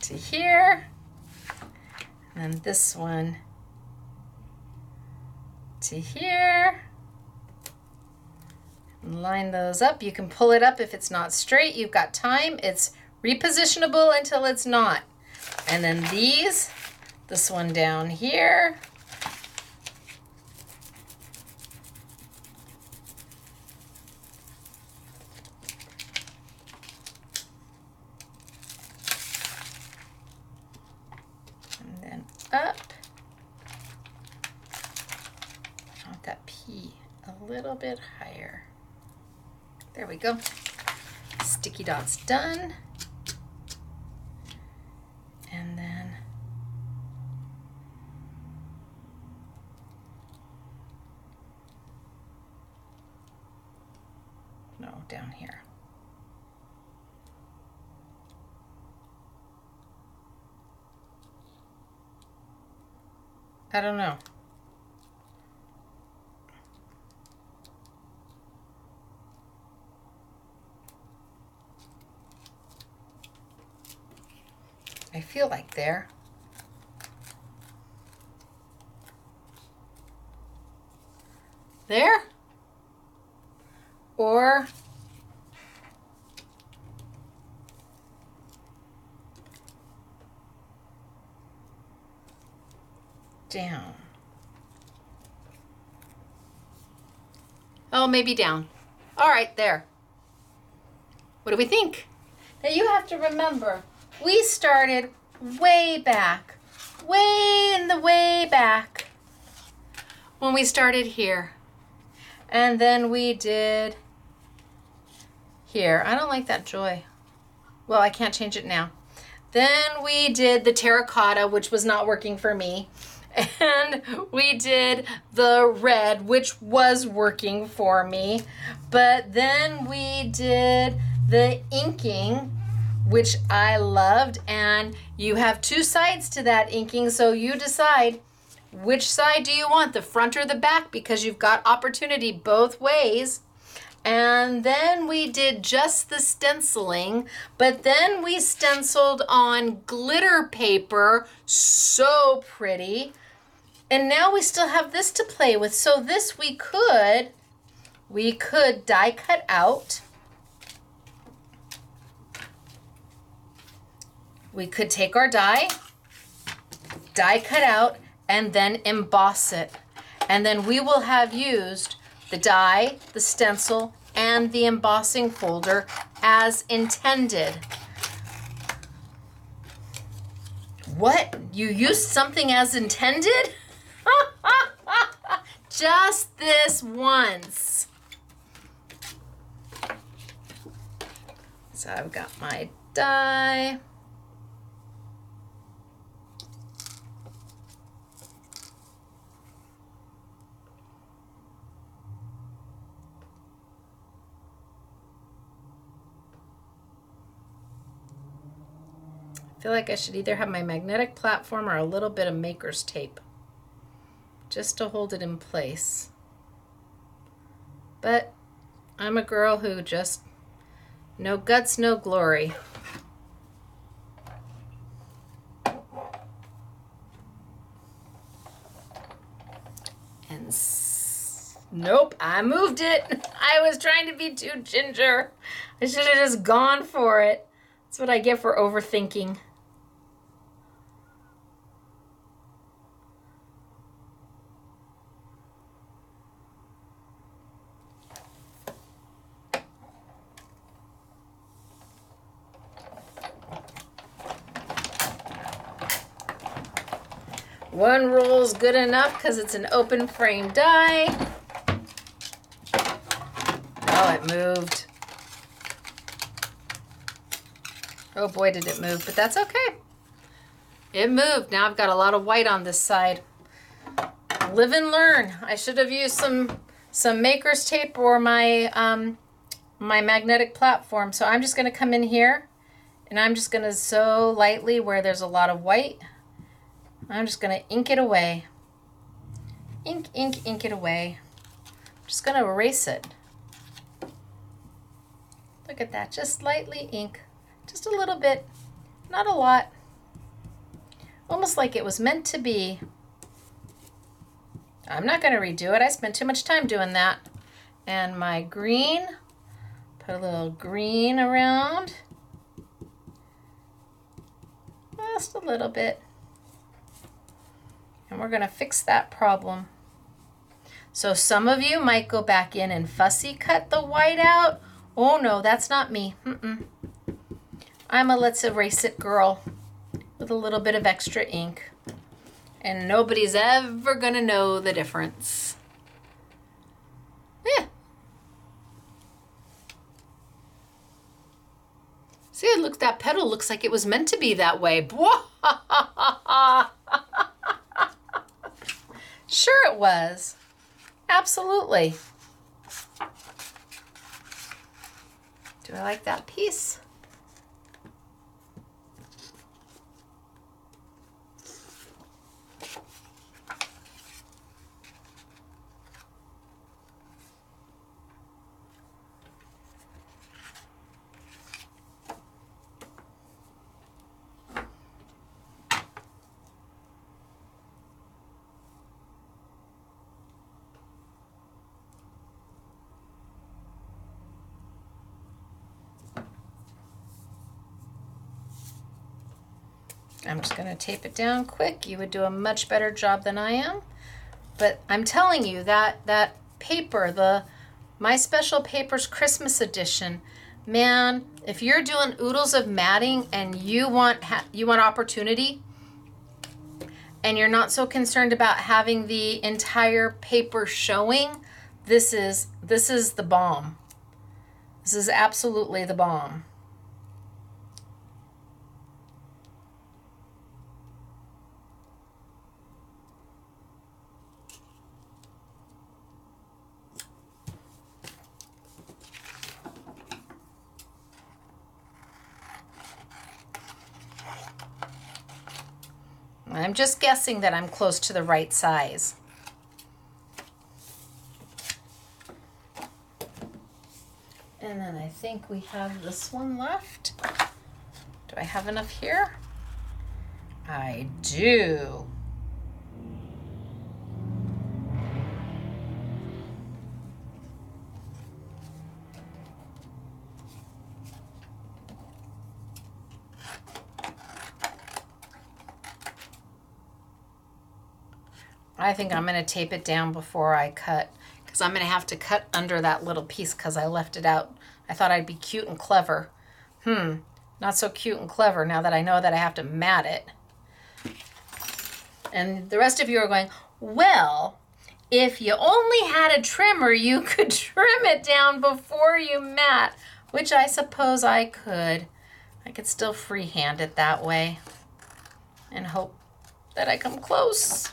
To here. And this one to here. And line those up. You can pull it up if it's not straight. You've got time. It's repositionable until it's not. And then these, this one down here. And then up. I want that P a little bit higher. There we go. Sticky dots done. And then no, down here. I don't know. I feel like there. There? Or down. Oh, maybe down. All right, there. What do we think? Now you have to remember, we started way back, way in the way back when we started here. And then we did here. I don't like that joy. Well, I can't change it now. Then we did the terracotta, which was not working for me. And we did the red, which was working for me. But then we did the inking, which I loved. And you have two sides to that inking, so you decide which side do you want, the front or the back, because you've got opportunity both ways. And then we did just the stenciling, but then we stenciled on glitter paper, so pretty. And now we still have this to play with. So this we could die cut out. We could take our die cut out, and then emboss it. And then we will have used the die, the stencil, and the embossing folder as intended. What? You used something as intended? Just this once. So I've got my die. I feel like I should either have my magnetic platform or a little bit of maker's tape just to hold it in place. But I'm a girl who just, no guts, no glory. And nope, I moved it. I was trying to be too ginger. I should have just gone for it. That's what I get for overthinking. One roll is good enough because it's an open frame die. Oh, it moved. Oh boy, did it move, but that's okay. It moved. Now I've got a lot of white on this side. Live and learn. I should have used some maker's tape or my my magnetic platform. So I'm just going to come in here and I'm just going to sew lightly where there's a lot of white. I'm just going to ink it away. Ink, ink, ink it away. I'm just going to erase it. Look at that. Just lightly ink. Just a little bit. Not a lot. Almost like it was meant to be. I'm not going to redo it. I spent too much time doing that. And my green, put a little green around. Just a little bit. And we're going to fix that problem. So some of you might go back in and fussy cut the white out. Oh no, that's not me. I'm a let's erase it girl with a little bit of extra ink. And nobody's ever gonna know the difference. Yeah. See, it looks, that petal looks like it was meant to be that way. Sure it was. Absolutely. Do I like that piece? I'm just going to tape it down quick. You would do a much better job than I am. But I'm telling you that paper, My Special Papers Christmas Edition, man, if you're doing oodles of matting and you want opportunity and you're not so concerned about having the entire paper showing, this is the bomb. This is absolutely the bomb. I'm just guessing that I'm close to the right size. And then I think we have this one left. Do I have enough here? I do. I think I'm going to tape it down before I cut, because I'm going to have to cut under that little piece because I left it out. I thought I'd be cute and clever. Not so cute and clever now that I know that I have to mat it. And the rest of you are going, well, if you only had a trimmer, you could trim it down before you mat, which I suppose I could. I could still freehand it that way and hope that I come close.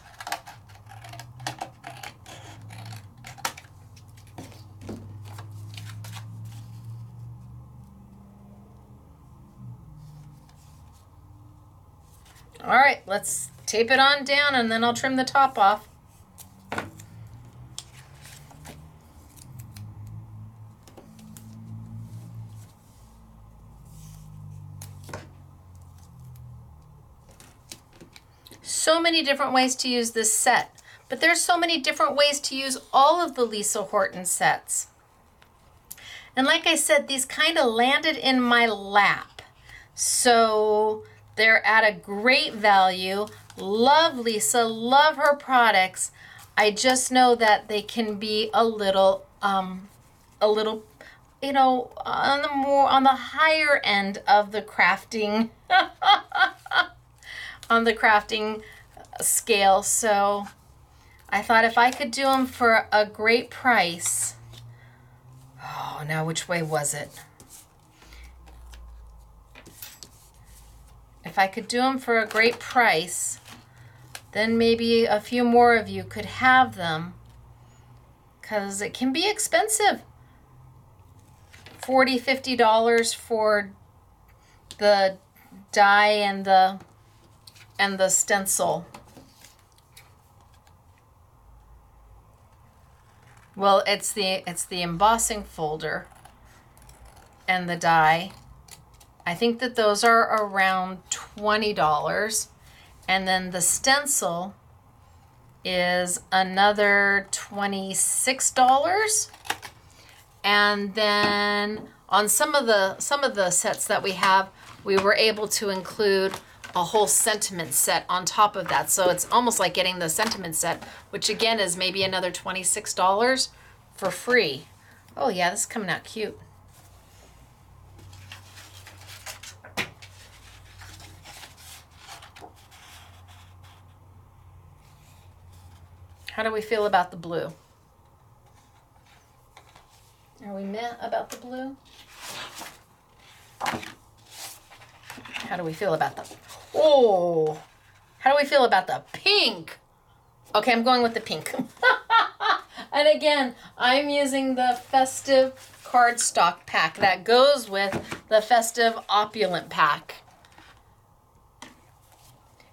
All right, let's tape it on down and then I'll trim the top off. So many different ways to use this set, but there's so many different ways to use all of the Lisa Horton sets. And like I said, these kind of landed in my lap. So they're at a great value. Love Lisa, love her products. I just know that they can be a little, you know, on the higher end of the crafting, on the crafting scale, so I thought if I could do them for a great price. Oh, now which way was it? If I could do them for a great price, then maybe a few more of you could have them, because it can be expensive. $40, $50 for the die and the stencil. Well, it's the embossing folder and the die. I think that those are around $20. And then the stencil is another $26. And then on some of the sets that we have, we were able to include a whole sentiment set on top of that. So it's almost like getting the sentiment set, which again is maybe another $26 for free. Oh yeah, this is coming out cute. How do we feel about the blue? Are we meh about the blue? How do we feel about the, oh, how do we feel about the pink? Okay, I'm going with the pink. And again, I'm using the festive cardstock pack that goes with the festive opulent pack.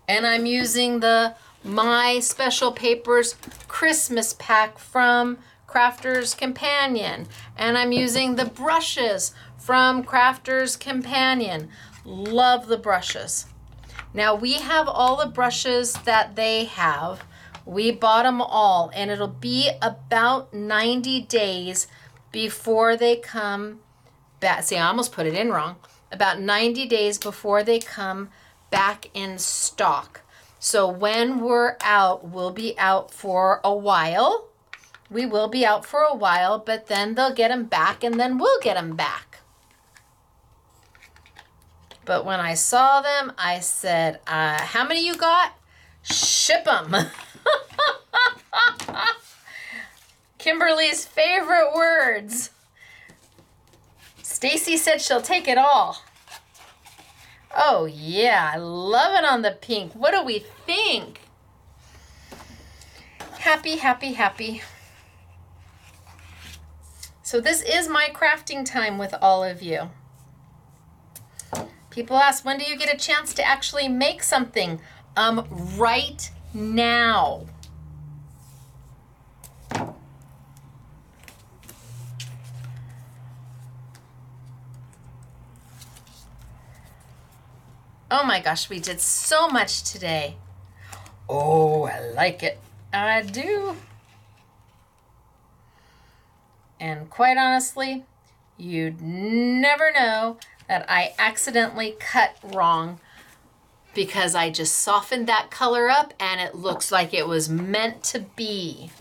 And I'm using the My Special Papers Christmas pack from Crafter's Companion. And I'm using the brushes from Crafter's Companion. Love the brushes. Now we have all the brushes that they have. We bought them all, and it'll be about 90 days before they come back. See, I almost put it in wrong. About 90 days before they come back in stock. So when we're out, we'll be out for a while. We will be out for a while, but then they'll get them back, and then we'll get them back. But when I saw them, I said, how many you got? Ship them. Kimberly's favorite words. Stacy said she'll take it all. Oh yeah, I love it on the pink. What do we think? Happy, happy, happy. So this is my crafting time with all of you. People ask, when do you get a chance to actually make something? Right now. Oh my gosh, we did so much today. Oh, I like it. I do. And quite honestly, you'd never know that I accidentally cut wrong, because I just softened that color up and it looks like it was meant to be.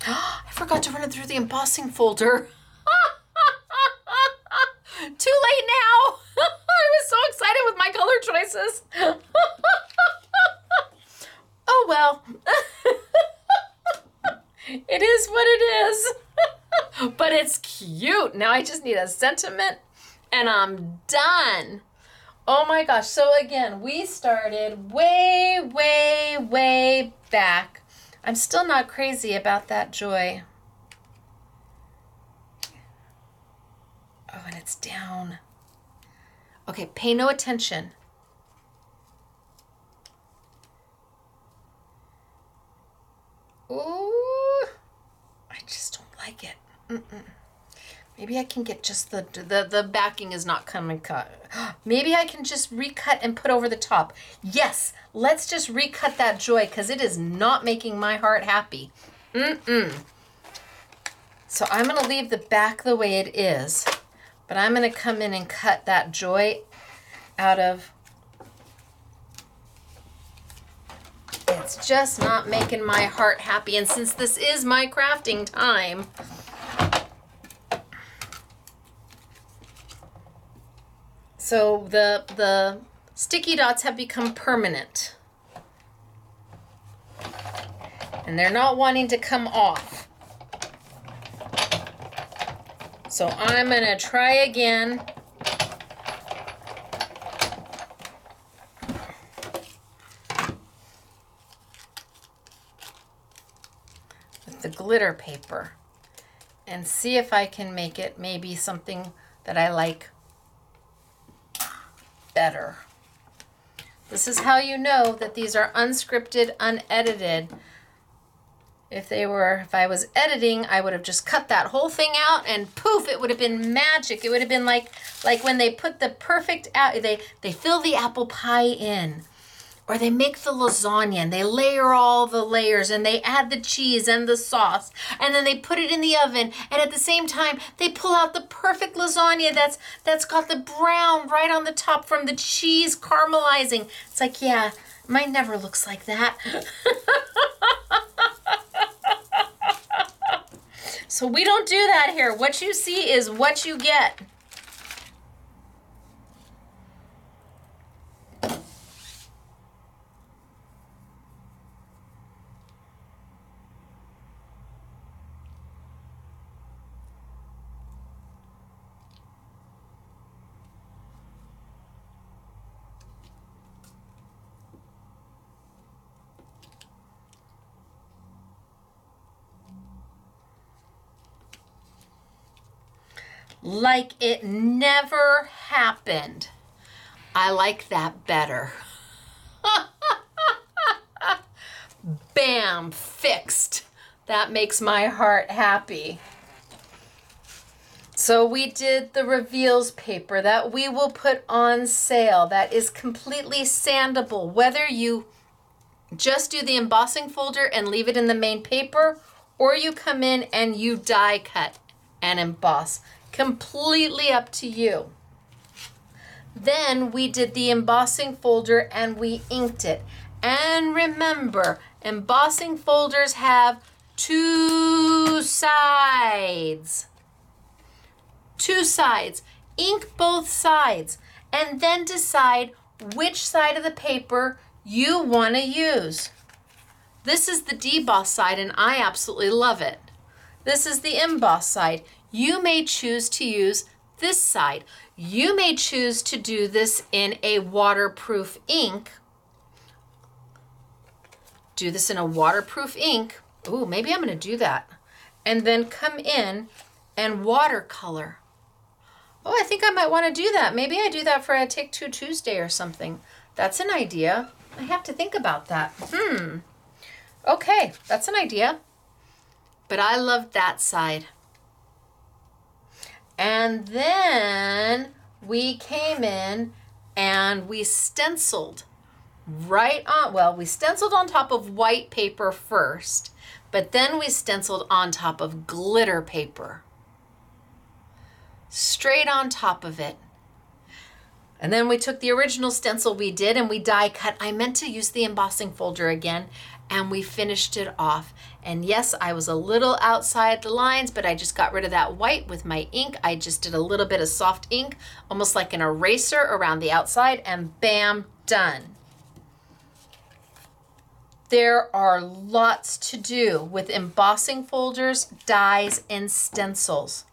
I forgot to run it through the embossing folder. Too late now. I was so excited with my color choices. Oh well. It is what it is. But it's cute. Now I just need a sentiment and I'm done. Oh my gosh. So again, we started way, way, way back. I'm still not crazy about that joy. Oh, and it's down. Okay, pay no attention. Ooh, I just don't like it. Maybe I can get just the backing is not coming cut. Maybe I can just recut and put over the top. Yes, let's just recut that joy, because it is not making my heart happy. So I'm going to leave the back the way it is. But I'm going to come in and cut that joy out of it's just not making my heart happy. And since this is my crafting time, so the sticky dots have become permanent. And they're not wanting to come off. So I'm gonna try again. With the glitter paper and see if I can make it maybe something that I like better. This is how you know that these are unscripted, unedited. If I was editing, I would have just cut that whole thing out and poof, it would have been magic. It would have been like when they put the perfect, they fill the apple pie in, or they make the lasagna and they layer all the layers and they add the cheese and the sauce and then they put it in the oven, and at the same time they pull out the perfect lasagna that's got the brown right on the top from the cheese caramelizing. It's like, yeah, mine never looks like that. So we don't do that here. What you see is what you get. Like it never happened. I like that better. Bam, fixed. That makes my heart happy. So we did the reveals paper that we will put on sale. That is completely sandable. Whether you just do the embossing folder and leave it in the main paper, or you come in and you die cut and emboss. Completely up to you. Then we did the embossing folder and we inked it. And remember, embossing folders have two sides. Two sides. Ink both sides and then decide which side of the paper you want to use. This is the deboss side and I absolutely love it. This is the emboss side. You may choose to use this side. You may choose to do this in a waterproof ink. Do this in a waterproof ink. Ooh, maybe I'm going to do that. And then come in and watercolor. Oh, I think I might want to do that. Maybe I do that for a Take Two Tuesday or something. That's an idea. I have to think about that. Okay, that's an idea. But I love that side. And then we came in and we stenciled right on, well, we stenciled on top of white paper first, but then we stenciled on top of glitter paper. Straight on top of it. And then we took the original stencil we did and we die cut. I meant to use the embossing folder again, and we finished it off. And yes, I was a little outside the lines, but I just got rid of that white with my ink. I just did a little bit of soft ink, almost like an eraser around the outside, and bam, done. There are lots to do with embossing folders, dies, and stencils.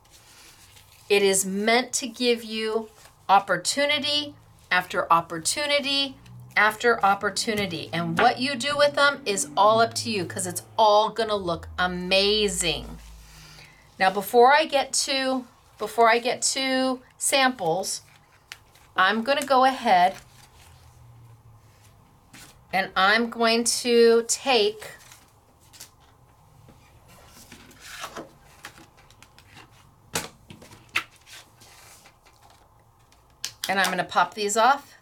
It is meant to give you opportunity after opportunity after opportunity, and what you do with them is all up to you because it's all gonna look amazing. Now before I get to samples, I'm gonna go ahead and I'm going to take and I'm gonna pop these off.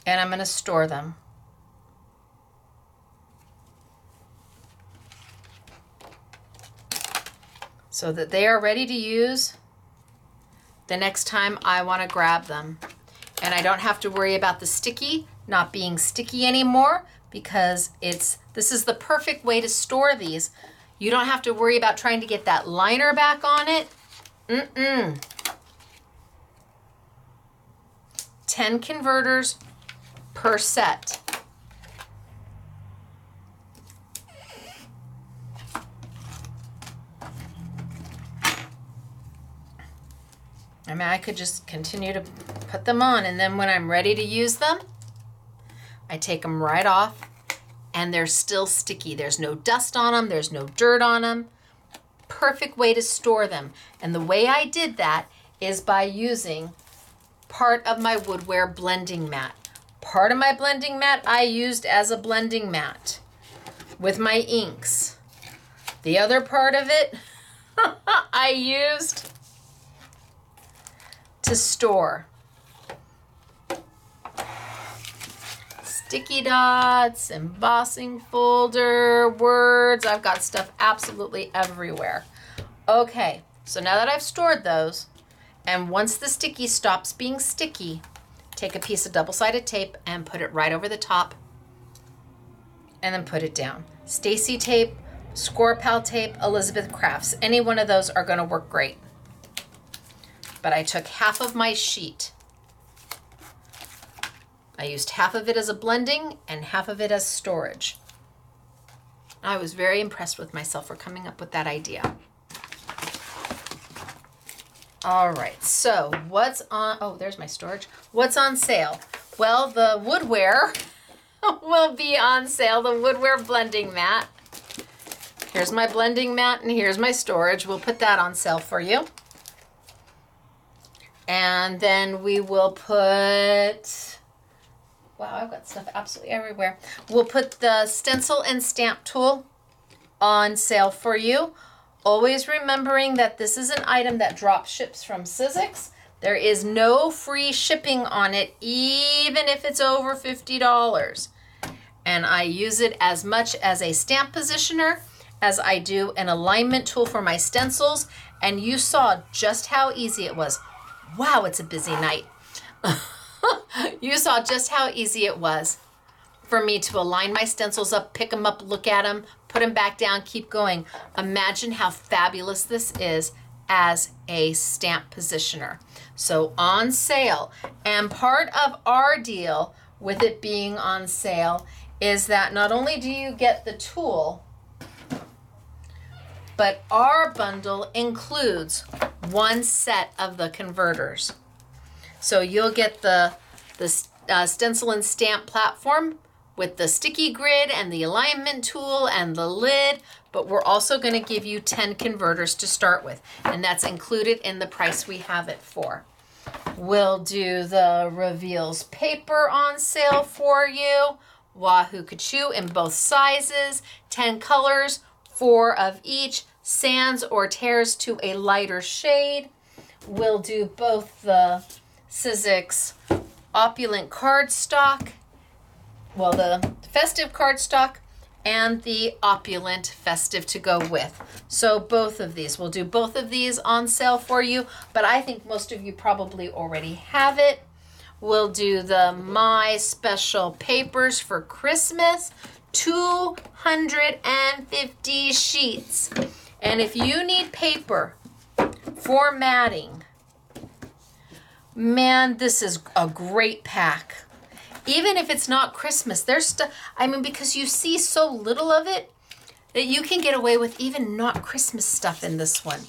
And I'm going to store them. So that they are ready to use the next time I want to grab them. And I don't have to worry about the sticky not being sticky anymore because this is the perfect way to store these. You don't have to worry about trying to get that liner back on it. 10 converters per set. I mean, I could just continue to put them on, and then when I'm ready to use them, I take them right off, and they're still sticky. There's no dust on them. There's no dirt on them. Perfect way to store them. And the way I did that is by using part of my woodware blending mat. Part of my blending mat I used as a blending mat with my inks. The other part of it I used to store sticky dots, embossing folder, words. I've got stuff absolutely everywhere. Okay, so now that I've stored those, and once the sticky stops being sticky, take a piece of double-sided tape and put it right over the top, and then put it down. Stacy tape, Score-Pal tape, Elizabeth Crafts, any one of those are gonna work great. But I took half of my sheet. I used half of it as a blending and half of it as storage. I was very impressed with myself for coming up with that idea. All right, so what's on, oh, there's my storage. What's on sale? Well, the woodware will be on sale, the woodware blending mat. Here's my blending mat and here's my storage. We'll put that on sale for you. And then we will put, wow, I've got stuff absolutely everywhere. We'll put the stencil and stamp tool on sale for you. Always remembering that this is an item that drop ships from Sizzix. There is no free shipping on it, even if it's over $50. And I use it as much as a stamp positioner as I do an alignment tool for my stencils. And you saw just how easy it was. Wow, it's a busy night. You saw just how easy it was for me to align my stencils up, pick them up, look at them, put them back down, keep going. Imagine how fabulous this is as a stamp positioner. So on sale, and part of our deal with it being on sale is that not only do you get the tool, but our bundle includes one set of the converters. So you'll get the stencil and stamp platform with the sticky grid and the alignment tool and the lid, but we're also gonna give you 10 converters to start with, and that's included in the price we have it for. We'll do the reveals paper on sale for you. Wahoo Kachoo in both sizes, 10 colors, 4 of each, sands or tears to a lighter shade. We'll do both the Sizzix opulent cardstock, well, the festive cardstock and the opulent festive to go with. So both of these, we'll do both of these on sale for you, but I think most of you probably already have it. We'll do the My Special Papers for Christmas, 250 sheets. And if you need paper for matting, man, this is a great pack. Even if it's not Christmas, there's stuff, I mean, because you see so little of it, that you can get away with even not Christmas stuff in this one.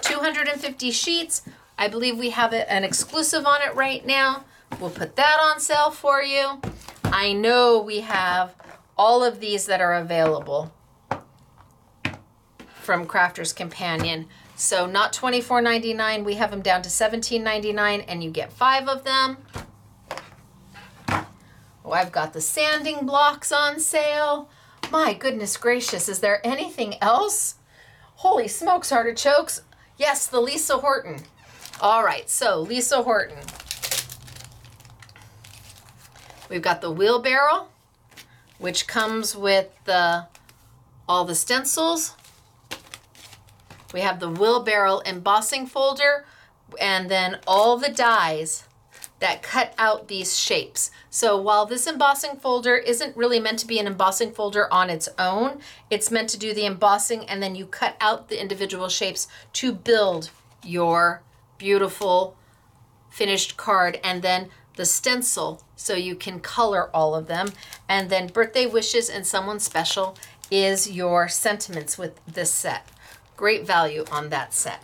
250 sheets. I believe we have an exclusive on it right now. We'll put that on sale for you. I know we have all of these that are available from Crafter's Companion. So not $24.99, we have them down to $17.99 and you get 5 of them. Oh, I've got the sanding blocks on sale. My goodness gracious, is there anything else? Holy smokes, artichokes. Yes, the Lisa Horton. All right, so Lisa Horton. We've got the wheelbarrow, which comes with all the stencils. We have the wheelbarrow embossing folder, and then all the dies that cut out these shapes. So while this embossing folder isn't really meant to be an embossing folder on its own, it's meant to do the embossing, and then you cut out the individual shapes to build your beautiful finished card, and then the stencil so you can color all of them. And then birthday wishes and someone special is your sentiments with this set. Great value on that set.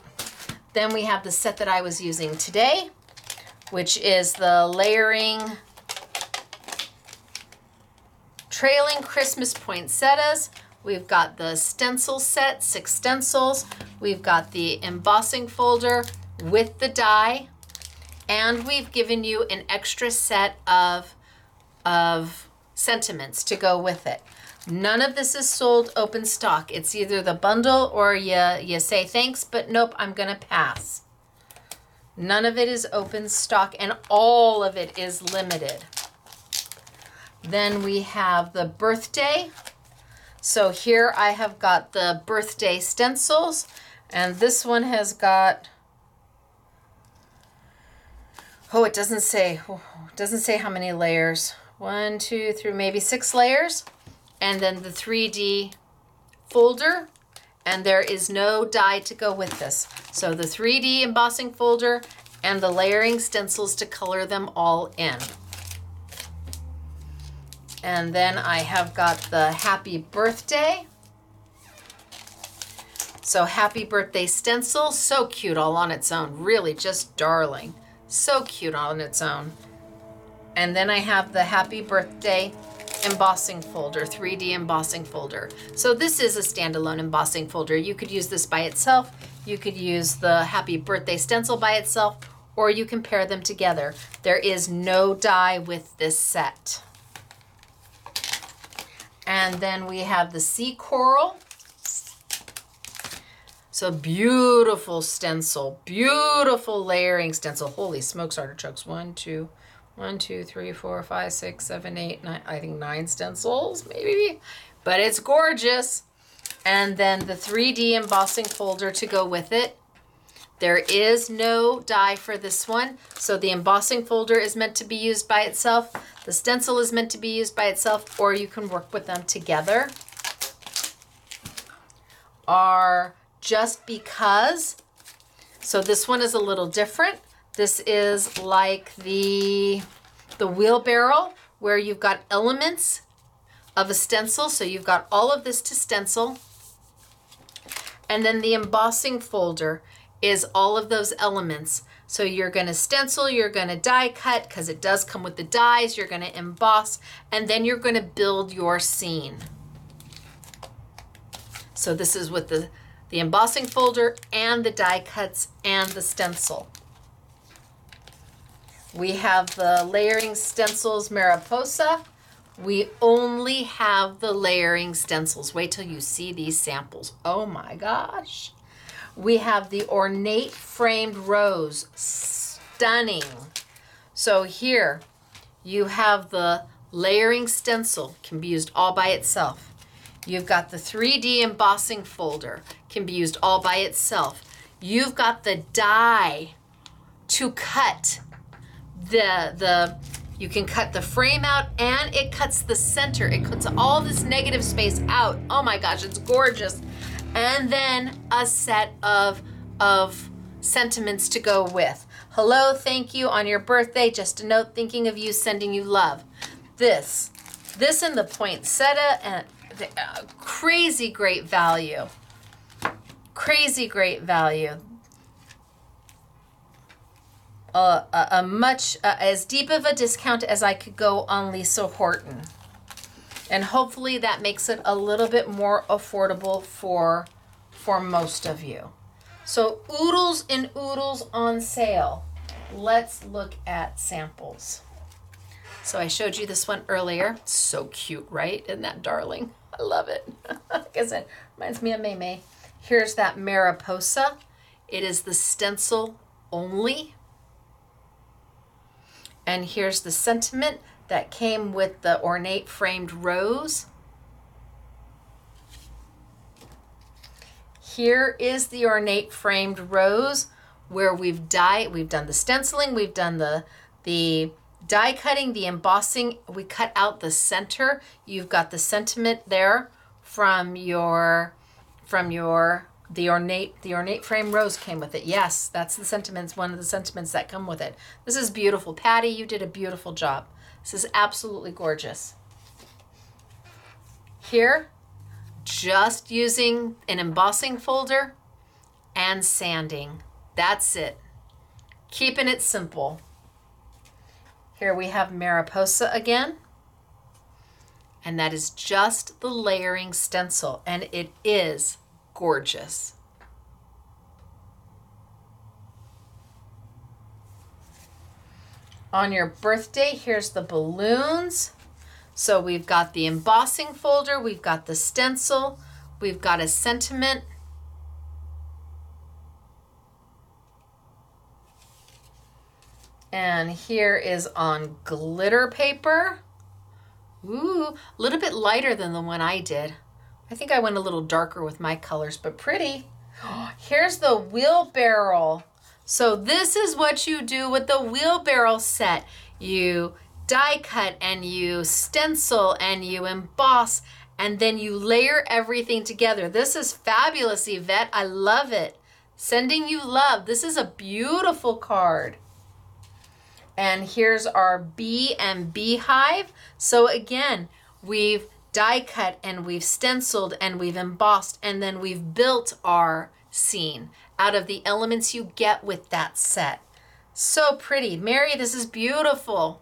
Then we have the set that I was using today, which is the layering trailing Christmas poinsettias. We've got the stencil set, 6 stencils. We've got the embossing folder with the die, and we've given you an extra set of sentiments to go with it. None of this is sold open stock. It's either the bundle or you say thanks, but nope, I'm gonna pass. None of it is open stock, and all of it is limited. Then we have the birthday. So here I have got the birthday stencils, and this one has got, it doesn't say how many layers. 1, 2, 3, maybe 6 layers. And then the 3D folder, and there is no die to go with this. So the 3D embossing folder and the layering stencils to color them all in. And then I have got the happy birthday. So happy birthday stencil, so cute all on its own, really just darling. So cute on its own. And then I have the happy birthday embossing folder, 3D embossing folder. So this is a standalone embossing folder. You could use this by itself, you could use the happy birthday stencil by itself, or you can pair them together. There is no die with this set. And then we have the sea coral. So beautiful stencil, beautiful layering stencil. Holy smokes, artichokes. 1, 2, 3, 4, 5, 6, 7, 8, 9. I think 9 stencils, maybe. But it's gorgeous. And then the 3D embossing folder to go with it. There is no die for this one. So the embossing folder is meant to be used by itself. The stencil is meant to be used by itself, or you can work with them together. Are just because. So this one is a little different. This is like the wheelbarrow, where you've got elements of a stencil. So you've got all of this to stencil. And then the embossing folder is all of those elements. So you're going to stencil, you're going to die cut, because it does come with the dies, you're going to emboss, and then you're going to build your scene. So this is with the embossing folder and the die cuts and the stencil. We have the layering stencils Mariposa. We only have the layering stencils. Wait till you see these samples. Oh my gosh. We have the ornate framed rose. Stunning. So here you have the layering stencil, can be used all by itself. You've got the 3D embossing folder, can be used all by itself. You've got the die to cut you can cut the frame out, and it cuts the center. It cuts all this negative space out. Oh my gosh, it's gorgeous. And then a set of sentiments to go with. Hello, thank you on your birthday. Just a note, thinking of you, sending you love. This and the poinsettia, and crazy great value. Crazy great value. A much as deep of a discount as I could go on Lisa Horton. And hopefully that makes it a little bit more affordable for most of you. So oodles and oodles on sale. Let's look at samples. So I showed you this one earlier. So cute, right? Isn't that darling? I love it. Like I said, reminds me of May May. Here's that Mariposa. It is the stencil only. And here's the sentiment that came with the ornate framed rose. Here is the ornate framed rose, where we've done the stenciling, we've done the the die cutting, the embossing, we cut out the center. You've got the sentiment there from the ornate frame rose came with it. Yes, that's the sentiments, one of the sentiments that come with it. This is beautiful. Patty, you did a beautiful job. This is absolutely gorgeous. Here, just using an embossing folder and sanding. That's it. Keeping it simple. Here we have Mariposa again. And that is just the layering stencil. And it is gorgeous. On your birthday, here's the balloons. So we've got the embossing folder, we've got the stencil, we've got a sentiment. And here is on glitter paper. Ooh, a little bit lighter than the one I did. I think I went a little darker with my colors, but pretty. Here's the wheelbarrow. So this is what you do with the wheelbarrow set. You die cut and you stencil and you emboss and then you layer everything together. This is fabulous, Yvette. I love it. Sending you love. This is a beautiful card. And here's our bee and beehive. So again, we've die cut and we've stenciled and we've embossed and then we've built our scene out of the elements you get with that set. So pretty. Mary, this is beautiful.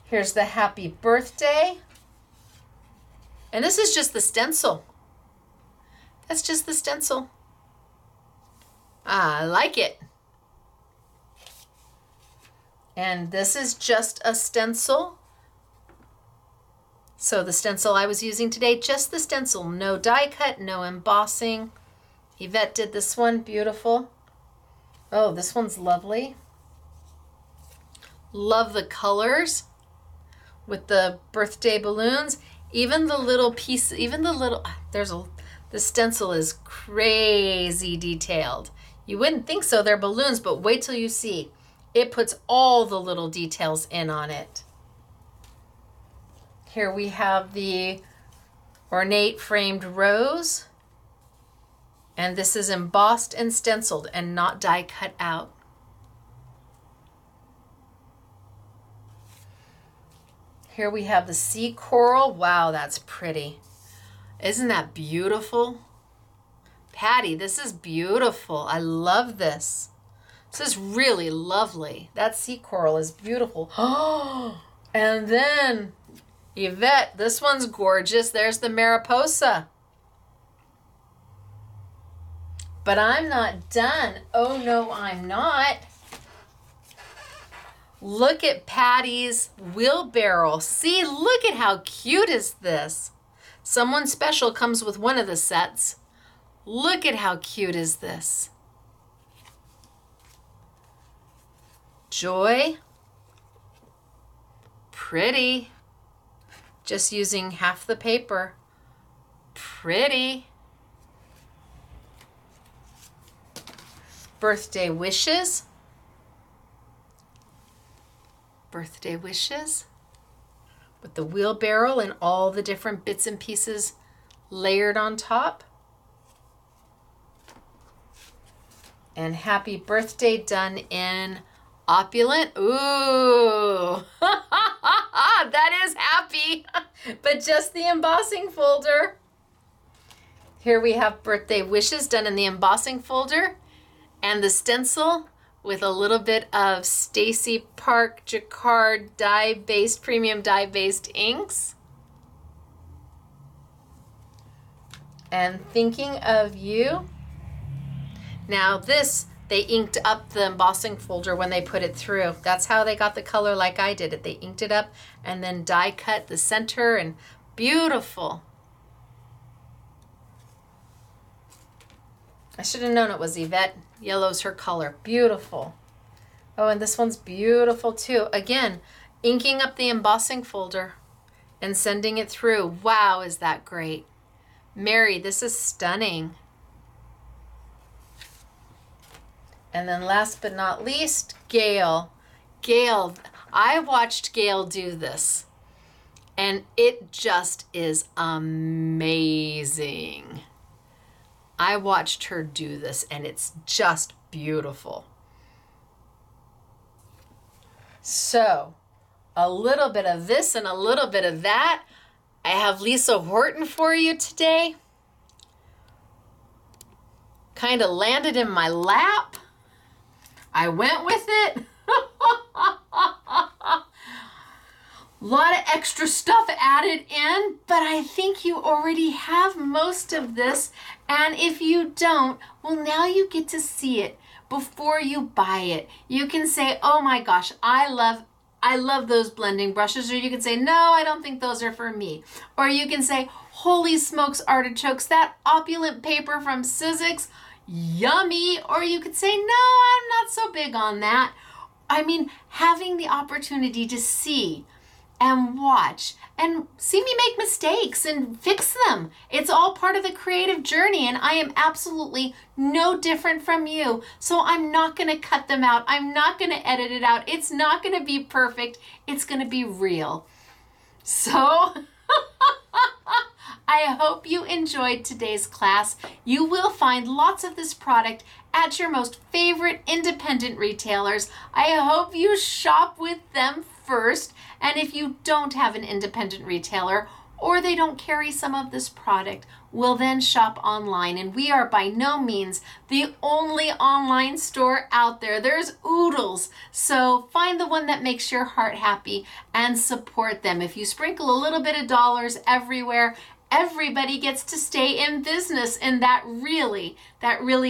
Here's the happy birthday. And this is just the stencil. That's just the stencil. I like it. And this is just a stencil. So the stencil I was using today, just the stencil. No die cut, no embossing. Yvette did this one, beautiful. Oh, this one's lovely. Love the colors with the birthday balloons. Even the little piece, the stencil is crazy detailed. You wouldn't think so, they're balloons, but wait till you see. It puts all the little details in on it. Here we have the ornate framed rose. And this is embossed and stenciled and not die cut out. Here we have the sea coral. Wow, that's pretty. Isn't that beautiful? Patty, this is beautiful. I love this. This is really lovely. That sea coral is beautiful. Oh, and then Yvette, this one's gorgeous. There's the mariposa. But I'm not done. Oh no, I'm not. Look at Patty's wheelbarrow. See, look at how cute is this. Someone special comes with one of the sets. Look at how cute is this. Joy. Pretty. Just using half the paper. Pretty. Birthday wishes. Birthday wishes. With the wheelbarrow and all the different bits and pieces layered on top. And happy birthday done in opulent. Ooh, that is happy, but just the embossing folder. Here we have birthday wishes done in the embossing folder and the stencil with a little bit of Stacy Park Jacquard dye-based, premium dye-based inks. And thinking of you. Now this, they inked up the embossing folder when they put it through. That's how they got the color like I did it. They inked it up and then die cut the center, and beautiful. I should have known it was Yvette. Yellow's her color. Beautiful. Oh, and this one's beautiful too. Again, inking up the embossing folder and sending it through. Wow, is that great. Mary, this is stunning. And then last but not least, Gail. Gail, I watched Gail do this, and it just is amazing. I watched her do this, and it's just beautiful. So, a little bit of this and a little bit of that. I have Lisa Horton for you today. Kind of landed in my lap. I went with it. A lot of extra stuff added in, but I think you already have most of this. And if you don't, well, now you get to see it before you buy it. You can say, oh my gosh, I love those blending brushes. Or you can say, no, I don't think those are for me. Or you can say, holy smokes, artichokes, that opulent paper from Sizzix, yummy. Or you could say, no, I'm not so big on that. I mean, having the opportunity to see and watch and see me make mistakes and fix them. It's all part of the creative journey, and I am absolutely no different from you. So I'm not going to cut them out. I'm not going to edit it out. It's not going to be perfect. It's going to be real. So I hope you enjoyed today's class. You will find lots of this product at your most favorite independent retailers. I hope you shop with them first. And if you don't have an independent retailer or they don't carry some of this product, well, then shop online. And we are by no means the only online store out there. There's oodles. So find the one that makes your heart happy and support them. If you sprinkle a little bit of dollars everywhere, everybody gets to stay in business, and that really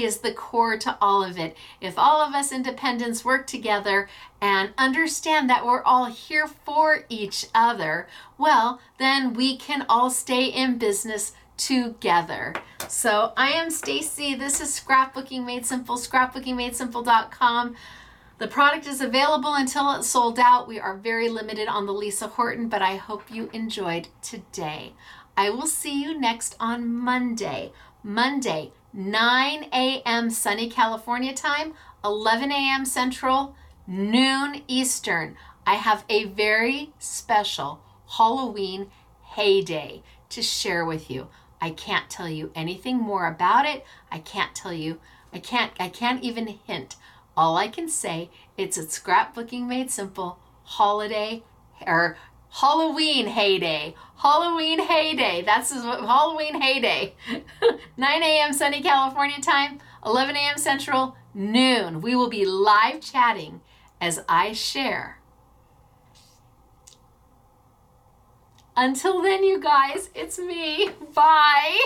is the core to all of it. If all of us independents work together and understand that we're all here for each other, well, then we can all stay in business together. So I am Stacy. This is Scrapbooking Made Simple, scrapbookingmadesimple.com. The product is available until it's sold out. We are very limited on the Lisa Horton, but I hope you enjoyed today. I will see you next on Monday. Monday, 9 a.m. sunny California time, 11 a.m. Central, noon Eastern. I have a very special Halloween heyday to share with you. I can't tell you anything more about it. I can't even hint. All I can say, it's a Scrapbooking Made Simple holiday or Halloween heyday. Halloween heyday. That's what Halloween heyday. 9 a.m. sunny California time, 11 a.m. Central, noon. We will be live chatting as I share. Until then, you guys, it's me. Bye.